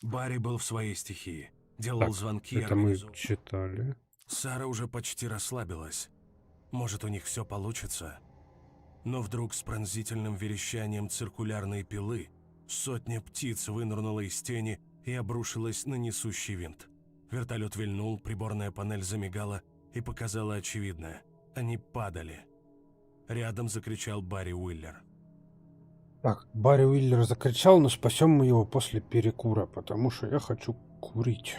Барри был в своей стихии. Делал Так, звонки и это мы организовывал. читали. Сара уже почти расслабилась. Может, у них все получится? Но вдруг с пронзительным верещанием циркулярной пилы сотня птиц вынырнула из тени и обрушилась на несущий винт. Вертолет вильнул, приборная панель замигала и показала очевидное. Они падали. Рядом закричал Барри Уиллер. Так, Барри Уиллер закричал, но спасем мы его после перекура, потому что я хочу курить.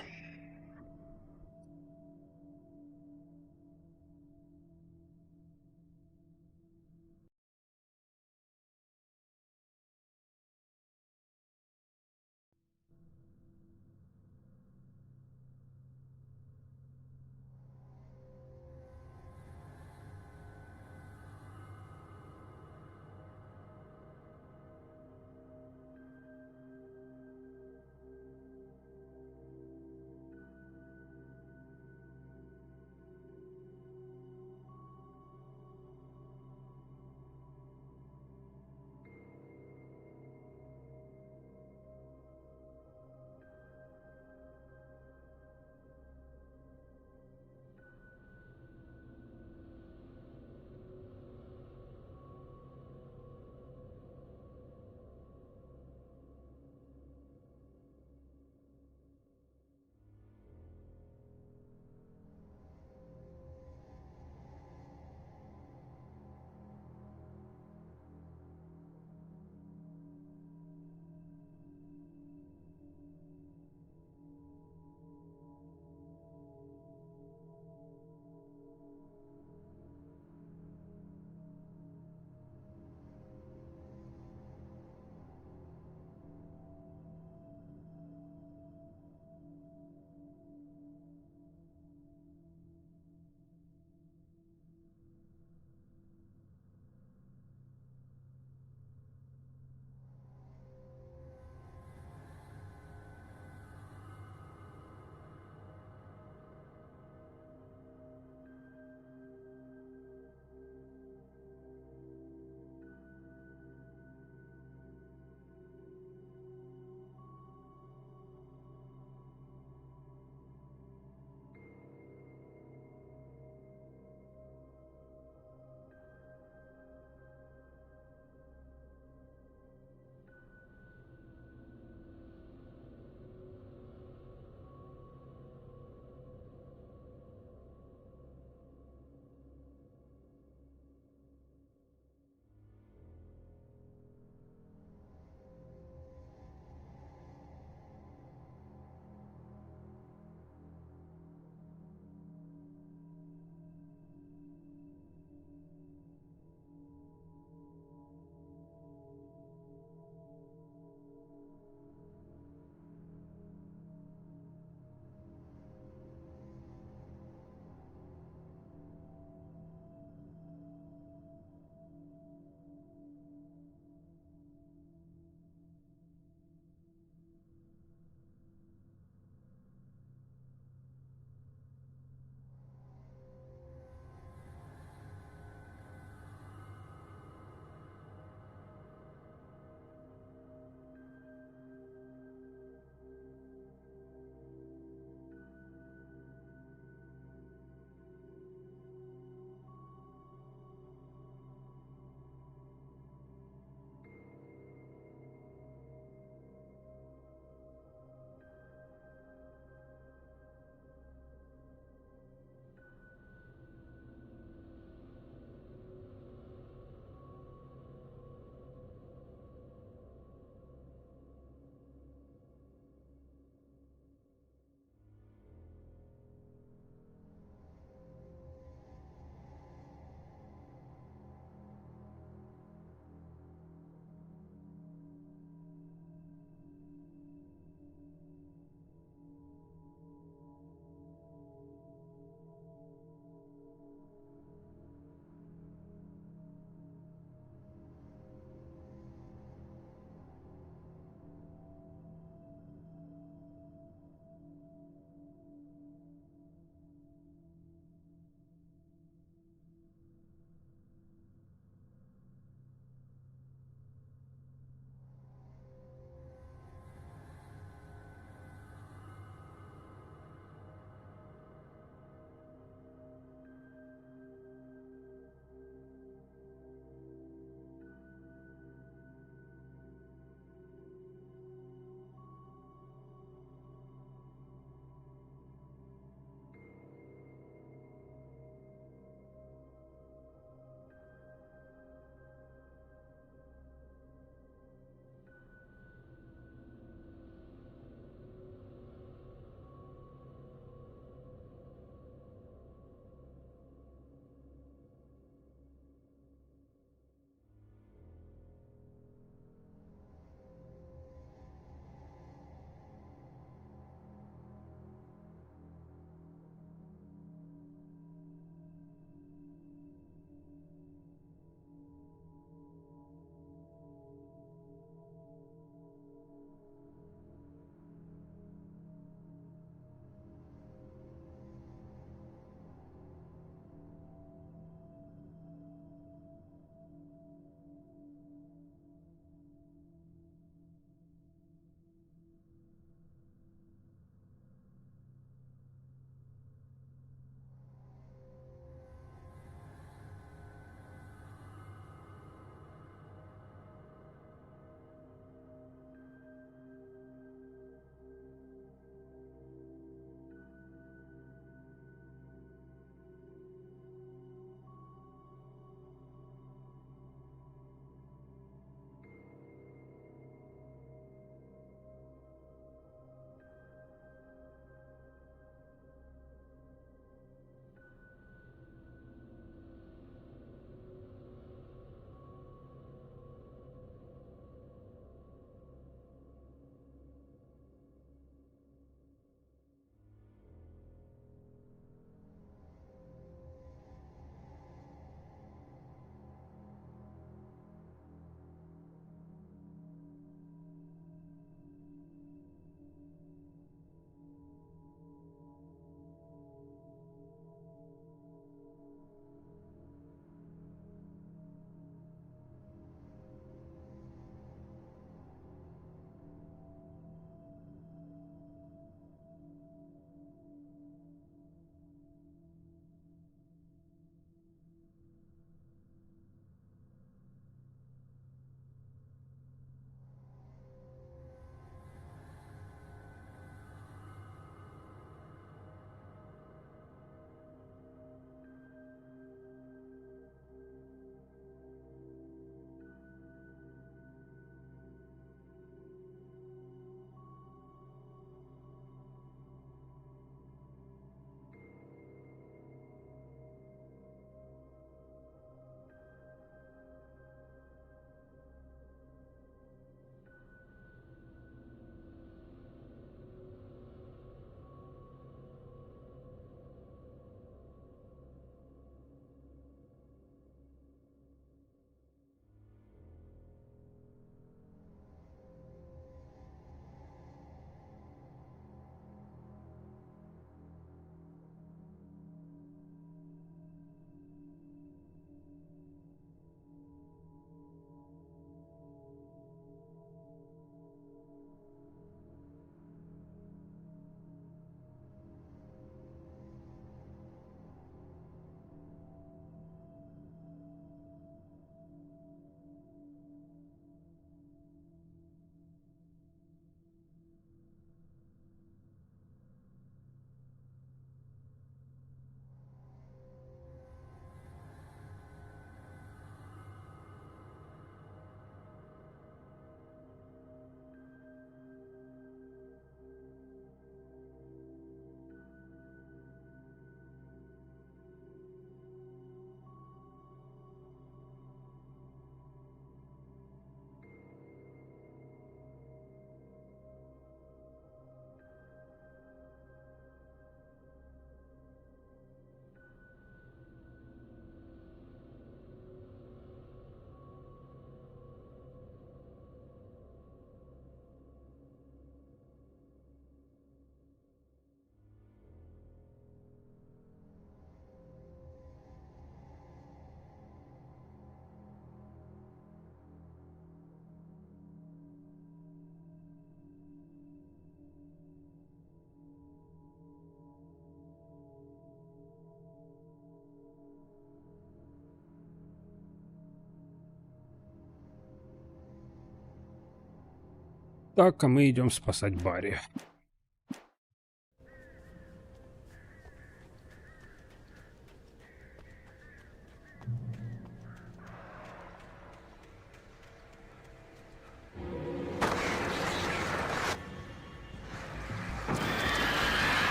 Так, а мы идем спасать Барри.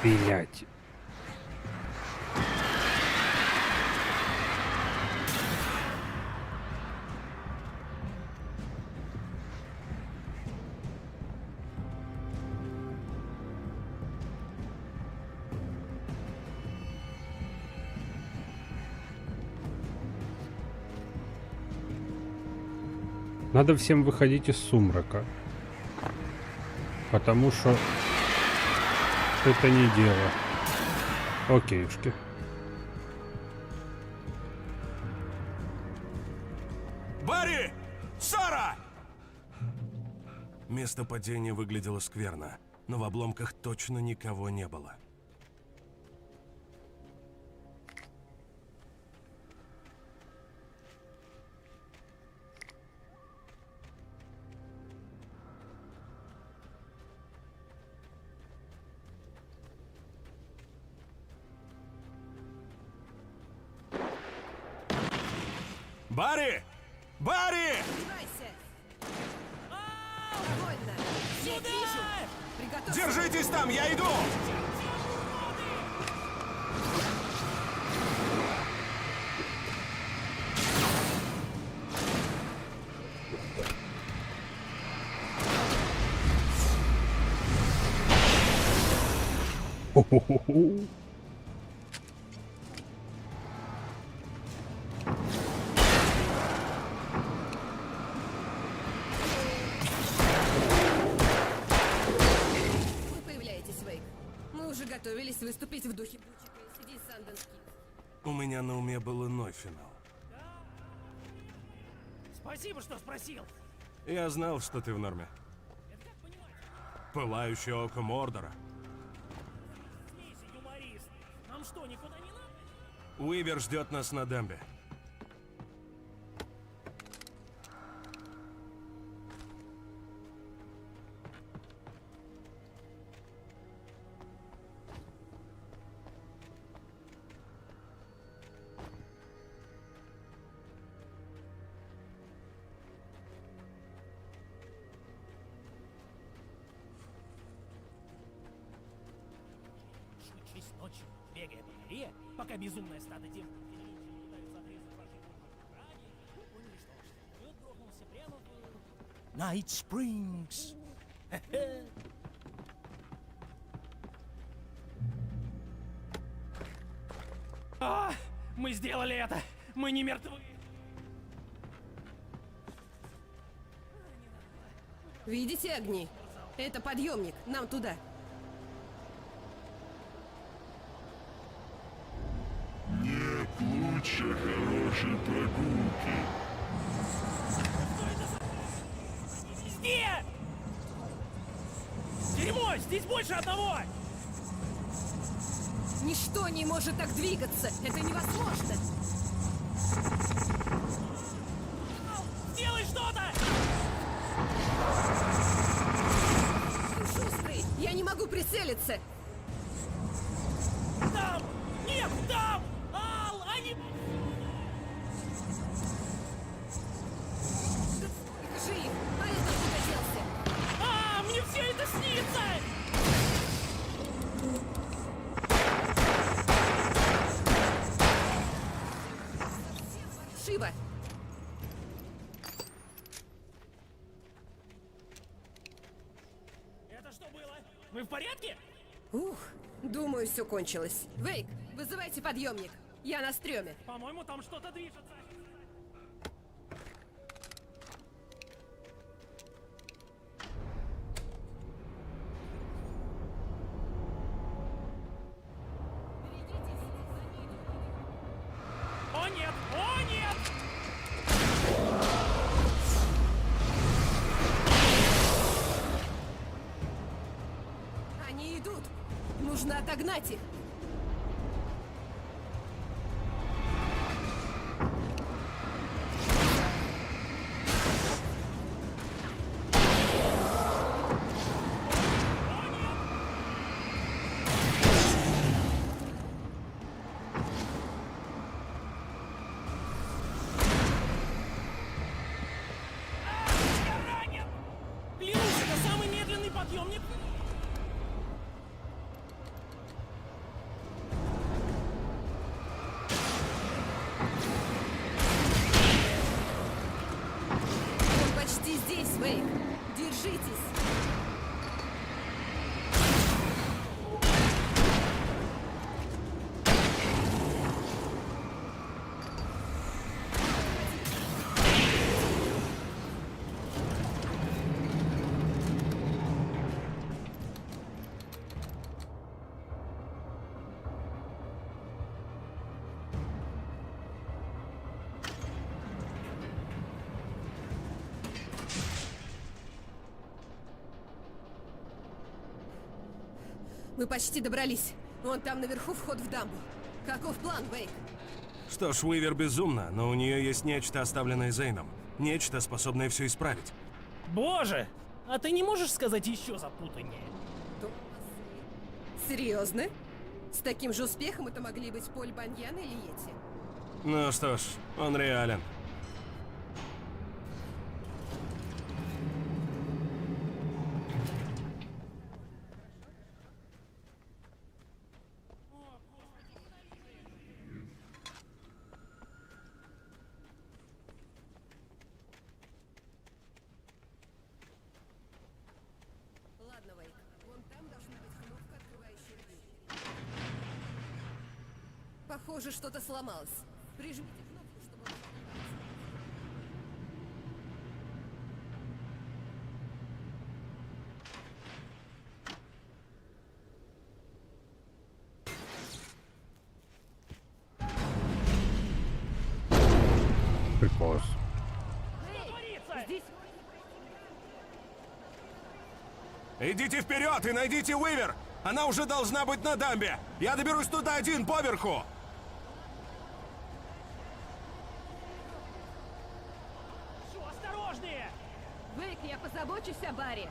Блять. Надо всем выходить из сумрака. Потому что это не дело. Окейушки. Барри! Сара! Место падения выглядело скверно, но в обломках точно никого не было. Барри! Барри! Одевайся! Довольно! Я вижу! Приготовься! Держитесь там, я иду! Хо-хо-хо-хо. Вы появляетесь, Вейк. Мы уже готовились выступить в духе Бучика и среди Санденс Кидс. У меня на уме был иной финал. Спасибо, что спросил. Я знал, что ты в норме. Пылающее око Мордора. Смейся, юморист. Нам что, никуда не надо? Уивер ждет нас на дамбе. Шучись ночью, бегая по горе, пока безумное стадо демонов пытаются отрезать ваши ради, вы поняли, что ваш самолет грохнулся прямо в... Night Springs! Мы сделали это! Мы не мертвы! Видите огни? Это подъемник. Нам туда. Нет лучше хорошей прогулки. Везде! Дерьмо! Здесь больше одного! Ничто не может так двигаться. Это невозможно. Сделай что-то! Ты шустрый. Я не могу прицелиться. Там! Нет, там! Ал, они... Жив. А этот куда делся? Мне все это снится! Шиба. Это что было? Вы в порядке? Ух, думаю, все кончилось. Вейк, вызывайте подъемник. Я на стреме. По-моему, там что-то движется. идут. Нужно отогнать их. Клянусь, это самый медленный подъемник. Он почти здесь, Вейк. Держитесь. Мы почти добрались. Вон там наверху вход в дамбу. Каков план, Вейк? Что ж, Уивер безумна, но у нее есть нечто, оставленное Зейном. Нечто, способное все исправить. Боже! А ты не можешь сказать еще запутаннее? Серьезно? С таким же успехом это могли быть Поль Баньян или Йети? Ну что ж, он реален. Ладно, Вейк. Вон там должна быть кнопка, открывающая дверь. Похоже, что-то сломалось. Прижмите кнопку, чтобы он открывался. Прикол. Здесь... Идите вперед и найдите Уивер! Она уже должна быть на дамбе! Я доберусь туда один, поверху! Шо, осторожнее! Вейк, я позабочусь о Барри.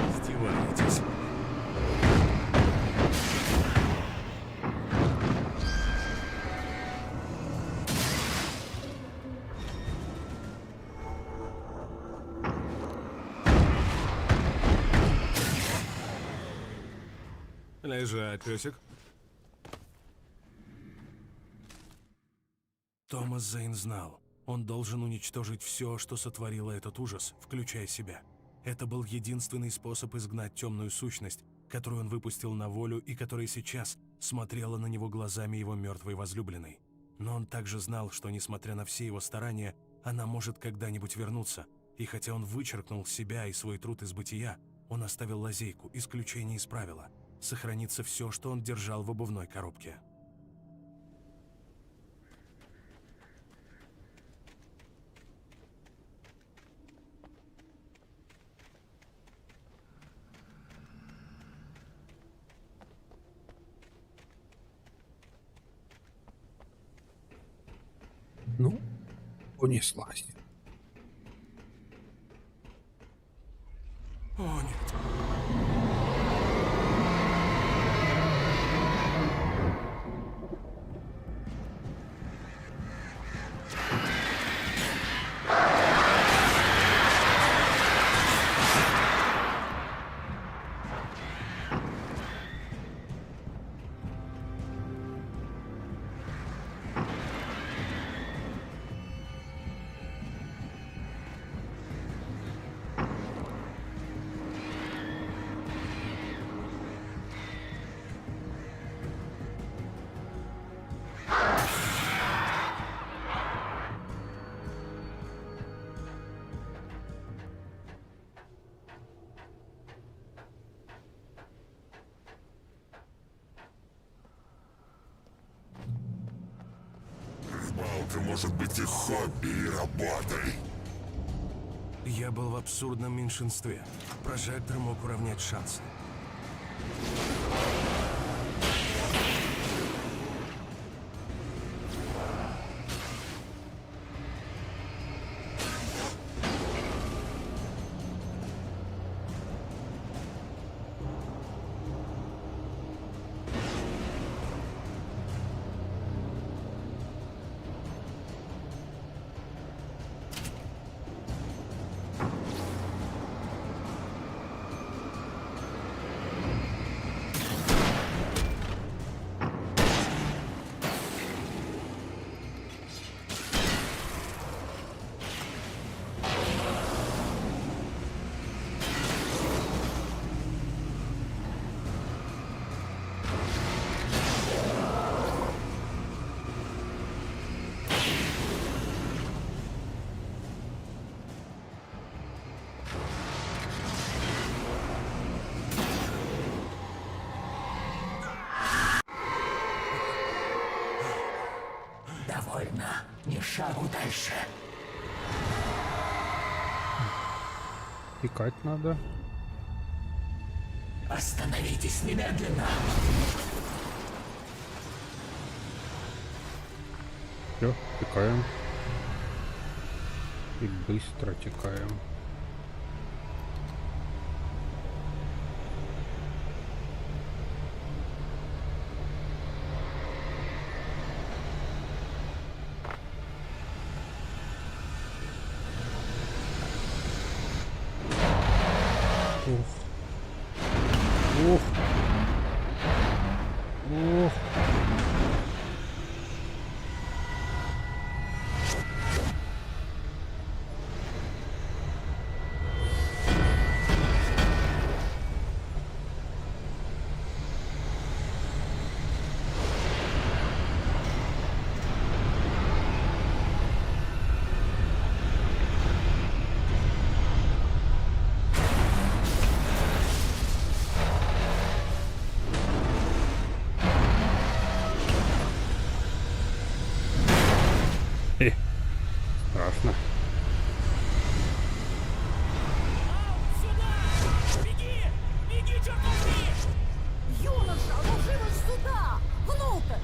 Издеваетесь. Лежать, песик. Томас Зейн знал. Он должен уничтожить все, что сотворило этот ужас, включая себя. Это был единственный способ изгнать темную сущность, которую он выпустил на волю и которая сейчас смотрела на него глазами его мертвой возлюбленной. Но он также знал, что, несмотря на все его старания, она может когда-нибудь вернуться. И хотя он вычеркнул себя и свой труд из бытия, он оставил лазейку, исключение из правила. Сохранится все, что он держал в обувной коробке. Ну, понеслась. О, нет. Наука может быть и хобби, и работой. Я был в абсурдном меньшинстве. Прожектор мог уравнять шансы. Довольно. Ни шагу дальше. Пикать надо. Остановитесь немедленно. Все, текаем. И быстро текаем. Ух. Ух. Ух. Страшно. Беги! Беги, черт возьми! Юноша, ну живо сюда! Внутрь!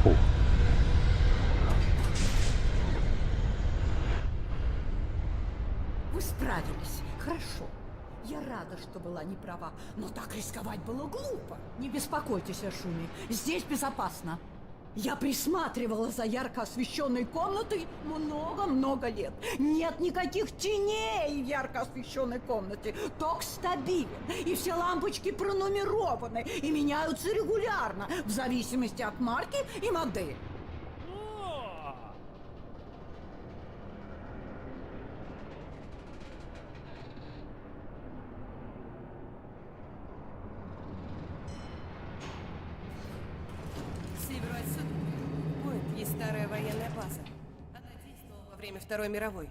Фу. Вы справились. Хорошо. Я рада, что была не права, но так рисковать было глупо. Не беспокойтесь о шуме. Здесь безопасно. Я присматривала за ярко освещенной комнатой много-много лет. Нет никаких теней в ярко освещенной комнате. Ток стабилен, и все лампочки пронумерованы и меняются регулярно, в зависимости от марки и модели. К северу отсюда Пойнт есть старая военная база. Она действовала во время Второй мировой.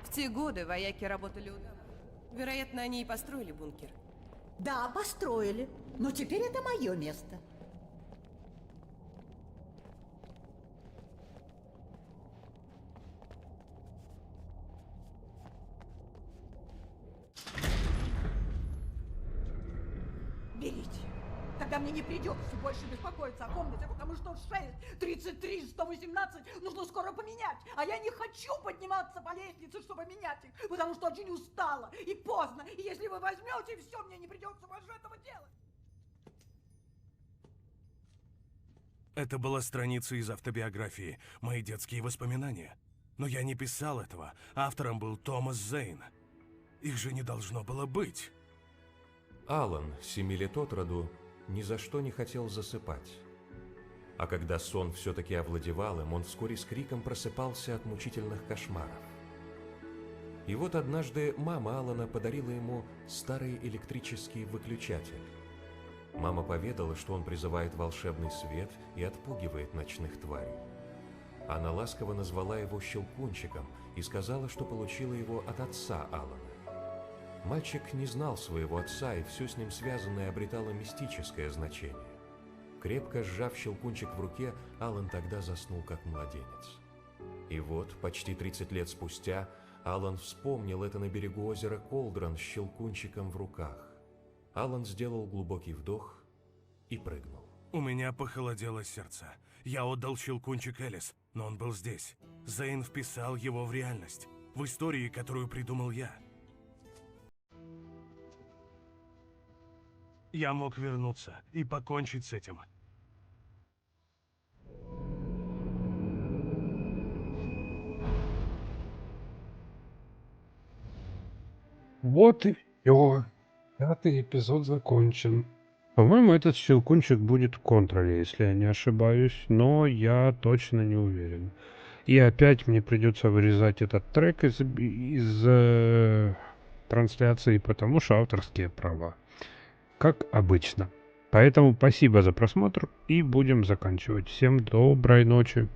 В те годы вояки работали у дамов. Вероятно, они и построили бункер. Да, построили, но теперь это мое место. Берите. Тогда мне не придется больше беспокоиться о комнате, потому что 6, 33, 118 нужно скоро поменять. А я не хочу подниматься по лестнице, чтобы менять их, потому что очень устала и поздно. И если вы возьмете все, мне не придется больше этого делать. Это была страница из автобиографии, мои детские воспоминания. Но я не писал этого. Автором был Томас Зейн. Их же не должно было быть. Алан, 7 лет от роду, ни за что не хотел засыпать. А когда сон все-таки овладевал им, он вскоре с криком просыпался от мучительных кошмаров. И вот однажды мама Алана подарила ему старый электрический выключатель. Мама поведала, что он призывает волшебный свет и отпугивает ночных тварей. Она ласково назвала его Щелкунчиком и сказала, что получила его от отца Алана. Мальчик не знал своего отца, и все с ним связанное обретало мистическое значение. Крепко сжав щелкунчик в руке, Алан тогда заснул как младенец. И вот, почти 30 лет спустя, Алан вспомнил это на берегу озера Колдрон с щелкунчиком в руках. Алан сделал глубокий вдох и прыгнул. У меня похолодело сердце. Я отдал щелкунчик Элис, но он был здесь. Зейн вписал его в реальность, в истории, которую придумал я. Я мог вернуться и покончить с этим. Вот и все. 5-й эпизод закончен. По-моему, этот щелкунчик будет в контроле, если я не ошибаюсь, но я точно не уверен. И опять мне придется вырезать этот трек из трансляции, потому что авторские права. Как обычно. Поэтому спасибо за просмотр и будем заканчивать. Всем доброй ночи.